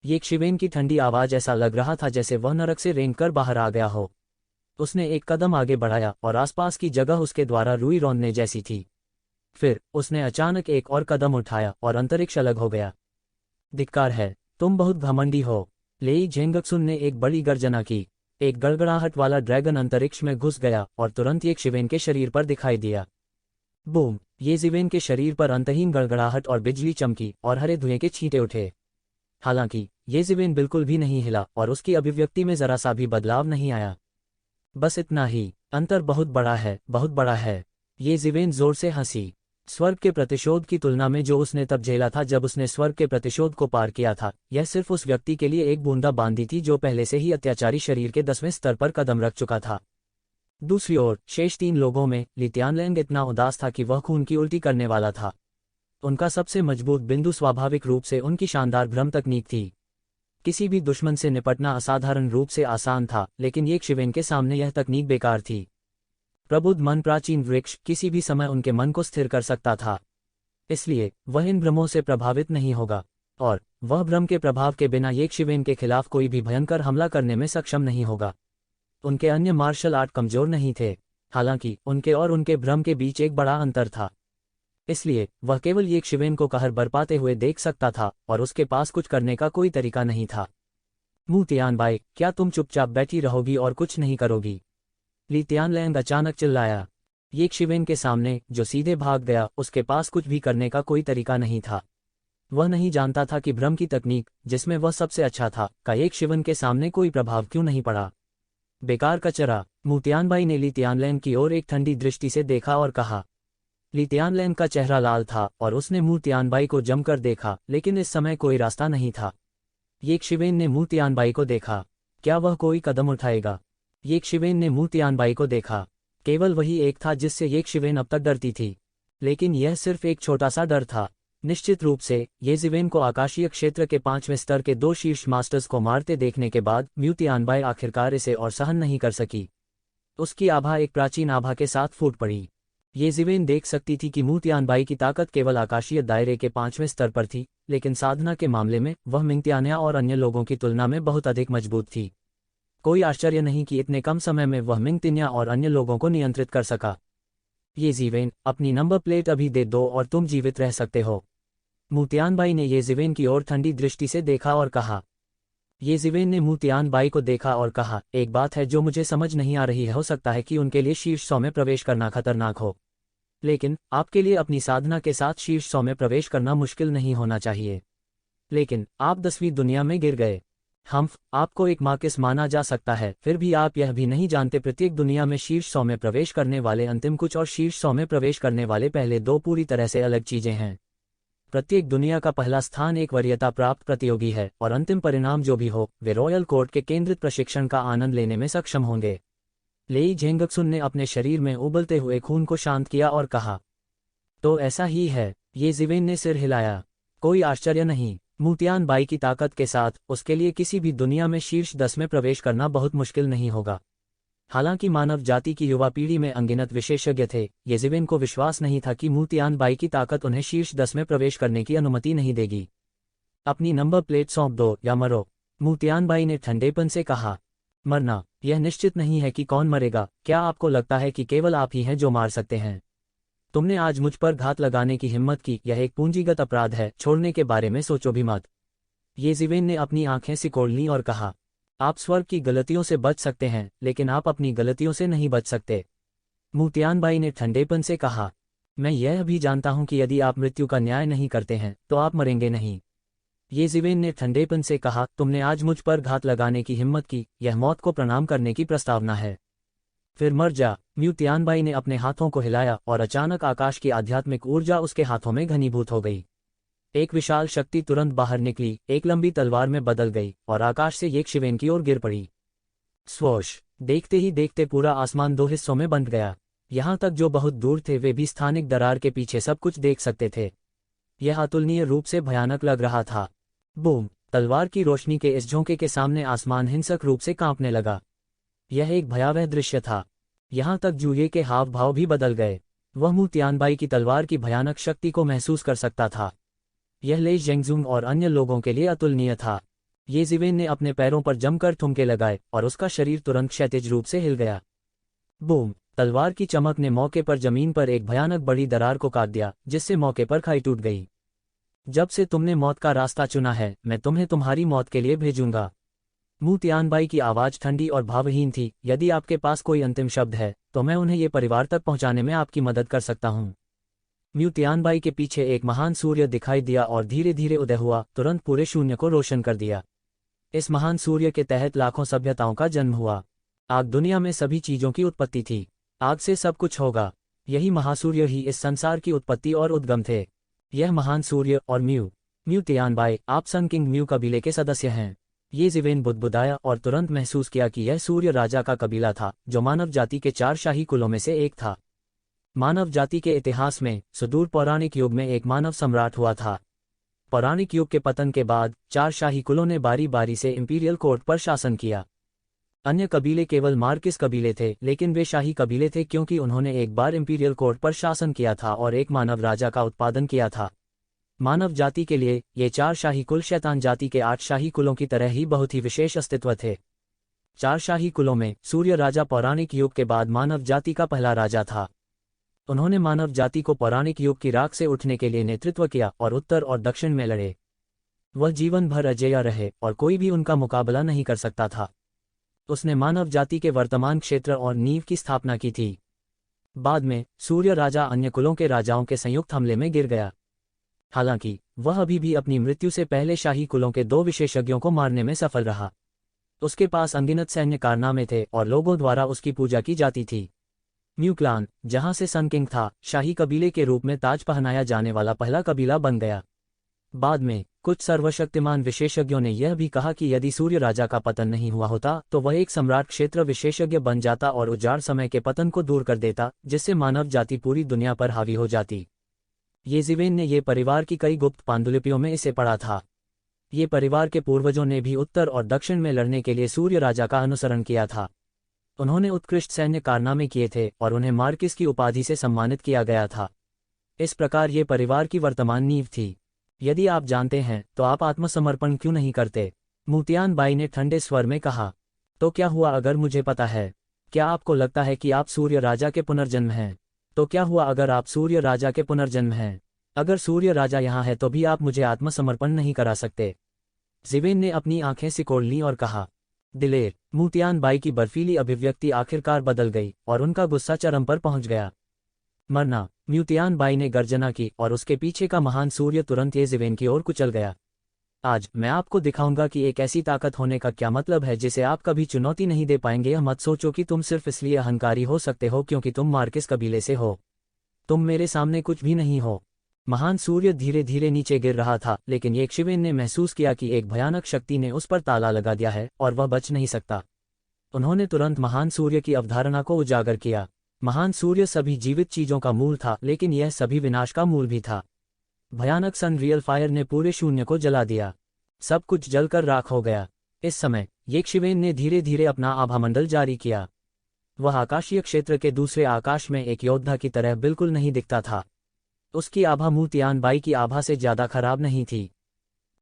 येज़िवेन की ठंडी आवाज ऐसा लग रहा था जैसे वह नरक से रेंग कर बाहर आ गया हो। उसने एक कदम आगे बढ़ाया और आसपास की जगह उसके द्वारा रुई रौंदने जैसी थी। फिर उसने अचानक एक और कदम उठाया और अंतरिक्ष अलग हो गया। धिक्कार है, तुम बहुत घमंडी हो। लेई झेंगक्सुन ने एक बड़ी गर्जना की। एक गड़गड़ाहट वाला ड्रैगन अंतरिक्ष में घुस गया और तुरंत येज़िवेन के शरीर पर दिखाई दिया। बूम! येज़िवेन के शरीर पर अंतहीन गड़गड़ाहट और बिजली चमकी और हरे धुएं के छींटे उठे। हालांकि येज़िवेन बिल्कुल भी नहीं हिला और उसकी अभिव्यक्ति में जरा सा भी बदलाव नहीं आया। बस इतना ही, अंतर बहुत बड़ा है, बहुत बड़ा है। येज़िवेन जोर से हंसी। स्वर्ग के प्रतिशोध की तुलना में जो उसने तब झेला था जब उसने स्वर्ग के प्रतिशोध को पार किया था, यह सिर्फ उस व्यक्ति के लिए एक बूंदा बांदी थी जो पहले से ही अत्याचारी शरीर के 10वें स्तर पर कदम रख चुका था। दूसरी ओर शेष 3 लोगों में ली तियानलैंग इतना उदास था कि वह खून की उल्टी करने वाला था। उनका सबसे मजबूत बिंदु स्वाभाविक रूप से उनकी शानदार भ्रम तकनीक थी। किसी भी दुश्मन से निपटना असाधारण रूप से आसान था, लेकिन येज़िवेन के सामने यह तकनीक बेकार थी। प्रबुद्ध मन प्राचीन वृक्ष किसी भी समय उनके मन को स्थिर कर सकता था। इसलिए वह इन भ्रमों से प्रभावित नहीं होगा और वह भ्रम के प्रभाव के बिना येज़िवेन के खिलाफ कोई भी भयंकर हमला करने में सक्षम नहीं होगा। उनके अन्य मार्शल आर्ट कमजोर नहीं थे, हालांकि उनके और उनके भ्रम के बीच एक बड़ा अंतर था। इसलिए वह केवल येज़िवेन को कहर बरपाते हुए देख सकता था और उसके पास कुछ करने का कोई तरीका नहीं था। मू तियानबाई, क्या तुम चुपचाप बैठी रहोगी और कुछ नहीं करोगी? ली तियानलैंग अचानक चिल्लाया। येज़िवेन के सामने, जो सीधे भाग गया, उसके पास कुछ भी करने का कोई तरीका नहीं था। वह नहीं जानता था कि भ्रम की तकनीक, जिसमें वह सबसे अच्छा था, का येज़िवेन के सामने कोई प्रभाव क्यों नहीं पड़ा। बेकार का चरा। मू तियानबाई ने ली तियानलैंग की ओर एक ठंडी दृष्टि से देखा और कहा। ली तियानलैंग का चेहरा लाल था और उसने मू तियानबाई को जमकर देखा, लेकिन इस समय कोई रास्ता नहीं था। येज़िवेन ने मू तियानबाई को देखा। क्या वह कोई कदम उठाएगा? येज़िवेन ने मू तियानबाई को देखा। केवल वही एक था जिससे येज़िवेन अब तक डरती थी, लेकिन यह सिर्फ एक छोटा सा डर था। निश्चित रूप से येज़िवेन को आकाशीय क्षेत्र के 5वें स्तर के 2 शीर्ष मास्टर्स को मारते देखने के बाद मू तियानबाई आखिरकार इसे और सहन नहीं कर सकी। उसकी आभा एक प्राचीन आभा के साथ फूट पड़ी। येज़िवेन देख सकती थी कि मू तियानबाई की ताकत केवल आकाशीय दायरे के 5वें स्तर पर थी, लेकिन साधना के मामले में वह मिंगतियान्या और अन्य लोगों की तुलना में बहुत अधिक मजबूत थी। कोई आश्चर्य नहीं कि इतने कम समय में वह मिंगतियान्या और अन्य लोगों को नियंत्रित कर सका। येज़िवेन, अपनी नंबर प्लेट अभी दे दो और तुम जीवित रह सकते हो। मू तियानबाई ने येज़िवेन की ओर ठंडी दृष्टि से देखा और कहा। येज़िवेन ने मू तियानबाई को देखा और कहा, एक बात है जो मुझे समझ नहीं आ रही है। हो सकता है कि उनके लिए शीर्ष 100 में प्रवेश करना खतरनाक हो, लेकिन आपके लिए अपनी साधना के साथ शीर्ष 100 में प्रवेश करना मुश्किल नहीं होना चाहिए। लेकिन आप 10वीं दुनिया में गिर गए। आपको एक मार्किस माना जा सकता है, फिर भी आप यह भी नहीं जानते प्रत्येक दुनिया में शीर्ष 100 में प्रवेश करने वाले अंतिम कुछ और शीर्ष 100 में प्रवेश करने वाले पहले 2 पूरी तरह से अलग चीजें हैं। प्रत्येक दुनिया का पहला स्थान एक वरीयता प्राप्त प्रतियोगी है और अंतिम परिणाम जो भी हो, वे रॉयल कोर्ट के केंद्रित प्रशिक्षण का आनंद लेने में सक्षम होंगे। लेई झेंगक्सुन ने अपने शरीर में उबलते हुए खून को शांत किया और कहा, तो ऐसा ही है। येज़िवेन ने सिर हिलाया। कोई आश्चर्य नहीं। मू तियानबाई की ताकत के साथ उसके लिए किसी भी दुनिया में शीर्ष 10 में प्रवेश करना बहुत मुश्किल नहीं होगा। हालांकि मानव जाति की युवा पीढ़ी में अनगिनत विशेषज्ञ थे, येज़िवेन को विश्वास नहीं था कि मू तियानबाई की ताकत उन्हें शीर्ष 10 में प्रवेश करने की अनुमति नहीं देगी। अपनी नंबर प्लेट सौंप दो या मरो, मू तियानबाई ने ठंडेपन से कहा। मरना, यह निश्चित नहीं है कि कौन मरेगा। क्या आपको लगता है कि केवल आप ही हैं जो मार सकते हैं? तुमने आज मुझ पर घात लगाने की हिम्मत की, यह एक पूंजीगत अपराध है, छोड़ने के बारे में सोचो भी मत। येज़िवेन ने अपनी आंखें सिकोड़ लीं और कहा, आप स्वर्ग की गलतियों से बच सकते हैं, लेकिन आप अपनी गलतियों से नहीं बच सकते। मू तियानबाई ने ठंडेपन से कहा, मैं यह भी जानता हूं कि यदि आप मृत्यु का न्याय नहीं करते हैं तो आप मरेंगे नहीं। येज़िवेन ने ठंडेपन से कहा, तुमने आज मुझ पर घात लगाने की हिम्मत की, यह मौत को प्रणाम करने की प्रस्तावना है। फिर मर जा। म्यू तियानबाई ने अपने हाथों को हिलाया और अचानक आकाश की आध्यात्मिक ऊर्जा उसके हाथों में घनीभूत हो गई। एक विशाल शक्ति तुरंत बाहर निकली, एक लंबी तलवार में बदल गई और आकाश से येशिवेन की ओर गिर पड़ी। स्वोश! देखते ही देखते पूरा आसमान दो हिस्सों में बंट गया। यहाँ तक जो बहुत दूर थे वे भी स्थानिक दरार के पीछे सब कुछ देख सकते थे। यह अतुलनीय रूप से भयानक लग रहा था। बूम! तलवार की रोशनी के इस झोंके के सामने आसमान हिंसक रूप से कांपने लगा। यह एक भयावह दृश्य था। यहाँ तक जूये के हाव भाव भी बदल गए। वह मू तियानबाई की तलवार की भयानक शक्ति को महसूस कर सकता था। यह ले जेंगजुंग और अन्य लोगों के लिए अतुलनीय था। येज़िवेन ने अपने पैरों पर जमकर ठुमके लगाए और उसका शरीर तुरंत क्षैतिज रूप से हिल गया। बूम! तलवार की चमक ने मौके पर जमीन पर एक भयानक बड़ी दरार को काट दिया, जिससे मौके पर खाई टूट गई। जब से तुमने मौत का रास्ता चुना है, मैं तुम्हें तुम्हारी मौत के लिए भेजूंगा। मू तियानबाई की आवाज ठंडी और भावहीन थी, यदि आपके पास कोई अंतिम शब्द है तो मैं उन्हें ये परिवार तक पहुंचाने में आपकी मदद कर सकता हूं। म्यू तियानबाई के पीछे एक महान सूर्य दिखाई दिया और धीरे धीरे उदय हुआ, तुरंत पूरे शून्य को रोशन कर दिया। इस महान सूर्य के तहत लाखों सभ्यताओं का जन्म हुआ। आग दुनिया में सभी चीजों की उत्पत्ति थी। आग से सब कुछ होगा। यही महासूर्य ही इस संसार की उत्पत्ति और उद्गम थे। यह महान सूर्य और म्यू तियानबाई, आप सन किंग म्यू कबीले के सदस्य हैं। येज़िवेन बुदबुदाया और तुरंत महसूस किया कि यह सूर्य राजा का कबीला था, जो मानव जाति के 4 शाही कुलों में से एक था। मानव जाति के इतिहास में सुदूर पौराणिक युग में एक मानव सम्राट हुआ था। पौराणिक युग के पतन के बाद 4 शाही कुलों ने बारी बारी से इंपीरियल कोर्ट पर शासन किया। अन्य कबीले केवल मार्किस कबीले थे, लेकिन वे शाही कबीले थे क्योंकि उन्होंने एक बार इंपीरियल कोर्ट पर शासन किया था और एक मानव राजा का उत्पादन किया था। मानव जाति के लिए ये 4 शाही कुल शैतान जाति के 8 शाही कुलों की तरह ही बहुत ही विशेष अस्तित्व थे। 4 शाही कुलों में सूर्य राजा पौराणिक युग के बाद मानव जाति का पहला राजा था। उन्होंने मानव जाति को पौराणिक युग की राख से उठने के लिए नेतृत्व किया और उत्तर और दक्षिण में लड़े। वह जीवन भर अजेय रहे और कोई भी उनका मुकाबला नहीं कर सकता था। उसने मानव जाति के वर्तमान क्षेत्र और नींव की स्थापना की थी। बाद में सूर्य राजा अन्य कुलों के राजाओं के संयुक्त हमले में गिर गया। हालांकि वह अभी भी अपनी मृत्यु से पहले शाही कुलों के 2 विशेषज्ञों को मारने में सफल रहा। उसके पास अनगिनत सैन्य कारनामे थे और लोगों द्वारा उसकी पूजा की जाती थी। म्यू क्लान, जहां से सन किंग था, शाही कबीले के रूप में ताज पहनाया जाने वाला पहला कबीला बन गया। बाद में कुछ सर्वशक्तिमान विशेषज्ञों ने यह भी कहा कि यदि सूर्य राजा का पतन नहीं हुआ होता तो वह एक सम्राट क्षेत्र विशेषज्ञ बन जाता और उजाड़ समय के पतन को दूर कर देता, जिससे मानव जाति पूरी दुनिया पर हावी हो जाती। येज़िवेन ने ये परिवार की कई गुप्त पांडुलिपियों में इसे पढ़ा था। ये परिवार के पूर्वजों ने भी उत्तर और दक्षिण में लड़ने के लिए सूर्य राजा का अनुसरण किया था। उन्होंने उत्कृष्ट सैन्य कारनामे किए थे और उन्हें मार्किस की उपाधि से सम्मानित किया गया था। इस प्रकार ये परिवार की वर्तमान नींव थी। यदि आप जानते हैं तो आप आत्मसमर्पण क्यों नहीं करते? मू तियानबाई ने ठंडे स्वर में कहा। तो क्या हुआ अगर मुझे पता है? क्या आपको लगता है कि आप सूर्य राजा के पुनर्जन्म हैं? तो क्या हुआ अगर आप सूर्य राजा के पुनर्जन्म हैं? अगर सूर्य राजा यहाँ है तो भी आप मुझे आत्मसमर्पण नहीं करा सकते। ज़िवेन ने अपनी आंखें सिकोड़ लीं और कहा, दिलेर। मू तियानबाई की बर्फीली अभिव्यक्ति आखिरकार बदल गई और उनका गुस्सा चरम पर पहुंच गया। मरना! म्यू तियानबाई ने गर्जना की और उसके पीछे का महान सूर्य तुरंत येज़िवेन की ओर कुचल गया। आज मैं आपको दिखाऊंगा कि एक ऐसी ताकत होने का क्या मतलब है जिसे आप कभी चुनौती नहीं दे पाएंगे। यह मत सोचो कि तुम सिर्फ इसलिए अहंकारी हो सकते हो क्योंकि तुम मार्किस कबीले से हो। तुम मेरे सामने कुछ भी नहीं हो। महान सूर्य धीरे धीरे नीचे गिर रहा था, लेकिन येशिवेन ने महसूस किया कि एक भयानक शक्ति ने उस पर ताला लगा दिया है और वह बच नहीं सकता। उन्होंने तुरंत महान सूर्य की अवधारणा को उजागर किया। महान सूर्य सभी जीवित चीजों का मूल था, लेकिन यह सभी विनाश का मूल भी था। भयानक सन रियल फायर ने पूरे शून्य को जला दिया। सब कुछ जलकर राख हो गया। इस समय येशिवेन ने धीरे धीरे अपना आभामंडल जारी किया। वह आकाशीय क्षेत्र के दूसरे आकाश में एक योद्धा की तरह बिल्कुल नहीं दिखता था। उसकी आभा मू तियानबाई की आभा से ज्यादा खराब नहीं थी।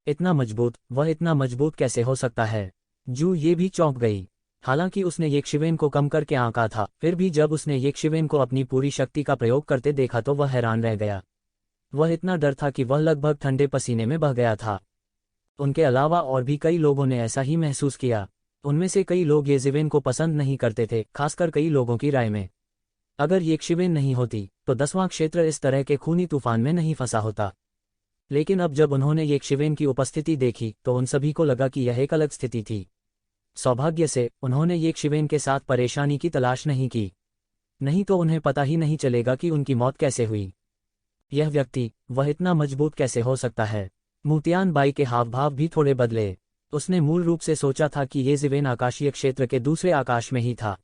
इतना मजबूत, वह इतना मजबूत कैसे हो सकता है? जू ये भी चौंक गई। हालांकि उसने येक्षिवेन को कम करके आंका था, फिर भी जब उसने येक्षिवेन को अपनी पूरी शक्ति का प्रयोग करते देखा तो वह हैरान रह गया। वह इतना डर था कि वह लगभग ठंडे पसीने में बह गया था। उनके अलावा और भी कई लोगों ने ऐसा ही महसूस किया। उनमें से कई लोग येज़िवेन को पसंद नहीं करते थे, खासकर कई लोगों की राय में अगर येक्षिवेन नहीं होती तो 10वां क्षेत्र इस तरह के खूनी तूफान में नहीं फंसा होता। लेकिन अब जब उन्होंने येक्षिवेन की उपस्थिति देखी तो उन सभी को लगा कि यह एक अलग स्थिति थी। सौभाग्य से उन्होंने येक्षिवेन के साथ परेशानी की तलाश नहीं की, नहीं तो उन्हें पता ही नहीं चलेगा कि उनकी मौत कैसे हुई। यह व्यक्ति, वह इतना मजबूत कैसे हो सकता है? मुतियान बाई के हाव भाव भी थोड़े बदले। उसने मूल रूप से सोचा था कि येज़िवेन आकाशीय क्षेत्र के दूसरे आकाश में ही था।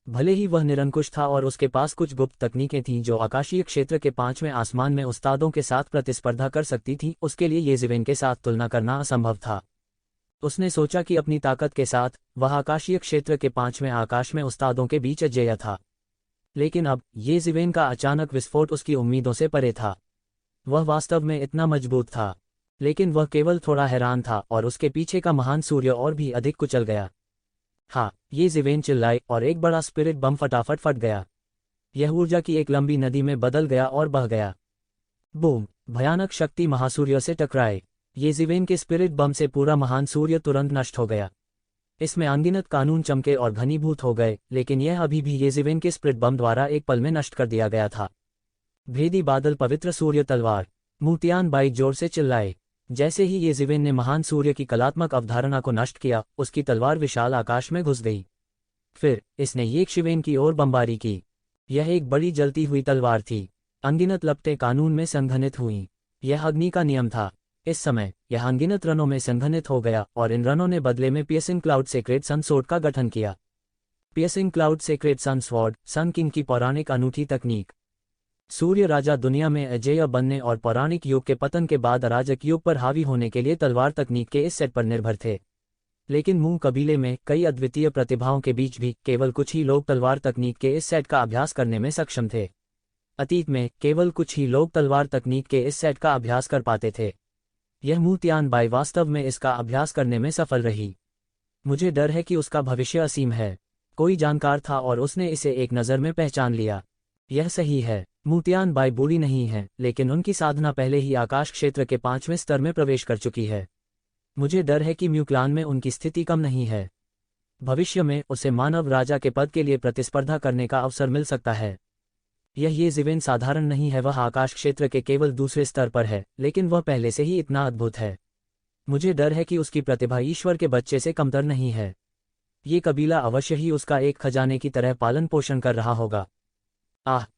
भले ही वह निरंकुश था और उसके पास कुछ गुप्त तकनीकें थीं जो आकाशीय क्षेत्र के 5वें आसमान में उस्तादों के साथ प्रतिस्पर्धा कर सकती थीं, उसके लिए येज़िवेन के साथ तुलना करना असंभव था। उसने सोचा कि अपनी ताकत के साथ वह आकाशीय क्षेत्र के 5वें आकाश में उस्तादों के बीच अजेय था। लेकिन अब येज़िवेन का अचानक विस्फोट उसकी उम्मीदों से परे था। वह वास्तव में इतना मजबूत था, लेकिन वह केवल थोड़ा हैरान था और उसके पीछे का महान सूर्य और भी अधिक कुचल गया। हाँ, येज़िवेन चिल्लाई और एक बड़ा स्पिरिट बम फटाफट फट गया। यह ऊर्जा की एक लंबी नदी में बदल गया और बह गया। बूम! भयानक शक्ति महासूर्य से टकराए। येज़िवेन के स्पिरिट बम से पूरा महान सूर्य तुरंत नष्ट हो गया। इसमें अनगिनत कानून चमके और घनीभूत हो गए, लेकिन यह अभी भी येज़िवेन के स्पिरिट बम द्वारा एक पल में नष्ट कर दिया गया था। भेदी बादल, पवित्र सूर्य तलवार! मुतियान बाई जोर से चिल्लाए। जैसे ही येज़िवेन ने महान सूर्य की कलात्मक अवधारणा को नष्ट किया, उसकी तलवार विशाल आकाश में घुस गई। फिर इसने येक्षिवेन की ओर बमबारी की। यह एक बड़ी जलती हुई तलवार थी। अनगिनत लपटें कानून में संघनित हुईं। यह अग्नि का नियम था। इस समय यह अनगिनत रनों में संघनित हो गया और इन रनों ने बदले में पियर्सिंग क्लाउड सेक्रेड सन स्वॉर्ड का गठन किया। पियर्सिंग क्लाउड सेक्रेड सन स्वॉर्ड, सन किंग की पौराणिक अनूठी तकनीक। सूर्य राजा दुनिया में अजेय बनने और पौराणिक युग के पतन के बाद अराजक युग पर हावी होने के लिए तलवार तकनीक के इस सेट पर निर्भर थे। लेकिन मूंग कबीले में कई अद्वितीय प्रतिभाओं के बीच भी केवल कुछ ही लोग तलवार तकनीक के इस सेट का अभ्यास करने में सक्षम थे। अतीत में केवल कुछ ही लोग तलवार तकनीक के इस सेट का अभ्यास कर पाते थे। यह मुतियान बाई वास्तव में इसका अभ्यास करने में सफल रही। मुझे डर है कि उसका भविष्य असीम है। कोई जानकार था और उसने इसे एक नज़र में पहचान लिया। यह सही है, मुतियान बाई बूढ़ी नहीं है, लेकिन उनकी साधना पहले ही आकाश क्षेत्र के 5वें स्तर में प्रवेश कर चुकी है। मुझे डर है कि म्यूक्लान में उनकी स्थिति कम नहीं है। भविष्य में उसे मानव राजा के पद के लिए प्रतिस्पर्धा करने का अवसर मिल सकता है। यह येज़िवेन साधारण नहीं है, वह आकाश क्षेत्र के केवल दूसरे स्तर पर है, लेकिन वह पहले से ही इतना अद्भुत है। मुझे डर है कि उसकी प्रतिभा ईश्वर के बच्चे से कमतर नहीं है। ये कबीला अवश्य ही उसका एक खजाने की तरह पालन पोषण कर रहा होगा।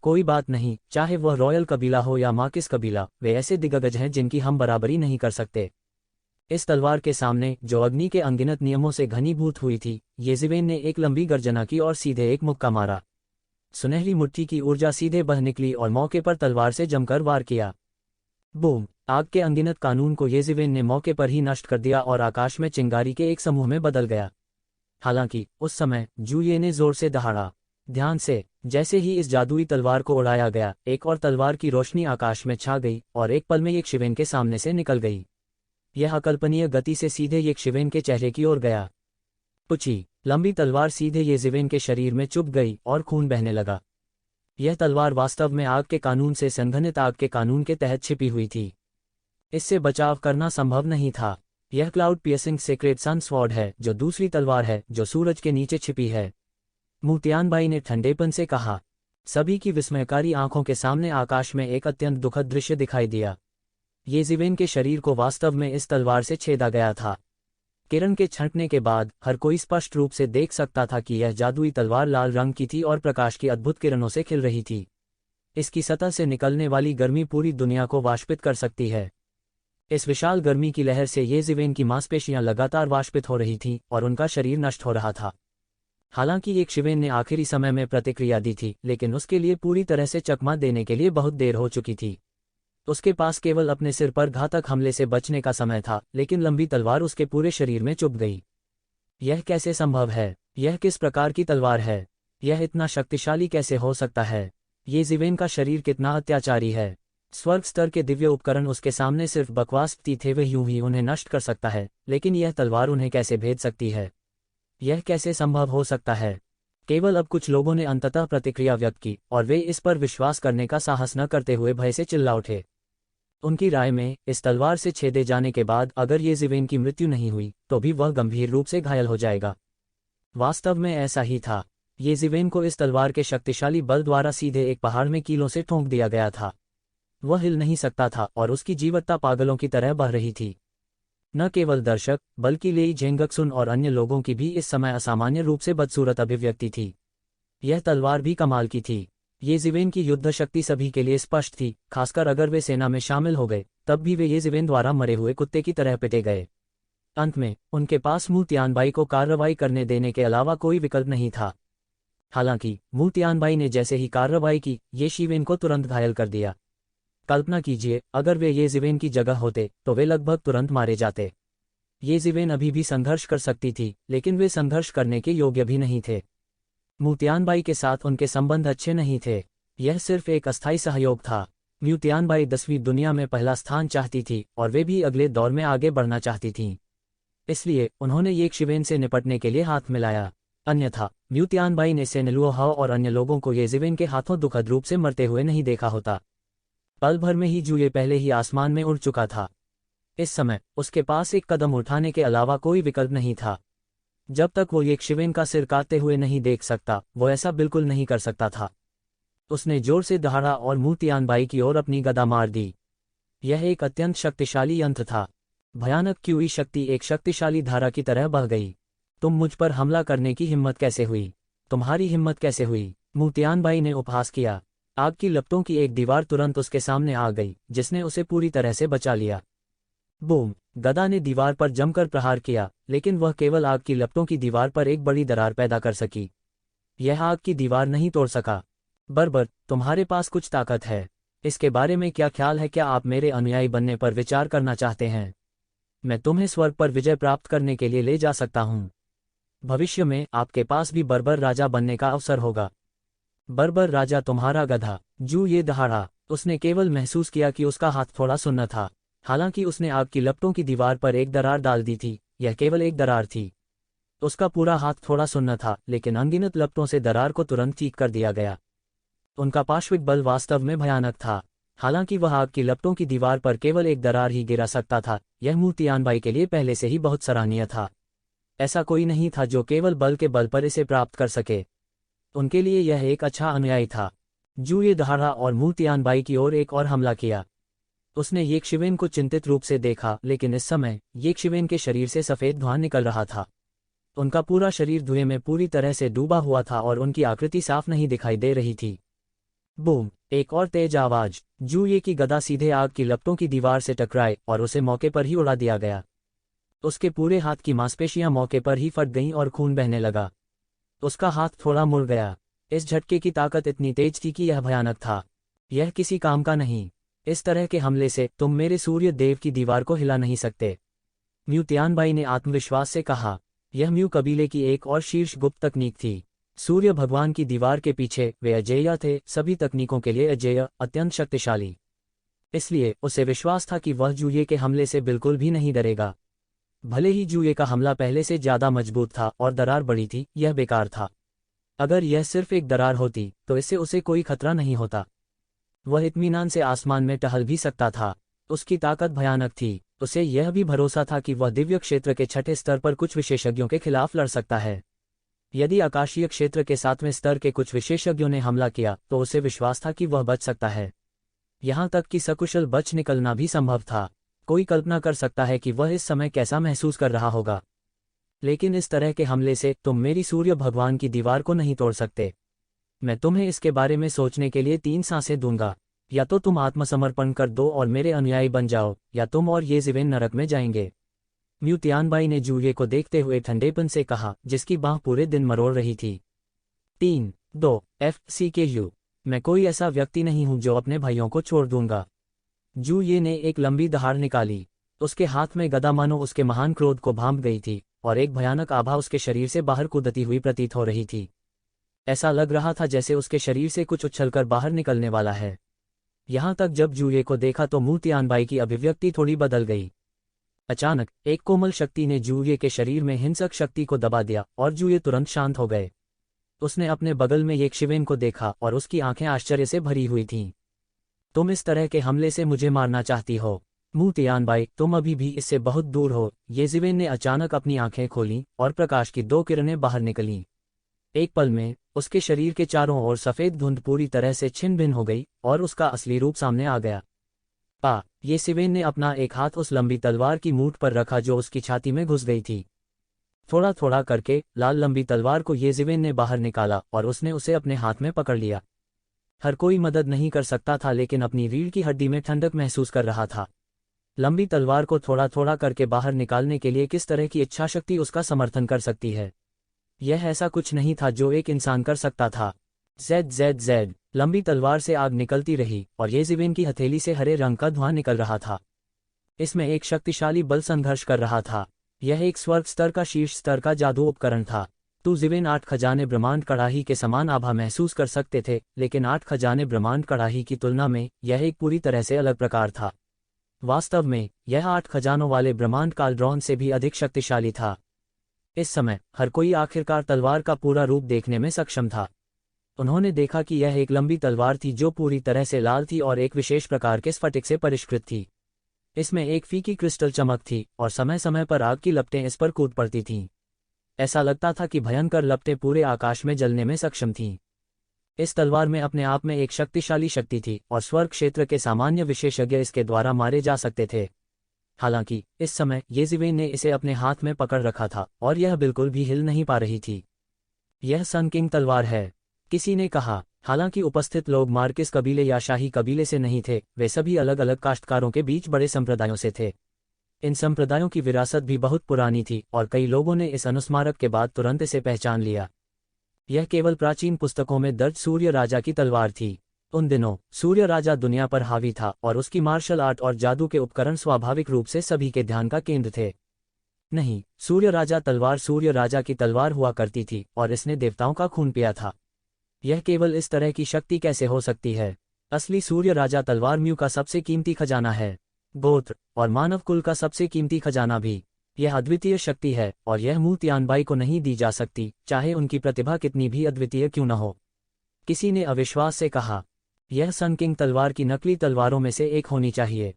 कोई बात नहीं, चाहे वह रॉयल कबीला हो या माकिस कबीला, वे ऐसे दिग्गज हैं जिनकी हम बराबरी नहीं कर सकते। इस तलवार के सामने, जो अग्नि के अनगिनत नियमों से घनीभूत हुई थी, येज़िवेन ने एक लंबी गर्जना की और सीधे एक मुक्का मारा। सुनहरी मुट्ठी की ऊर्जा सीधे बह निकली और मौके पर तलवार से जमकर वार किया। बूम! आग के अनगिनत कानून को येज़िवेन ने मौके पर ही नष्ट कर दिया और आकाश में चिंगारी के एक समूह में बदल गया। हालांकि उस समय जूये ने जोर से दहाड़ा। ध्यान से, जैसे ही इस जादुई तलवार को उड़ाया गया, एक और तलवार की रोशनी आकाश में छा गई और एक पल में येक्षिवेन के सामने से निकल गई। यह अकल्पनीय गति से सीधे येक्षिवेन के चेहरे की ओर गया। पुची! लंबी तलवार सीधे येज़िवेन के शरीर में चुभ गई और खून बहने लगा। यह तलवार वास्तव में आग के कानून से संघनित आग के कानून के तहत छिपी हुई थी। इससे बचाव करना संभव नहीं था। यह क्लाउड पियर्सिंग सेक्रेड सन स्वॉर्ड है, जो दूसरी तलवार है जो सूरज के नीचे छिपी है। मुतियान बाई ने ठंडेपन से कहा। सभी की विस्मयकारी आंखों के सामने आकाश में एक अत्यंत दुखद दृश्य दिखाई दिया। येज़िवेन के शरीर को वास्तव में इस तलवार से छेदा गया था। किरण के छंटने के बाद हर कोई स्पष्ट रूप से देख सकता था कि यह जादुई तलवार लाल रंग की थी और प्रकाश की अद्भुत किरणों से खिल रही थी। इसकी सतह से निकलने वाली गर्मी पूरी दुनिया को वाष्पित कर सकती है। इस विशाल गर्मी की लहर से येज़िवेन की मांसपेशियां लगातार वाष्पित हो रही थीं और उनका शरीर नष्ट हो रहा था। हालांकि येक्षिवेन ने आखिरी समय में प्रतिक्रिया दी थी, लेकिन उसके लिए पूरी तरह से चकमा देने के लिए बहुत देर हो चुकी थी। उसके पास केवल अपने सिर पर घातक हमले से बचने का समय था, लेकिन लंबी तलवार उसके पूरे शरीर में चुभ गई। यह कैसे संभव है? यह किस प्रकार की तलवार है? यह इतना शक्तिशाली कैसे हो सकता है? येज़िवेन का शरीर कितना अत्याचारी है। स्वर्ग स्तर के दिव्य उपकरण उसके सामने सिर्फ बकवास थे, वे यूं ही उन्हें नष्ट कर सकता है, लेकिन यह तलवार उन्हें कैसे भेद सकती है? यह कैसे संभव हो सकता है? केवल अब कुछ लोगों ने अंततः प्रतिक्रिया व्यक्त की और वे इस पर विश्वास करने का साहस न करते हुए भय से चिल्ला उठे। उनकी राय में इस तलवार से छेदे जाने के बाद अगर येज़िवेन की मृत्यु नहीं हुई तो भी वह गंभीर रूप से घायल हो जाएगा। वास्तव में ऐसा ही था। येज़िवेन को इस तलवार के शक्तिशाली बल द्वारा सीधे एक पहाड़ में कीलों से ठोंक दिया गया था। वह हिल नहीं सकता था और उसकी जीवत्ता पागलों की तरह बह रही थी। न केवल दर्शक बल्कि लेई झेंगक्सुन और अन्य लोगों की भी इस समय असामान्य रूप से बदसूरत अभिव्यक्ति थी। यह तलवार भी कमाल की थी। येज़िवेन की युद्ध शक्ति सभी के लिए स्पष्ट थी, खासकर अगर वे सेना में शामिल हो गए, तब भी वे येज़िवेन द्वारा मरे हुए कुत्ते की तरह पिटे गए। अंत में उनके पास मू तियानबाई को कार्रवाई करने देने के अलावा कोई विकल्प नहीं था। हालांकि मू तियानबाई ने जैसे ही कार्रवाई की, ये शिवेन को तुरंत घायल कर दिया। कल्पना कीजिए, अगर वे येज़िवेन की जगह होते तो वे लगभग तुरंत मारे जाते। येज़िवेन अभी भी संघर्ष कर सकती थी, लेकिन वे संघर्ष करने के योग्य भी नहीं थे। मू तियानबाई के साथ उनके संबंध अच्छे नहीं थे। यह सिर्फ एक अस्थायी सहयोग था। मू तियानबाई 10वीं दुनिया में पहला स्थान चाहती थी और वे भी अगले दौर में आगे बढ़ना चाहती थीं। इसलिए उन्होंने ये शिवेन से निपटने के लिए हाथ मिलाया। अन्यथा मू तियानबाई ने सेनलुओ हाओ और अन्य लोगों को येज़िवेन के हाथों दुखद रूप से मरते हुए नहीं देखा होता। पल भर में ही जुए पहले ही आसमान में उड़ चुका था। इस समय उसके पास एक कदम उठाने के अलावा कोई विकल्प नहीं था। जब तक वो ये शिवेन का सिर काटते हुए नहीं देख सकता, वो ऐसा बिल्कुल नहीं कर सकता था। उसने जोर से दहाड़ा और मू तियानबाई की ओर अपनी गदा मार दी। यह एक अत्यंत शक्तिशाली यंत्र था। भयानक क्यूई शक्ति एक शक्तिशाली धारा की तरह बह गई। तुम मुझ पर हमला करने की हिम्मत कैसे हुई? तुम्हारी हिम्मत कैसे हुई? मू तियानबाई ने उपहास किया। आग की लपटों की एक दीवार तुरंत उसके सामने आ गई, जिसने उसे पूरी तरह से बचा लिया। बूम! गदा ने दीवार पर जमकर प्रहार किया, लेकिन वह केवल आग की लपटों की दीवार पर एक बड़ी दरार पैदा कर सकी। यह आग की दीवार नहीं तोड़ सका। बर्बर, तुम्हारे पास कुछ ताकत है। इसके बारे में क्या ख्याल है? क्या आप मेरे अनुयायी बनने पर विचार करना चाहते हैं? मैं तुम्हें स्वर्ग पर विजय प्राप्त करने के लिए ले जा सकता हूं। भविष्य में आपके पास भी बर्बर राजा बनने का अवसर होगा। बर्बर राजा तुम्हारा गधा। जू ये दहाड़ा। उसने केवल महसूस किया कि उसका हाथ थोड़ा सुन्न था। हालांकि उसने आग की लपटों की दीवार पर एक दरार डाल दी थी, यह केवल एक दरार थी। उसका पूरा हाथ थोड़ा सुन्न था, लेकिन अनगिनत लपटों से दरार को तुरंत ठीक कर दिया गया। उनका पार्श्विक बल वास्तव में भयानक था। हालांकि वह आग की लपटों की दीवार पर केवल एक दरार ही गिरा सकता था, यह मू तियानबाई के लिए पहले से ही बहुत सराहनीय था। ऐसा कोई नहीं था जो केवल बल के बल पर इसे प्राप्त कर सके। उनके लिए यह एक अच्छा अनुयायी था। जू ये दहाड़ा और मू तियानबाई की ओर एक और हमला किया। उसने ये शिवेन को चिंतित रूप से देखा, लेकिन इस समय ये शिवेन के शरीर से सफ़ेद धुआं निकल रहा था। उनका पूरा शरीर धुएं में पूरी तरह से डूबा हुआ था और उनकी आकृति साफ नहीं दिखाई दे रही थी। बूम! एक और तेज आवाज। जू ये की गदा सीधे आग की लपटों की दीवार से टकराए और उसे मौके पर ही उड़ा दिया गया। उसके पूरे हाथ की मांसपेशियां मौके पर ही फट गईं और खून बहने लगा। उसका हाथ थोड़ा मुड़ गया। इस झटके की ताकत इतनी तेज थी कि यह भयानक था। यह किसी काम का नहीं। इस तरह के हमले से तुम मेरे सूर्य देव की दीवार को हिला नहीं सकते। मू तियानबाई ने आत्मविश्वास से कहा। यह म्यू कबीले की एक और शीर्ष गुप्त तकनीक थी। सूर्य भगवान की दीवार के पीछे वे अजेय थे, सभी तकनीकों के लिए अजेय, अत्यंत शक्तिशाली। इसलिए उसे विश्वास था कि वह जूये के हमले से बिल्कुल भी नहीं डरेगा। भले ही जूये का हमला पहले से ज्यादा मजबूत था और दरार बड़ी थी, यह बेकार था। अगर यह सिर्फ एक दरार होती तो इससे उसे कोई खतरा नहीं होता। वह इत्मीनान से आसमान में टहल भी सकता था। उसकी ताकत भयानक थी। उसे यह भी भरोसा था कि वह दिव्य क्षेत्र के छठे स्तर पर कुछ विशेषज्ञों के खिलाफ लड़ सकता है। यदि आकाशीय क्षेत्र के 7वें स्तर के कुछ विशेषज्ञों ने हमला किया तो उसे विश्वास था कि वह बच सकता है। यहां तक कि सकुशल बच निकलना भी संभव था। कोई कल्पना कर सकता है कि वह इस समय कैसा महसूस कर रहा होगा। लेकिन इस तरह के हमले से तुम मेरी सूर्य भगवान की दीवार को नहीं तोड़ सकते। मैं तुम्हें इसके बारे में सोचने के लिए 3 सांसें दूंगा। या तो तुम आत्मसमर्पण कर दो और मेरे अनुयायी बन जाओ, या तुम और येज़िवेन नरक में जाएंगे। मू तियानबाई ने जूये को देखते हुए ठंडेपन से कहा, जिसकी बांह पूरे दिन मरोड़ रही थी। 3, 2, FCKU। मैं कोई ऐसा व्यक्ति नहीं हूं जो अपने भाइयों को छोड़ दूंगा। जूये ने एक लंबी दहाड़ निकाली। उसके हाथ में गदा मानो उसके महान क्रोध को भांप गई थी और एक भयानक आभा उसके शरीर से बाहर कूदती हुई प्रतीत हो रही थी। ऐसा लग रहा था जैसे उसके शरीर से कुछ उछलकर बाहर निकलने वाला है। यहां तक जब जूये को देखा तो मू तियानबाई की अभिव्यक्ति थोड़ी बदल गई। अचानक एक कोमल शक्ति ने जूये के शरीर में हिंसक शक्ति को दबा दिया और जूये तुरंत शांत हो गए। उसने अपने बगल में एक शिवेन को देखा और उसकी आंखें आश्चर्य से भरी हुई थीं। तुम इस तरह के हमले से मुझे मारना चाहती हो? मू तियानबाई, तुम अभी भी इससे बहुत दूर हो। येजिवेन ने अचानक अपनी आंखें खोलीं और प्रकाश की 2 किरणें बाहर निकलीं। एक पल में उसके शरीर के चारों ओर सफेद धुंध पूरी तरह से छिन्न भिन्न हो गई और उसका असली रूप सामने आ गया। येजिवेन ने अपना एक हाथ उस लंबी तलवार की मूठ पर रखा जो उसकी छाती में घुस गई थी। थोड़ा थोड़ा करके लाल लंबी तलवार को येजिवेन ने बाहर निकाला और उसने उसे अपने हाथ में पकड़ लिया। हर कोई मदद नहीं कर सकता था, लेकिन अपनी रीढ़ की हड्डी में ठंडक महसूस कर रहा था। लंबी तलवार को थोड़ा थोड़ा करके बाहर निकालने के लिए किस तरह की इच्छाशक्ति उसका समर्थन कर सकती है? यह ऐसा कुछ नहीं था जो एक इंसान कर सकता था। जेड लंबी तलवार से आग निकलती रही और येजिवेन की हथेली से हरे रंग का धुआं निकल रहा था। इसमें एक शक्तिशाली बल संघर्ष कर रहा था। यह एक स्वर्ग स्तर का शीर्ष स्तर का जादू उपकरण था। जिवेन 8 खजाने ब्रह्मांड कड़ाही के समान आभा महसूस कर सकते थे, लेकिन 8 खजाने ब्रह्मांड कड़ाही की तुलना में यह एक पूरी तरह से अलग प्रकार था। वास्तव में यह 8 खजानों वाले ब्रह्मांड कालड्रॉन से भी अधिक शक्तिशाली था। इस समय हर कोई आखिरकार तलवार का पूरा रूप देखने में सक्षम था। उन्होंने देखा कि यह एक लंबी तलवार थी जो पूरी तरह से लाल थी और एक विशेष प्रकार के स्फटिक से परिष्कृत थी। इसमें एक फीकी क्रिस्टल चमक थी और समय समय पर आग की लपटें इस पर कूद पड़ती थीं। ऐसा लगता था कि भयंकर लपटें पूरे आकाश में जलने में सक्षम थीं। इस तलवार में अपने आप में एक शक्तिशाली शक्ति थी और स्वर्ग क्षेत्र के सामान्य विशेषज्ञ इसके द्वारा मारे जा सकते थे। हालांकि इस समय येजिवेन ने इसे अपने हाथ में पकड़ रखा था और यह बिल्कुल भी हिल नहीं पा रही थी। यह सन किंग तलवार है, किसी ने कहा। हालांकि उपस्थित लोग मार्किस कबीले या शाही कबीले से नहीं थे, वे सभी अलग अलग काश्तकारों के बीच बड़े संप्रदायों से थे। इन संप्रदायों की विरासत भी बहुत पुरानी थी और कई लोगों ने इस अनुस्मारक के बाद तुरंत इसे पहचान लिया। यह केवल प्राचीन पुस्तकों में दर्ज सूर्य राजा की तलवार थी। उन दिनों सूर्य राजा दुनिया पर हावी था और उसकी मार्शल आर्ट और जादू के उपकरण स्वाभाविक रूप से सभी के ध्यान का केंद्र थे। नहीं, सूर्य राजा तलवार सूर्य राजा की तलवार हुआ करती थी और इसने देवताओं का खून पिया था। यह केवल इस तरह की शक्ति कैसे हो सकती है? असली सूर्य राजा तलवार म्यू का सबसे कीमती खजाना है, गोत्र और मानव कुल का सबसे कीमती खजाना भी। यह अद्वितीय शक्ति है और यह मू तियानबाई को नहीं दी जा सकती, चाहे उनकी प्रतिभा कितनी भी अद्वितीय क्यों न हो। किसी ने अविश्वास से कहा, यह सन किंग तलवार की नकली तलवारों में से एक होनी चाहिए।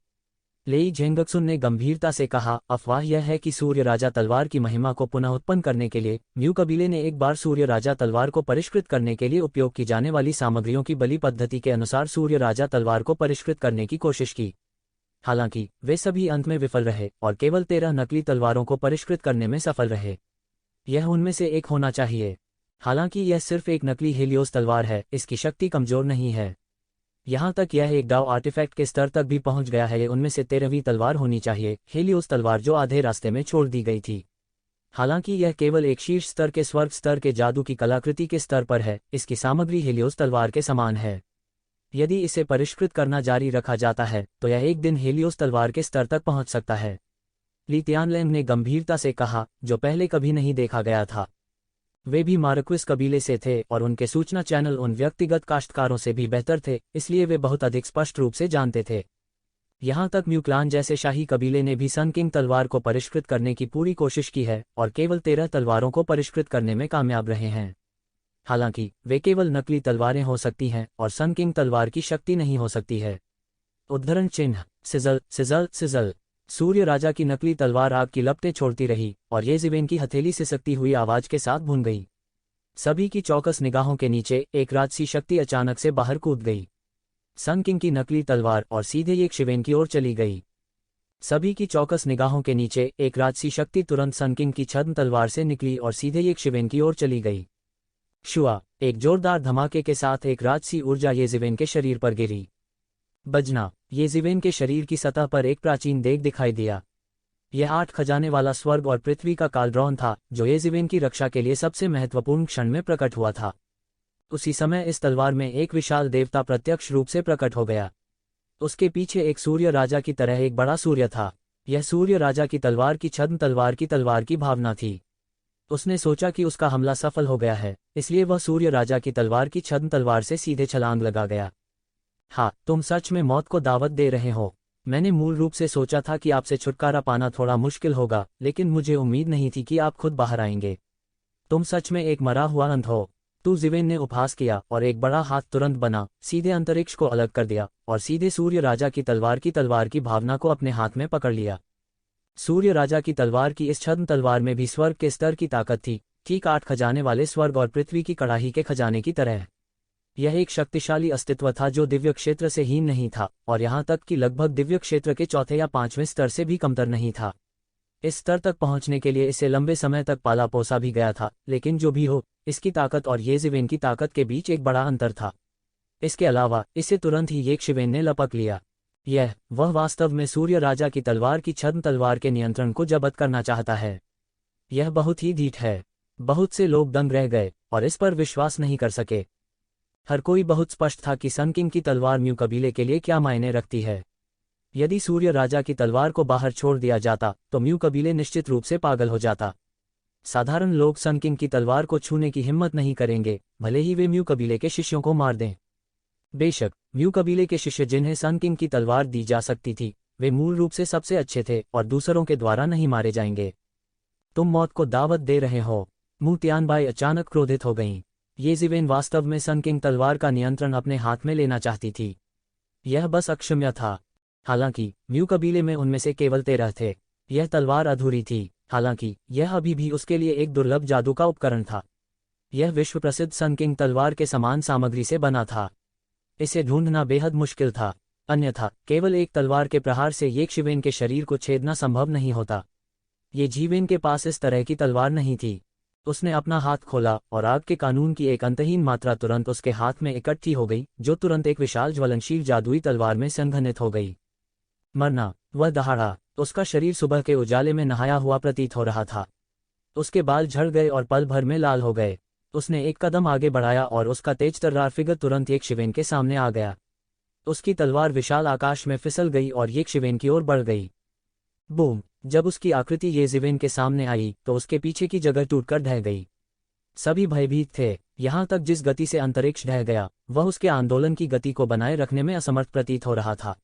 लेई झेंगक्सुन ने गंभीरता से कहा, अफवाह यह है कि सूर्य राजा तलवार की महिमा को पुनः उत्पन्न करने के लिए म्यू कबीले ने एक बार सूर्य राजा तलवार को परिष्कृत करने के लिए उपयोग की जाने वाली सामग्रियों की बलि पद्धति के अनुसार सूर्य राजा तलवार को परिष्कृत करने की कोशिश की। हालांकि वे सभी अंत में विफल रहे और केवल 13 नकली तलवारों को परिष्कृत करने में सफल रहे। यह उनमें से एक होना चाहिए। हालांकि यह सिर्फ एक नकली हेलियोस तलवार है, इसकी शक्ति कमजोर नहीं है। यहाँ तक यह एक डाउ आर्टिफैक्ट के स्तर तक भी पहुंच गया है। उनमें से 13वीं तलवार होनी चाहिए, हेलियोस तलवार जो आधे रास्ते में छोड़ दी गई थी। हालांकि यह केवल एक शीर्ष स्तर के स्वर्ग स्तर के जादू की कलाकृति के स्तर पर है, इसकी सामग्री हेलियोस तलवार के समान है। यदि इसे परिष्कृत करना जारी रखा जाता है तो यह एक दिन हेलियोस तलवार के स्तर तक पहुंच सकता है। ली तियानलैंग ने गंभीरता से कहा, जो पहले कभी नहीं देखा गया था। वे भी मार्क्विस कबीले से थे और उनके सूचना चैनल उन व्यक्तिगत काश्तकारों से भी बेहतर थे, इसलिए वे बहुत अधिक स्पष्ट रूप से जानते थे। यहाँ तक म्यू क्लान जैसे शाही कबीले ने भी सन किंग तलवार को परिष्कृत करने की पूरी कोशिश की है और केवल 13 तलवारों को परिष्कृत करने में कामयाब रहे हैं। हालांकि वे केवल नकली तलवारें हो सकती हैं और सन किंग तलवार की शक्ति नहीं हो सकती है। उद्धरण चिन्ह सिजल सिजल सिजल। सूर्य राजा की नकली तलवार आग की लपटें छोड़ती रही और येजिवेन की हथेली से सकती हुई आवाज के साथ भून गई। सभी की चौकस निगाहों के नीचे एक राजसी शक्ति अचानक से बाहर कूद गई। सन किंग की नकली तलवार और सीधे येजिवेन की ओर चली गई। सभी की चौकस निगाहों के नीचे एक राजसी शक्ति तुरंत सन किंग की छद्म तलवार से निकली और सीधे येजिवेन की ओर चली गई। शुआ, एक जोरदार धमाके के साथ एक राजसी ऊर्जा येजिवेन के शरीर पर गिरी। बजना, येजिवेन के शरीर की सतह पर एक प्राचीन देग दिखाई दिया। यह 8 खजाने वाला स्वर्ग और पृथ्वी का कालड्रॉन था जो येजिवेन की रक्षा के लिए सबसे महत्वपूर्ण क्षण में प्रकट हुआ था। उसी समय इस तलवार में एक विशाल देवता प्रत्यक्ष रूप से प्रकट हो गया। उसके पीछे एक सूर्य राजा की तरह एक बड़ा सूर्य था। यह सूर्य राजा की तलवार की छद्म तलवार की भावना थी। उसने सोचा कि उसका हमला सफल हो गया है, इसलिए वह सूर्य राजा की तलवार की छद्म तलवार से सीधे छलांग लगा गया। हाँ, तुम सच में मौत को दावत दे रहे हो। मैंने मूल रूप से सोचा था कि आपसे छुटकारा पाना थोड़ा मुश्किल होगा, लेकिन मुझे उम्मीद नहीं थी कि आप खुद बाहर आएंगे। तुम सच में एक मरा हुआ अंध हो। तू जिवेन ने उपहास किया और एक बड़ा हाथ तुरंत बना, सीधे अंतरिक्ष को अलग कर दिया और सीधे सूर्य राजा की तलवार की भावना को अपने हाथ में पकड़ लिया। सूर्य राजा की तलवार की इस छद्म तलवार में भी स्वर्ग के स्तर की ताकत थी, ठीक 8 खजाने वाले स्वर्ग और पृथ्वी की कड़ाही के खजाने की तरह। यह एक शक्तिशाली अस्तित्व था जो दिव्य क्षेत्र से हीन नहीं था, और यहाँ तक कि लगभग दिव्य क्षेत्र के चौथे या 5वें स्तर से भी कमतर नहीं था। इस स्तर तक पहुंचने के लिए इसे लंबे समय तक पाला पोसा भी गया था, लेकिन जो भी हो, इसकी ताकत और येजिवेन की ताकत के बीच एक बड़ा अंतर था। इसके अलावा इसे तुरंत ही येशिवेन ने लपक लिया। वह वास्तव में सूर्य राजा की तलवार की छद्म तलवार के नियंत्रण को जब्त करना चाहता है। यह बहुत ही ढीठ है। बहुत से लोग दंग रह गए और इस पर विश्वास नहीं कर सके। हर कोई बहुत स्पष्ट था कि सन किंग की तलवार म्यू कबीले के लिए क्या मायने रखती है। यदि सूर्य राजा की तलवार को बाहर छोड़ दिया जाता तो म्यू कबीले निश्चित रूप से पागल हो जाता। साधारण लोग सन किंग की तलवार को छूने की हिम्मत नहीं करेंगे, भले ही वे म्यू कबीले के शिष्यों को मार दें। बेशक म्यू कबीले के शिष्य जिन्हें सन किंग की तलवार दी जा सकती थी, वे मूल रूप से सबसे अच्छे थे और दूसरों के द्वारा नहीं मारे जाएंगे। तुम मौत को दावत दे रहे हो। मू तियानबाई अचानक क्रोधित हो गईं। येजिवेन वास्तव में सन किंग तलवार का नियंत्रण अपने हाथ में लेना चाहती थी। यह बस अक्षम्य था। हालांकि म्यू कबीले में उनमें से केवल 13 थे। यह तलवार अधूरी थी, हालांकि यह अभी भी उसके लिए एक दुर्लभ जादू का उपकरण था। यह विश्व प्रसिद्ध सन किंग तलवार के समान सामग्री से बना था। इसे ढूंढना बेहद मुश्किल था, अन्यथा केवल एक तलवार के प्रहार से येशिवेन के शरीर को छेदना संभव नहीं होता। ये जीवेन के पास इस तरह की तलवार नहीं थी। उसने अपना हाथ खोला और आग के कानून की एक अंतहीन मात्रा तुरंत उसके हाथ में इकट्ठी हो गई, जो तुरंत एक विशाल ज्वलनशील जादुई तलवार में संघनित हो गई। मरना, वह दहाड़ा। उसका शरीर सुबह के उजाले में नहाया हुआ प्रतीत हो रहा था। उसके बाल झड़ गए और पल भर में लाल हो गए। उसने एक कदम आगे बढ़ाया और उसका तेज तर्रार फिगर तुरंत येशिवेन के सामने आ गया। उसकी तलवार विशाल आकाश में फिसल गई और येशिवेन की ओर बढ़ गई। बूम! जब उसकी आकृति येजिवेन के सामने आई तो उसके पीछे की जगह टूटकर ढह गई। सभी भयभीत थे, यहाँ तक जिस गति से अंतरिक्ष ढह गया वह उसके आंदोलन की गति को बनाए रखने में असमर्थ प्रतीत हो रहा था।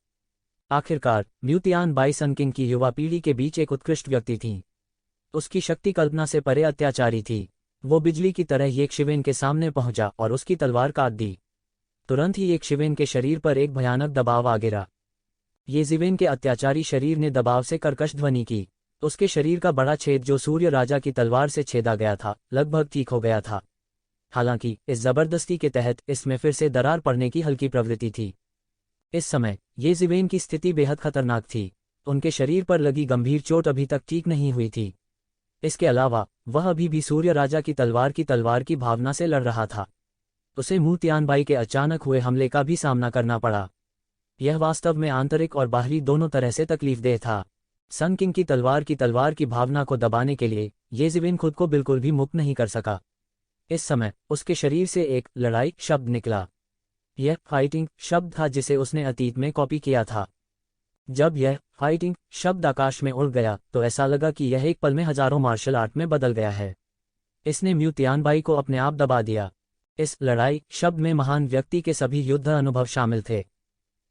आखिरकार म्यू तियानबाई सन किंग की युवा पीढ़ी के बीच एक उत्कृष्ट व्यक्ति थी। उसकी शक्ति कल्पना से परे अत्याचारी थी। वो बिजली की तरह येशिवेन के सामने पहुंचा और उसकी तलवार काट दी। तुरंत ही येशिवेन के शरीर पर एक भयानक दबाव आ गिरा। येजिवेन के अत्याचारी शरीर ने दबाव से कर्कश ध्वनि की। उसके शरीर का बड़ा छेद जो सूर्य राजा की तलवार से छेदा गया था, लगभग ठीक हो गया था। हालांकि इस जबरदस्ती के तहत इसमें फिर से दरार पड़ने की हल्की प्रवृत्ति थी। इस समय येजिवेन की स्थिति बेहद खतरनाक थी। उनके शरीर पर लगी गंभीर चोट अभी तक ठीक नहीं हुई थी। इसके अलावा वह अभी भी सूर्य राजा की तलवार की भावना से लड़ रहा था। उसे मू तियानबाई के अचानक हुए हमले का भी सामना करना पड़ा। यह वास्तव में आंतरिक और बाहरी दोनों तरह से तकलीफदेह था। सन किंग की तलवार की भावना को दबाने के लिए येजिवेन खुद को बिल्कुल भी मुक्त नहीं कर सका। इस समय उसके शरीर से एक लड़ाई शब्द निकला। यह फाइटिंग शब्द था जिसे उसने अतीत में कॉपी किया था। जब यह फाइटिंग शब्द आकाश में उड़ गया तो ऐसा लगा कि यह एक पल में हजारों मार्शल आर्ट में बदल गया है। इसने म्यू तियानबाई को अपने आप दबा दिया। इस लड़ाई शब्द में महान व्यक्ति के सभी युद्ध अनुभव शामिल थे।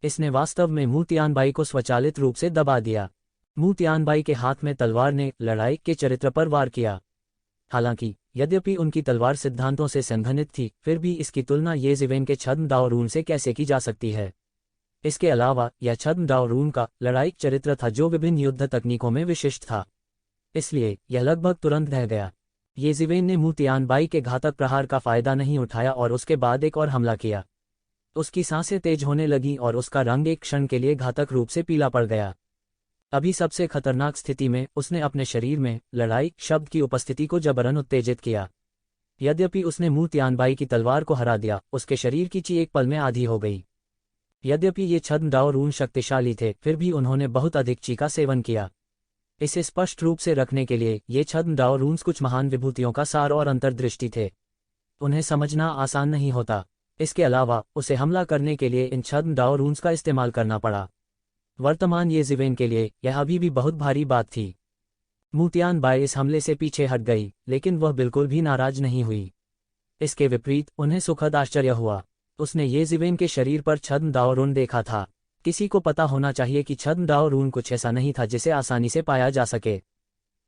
इसने वास्तव में मू तियानबाई को स्वचालित रूप से दबा दिया। मू तियानबाई के हाथ में तलवार ने लड़ाई के चरित्र पर वार किया। हालांकि यद्यपि उनकी तलवार सिद्धांतों से संघनित थी, फिर भी इसकी तुलना येजिवेन के छद्म दाओरून से कैसे की जा सकती है। इसके अलावा यह छद्म दाओरून का लड़ाई चरित्र था जो विभिन्न युद्ध तकनीकों में विशिष्ट था, इसलिए यह लगभग तुरंत ढह गया। येजिवेन ने मू तियानबाई के घातक प्रहार का फायदा नहीं उठाया और उसके बाद एक और हमला किया। उसकी सांसें तेज होने लगीं और उसका रंग एक क्षण के लिए घातक रूप से पीला पड़ गया। अभी सबसे खतरनाक स्थिति में उसने अपने शरीर में लड़ाई शब्द की उपस्थिति को जबरन उत्तेजित किया। यद्यपि उसने मू तियानबाई की तलवार को हरा दिया, उसके शरीर की ची एक पल में आधी हो गई। यद्यपि ये छद्म दाओरून शक्तिशाली थे, फिर भी उन्होंने बहुत अधिक ची का सेवन किया। इसे स्पष्ट रूप से रखने के लिए ये छद्म दाओरून्स कुछ महान विभूतियों का सार और अंतर्दृष्टि थे। उन्हें समझना आसान नहीं होता। इसके अलावा उसे हमला करने के लिए इन छद्म दाओरून्स का इस्तेमाल करना पड़ा। वर्तमान येजिवेन के लिए यह अभी भी बहुत भारी बात थी। मू तियानबाई इस हमले से पीछे हट गई, लेकिन वह बिल्कुल भी नाराज नहीं हुई। इसके विपरीत उन्हें सुखद आश्चर्य हुआ। उसने येजिवेन के शरीर पर छद्म दाओरून देखा था। किसी को पता होना चाहिए कि छद्म डाओ रून कुछ ऐसा नहीं था जिसे आसानी से पाया जा सके।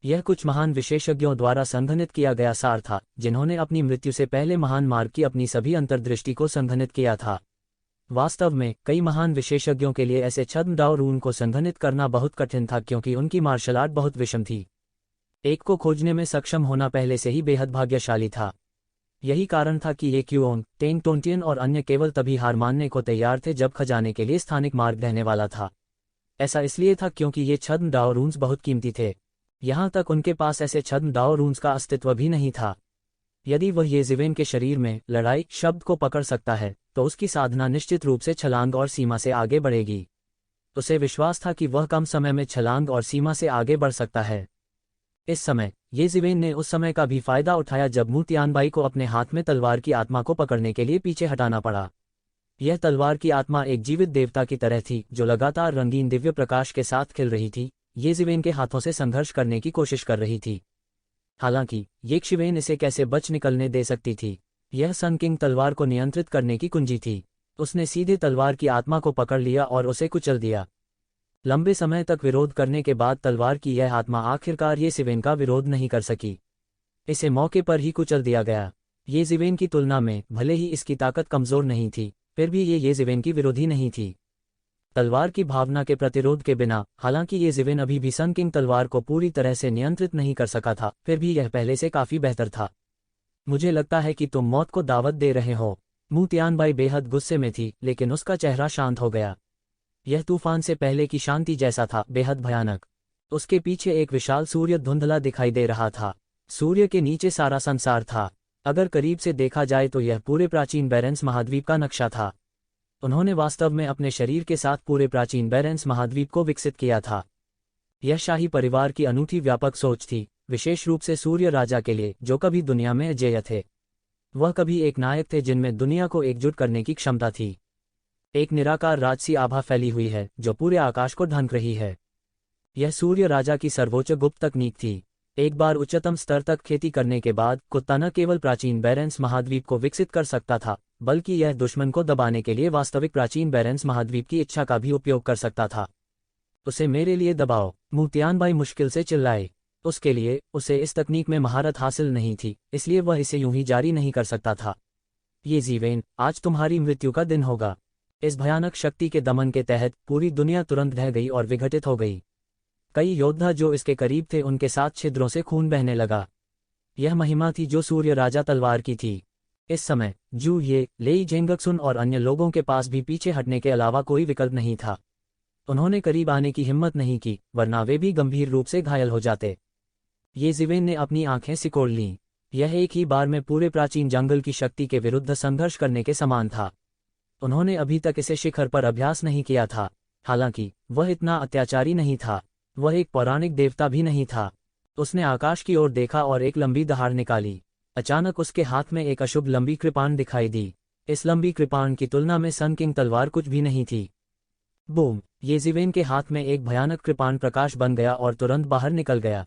यह कुछ महान विशेषज्ञों द्वारा संघनित किया गया सार था, जिन्होंने अपनी मृत्यु से पहले महान मार्ग की अपनी सभी अंतर्दृष्टि को संघनित किया था। वास्तव में कई महान विशेषज्ञों के लिए ऐसे छद्म डाओ रून को संघनित करना बहुत कठिन था, क्योंकि उनकी मार्शल आर्ट बहुत विषम थी। एक को खोजने में सक्षम होना पहले से ही बेहद भाग्यशाली था। यही कारण था कि ये क्यूओंग, टेंग टोंटियन और अन्य केवल तभी हार मानने को तैयार थे जब खजाने के लिए स्थानिक मार्ग रहने वाला था। ऐसा इसलिए था क्योंकि ये छद्म डाओ रून्स बहुत कीमती थे। यहाँ तक उनके पास ऐसे छद्म डाओ रून्स का अस्तित्व भी नहीं था। यदि वह ये ज़िवेन के शरीर में लड़ाई शब्द को पकड़ सकता है, तो उसकी साधना निश्चित रूप से छलांग और सीमा से आगे बढ़ेगी। उसे विश्वास था कि वह कम समय में छलांग और सीमा से आगे बढ़ सकता है। इस समय ये ज़िवेन ने उस समय का भी फायदा उठाया जब मू तियानबाई को अपने हाथ में तलवार की आत्मा को पकड़ने के लिए पीछे हटाना पड़ा। यह तलवार की आत्मा एक जीवित देवता की तरह थी, जो लगातार रंगीन दिव्य प्रकाश के साथ खिल रही थी। ये ज़िवेन के हाथों से संघर्ष करने की कोशिश कर रही थी। हालांकि ये ज़िवेन इसे कैसे बच निकलने दे सकती थी? यह सन किंग तलवार को नियंत्रित करने की कुंजी थी। उसने सीधे तलवार की आत्मा को पकड़ लिया और उसे कुचल दिया। लंबे समय तक विरोध करने के बाद तलवार की यह आत्मा आखिरकार ये ज़िवेन का विरोध नहीं कर सकी। इसे मौके पर ही कुचल दिया गया। ये ज़िवेन की तुलना में भले ही इसकी ताकत कमज़ोर नहीं थी, फिर भी ये ज़िवेन की विरोधी नहीं थी। तलवार की भावना के प्रतिरोध के बिना, हालांकि ये ज़िवेन अभी भी सन किंग तलवार को पूरी तरह से नियंत्रित नहीं कर सका था, फिर भी यह पहले से काफ़ी बेहतर था। मुझे लगता है कि तुम मौत को दावत दे रहे हो। मू तियानबाई बेहद गुस्से में थी, लेकिन उसका चेहरा शांत हो गया। यह तूफान से पहले की शांति जैसा था, बेहद भयानक। उसके पीछे एक विशाल सूर्य धुंधला दिखाई दे रहा था। सूर्य के नीचे सारा संसार था। अगर करीब से देखा जाए तो यह पूरे प्राचीन बेरेंस महाद्वीप का नक्शा था। उन्होंने वास्तव में अपने शरीर के साथ पूरे प्राचीन बेरेंस महाद्वीप को विकसित किया था। यह शाही परिवार की अनूठी व्यापक सोच थी, विशेष रूप से सूर्य राजा के लिए, जो कभी दुनिया में अजेय थे। वह कभी एक नायक थे जिनमें दुनिया को एकजुट करने की क्षमता थी। एक निराकार राजसी आभा फैली हुई है जो पूरे आकाश को ढक रही है। यह सूर्य राजा की सर्वोच्च गुप्त तकनीक थी। एक बार उच्चतम स्तर तक खेती करने के बाद कुत्ता न केवल प्राचीन बेरेंस महाद्वीप को विकसित कर सकता था, बल्कि यह दुश्मन को दबाने के लिए वास्तविक प्राचीन बेरेंस महाद्वीप की इच्छा का भी उपयोग कर सकता था। उसे मेरे लिए दबाओ, मू तियानबाई मुश्किल से चिल्लाए। उसके लिए उसे इस तकनीक में महारत हासिल नहीं थी, इसलिए वह इसे यूं ही जारी नहीं कर सकता था। ये ज़िवेन, आज तुम्हारी मृत्यु का दिन होगा। इस भयानक शक्ति के दमन के तहत पूरी दुनिया तुरंत ढह गई और विघटित हो गई। कई योद्धा जो इसके करीब थे उनके साथ छिद्रों से खून बहने लगा। यह महिमा थी जो सूर्य राजा तलवार की थी। इस समय जू ये, लेई जेंगक्सुन और अन्य लोगों के पास भी पीछे हटने के अलावा कोई विकल्प नहीं था। उन्होंने करीब आने की हिम्मत नहीं की, वरना वे भी गंभीर रूप से घायल हो जाते। ये ज़िवेन ने अपनी आंखें सिकोड़ लीं। यह एक ही बार में पूरे प्राचीन जंगल की शक्ति के विरुद्ध संघर्ष करने के समान था। उन्होंने अभी तक इसे शिखर पर अभ्यास नहीं किया था। हालांकि वह इतना अत्याचारी नहीं था। वह एक पौराणिक देवता भी नहीं था। उसने आकाश की ओर देखा और एक लंबी दहाड़ निकाली। अचानक उसके हाथ में एक अशुभ लंबी कृपाण दिखाई दी। इस लंबी कृपाण की तुलना में सन किंग तलवार कुछ भी नहीं थी। बूम! ये ज़िवेन के हाथ में एक भयानक कृपाण प्रकाश बन गया और तुरंत बाहर निकल गया।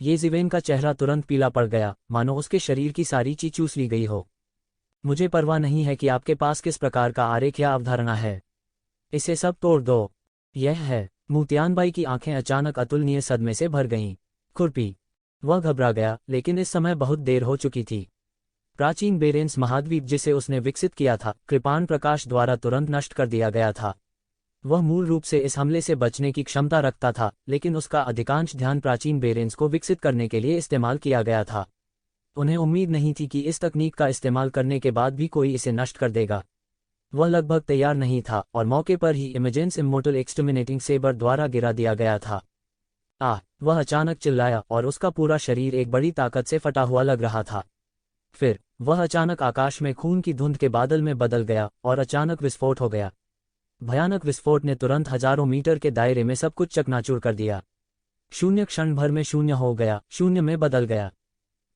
ये ज़िवेन का चेहरा तुरंत पीला पड़ गया, मानो उसके शरीर की सारी ची चूस ली गई हो। मुझे परवाह नहीं है कि आपके पास किस प्रकार का आरेख या अवधारणा है। इसे सब तोड़ दो। यह है। मू तियानबाई की आंखें अचानक अतुलनीय सदमे से भर गईं। खुरपी! वह घबरा गया, लेकिन इस समय बहुत देर हो चुकी थी। प्राचीन बेरेंस महाद्वीप जिसे उसने विकसित किया था, कृपाण प्रकाश द्वारा तुरंत नष्ट कर दिया गया था। वह मूल रूप से इस हमले से बचने की क्षमता रखता था, लेकिन उसका अधिकांश ध्यान प्राचीन बेरेंस को विकसित करने के लिए इस्तेमाल किया गया था। उन्हें उम्मीद नहीं थी कि इस तकनीक का इस्तेमाल करने के बाद भी कोई इसे नष्ट कर देगा। वह लगभग तैयार नहीं था और मौके पर ही इमेजेंस इमोर्टल एक्सटर्मिनेटिंग सेबर द्वारा गिरा दिया गया था। वह अचानक चिल्लाया और उसका पूरा शरीर एक बड़ी ताकत से फटा हुआ लग रहा था। फिर वह अचानक आकाश में खून की धुंध के बादल में बदल गया और अचानक विस्फोट हो गया। भयानक विस्फोट ने तुरंत हजारों मीटर के दायरे में सब कुछ चकनाचूर कर दिया। शून्य क्षण भर में शून्य हो गया, शून्य में बदल गया।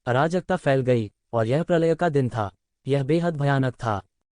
अराजकता फैल गई और यह प्रलय का दिन था। यह बेहद भयानक था।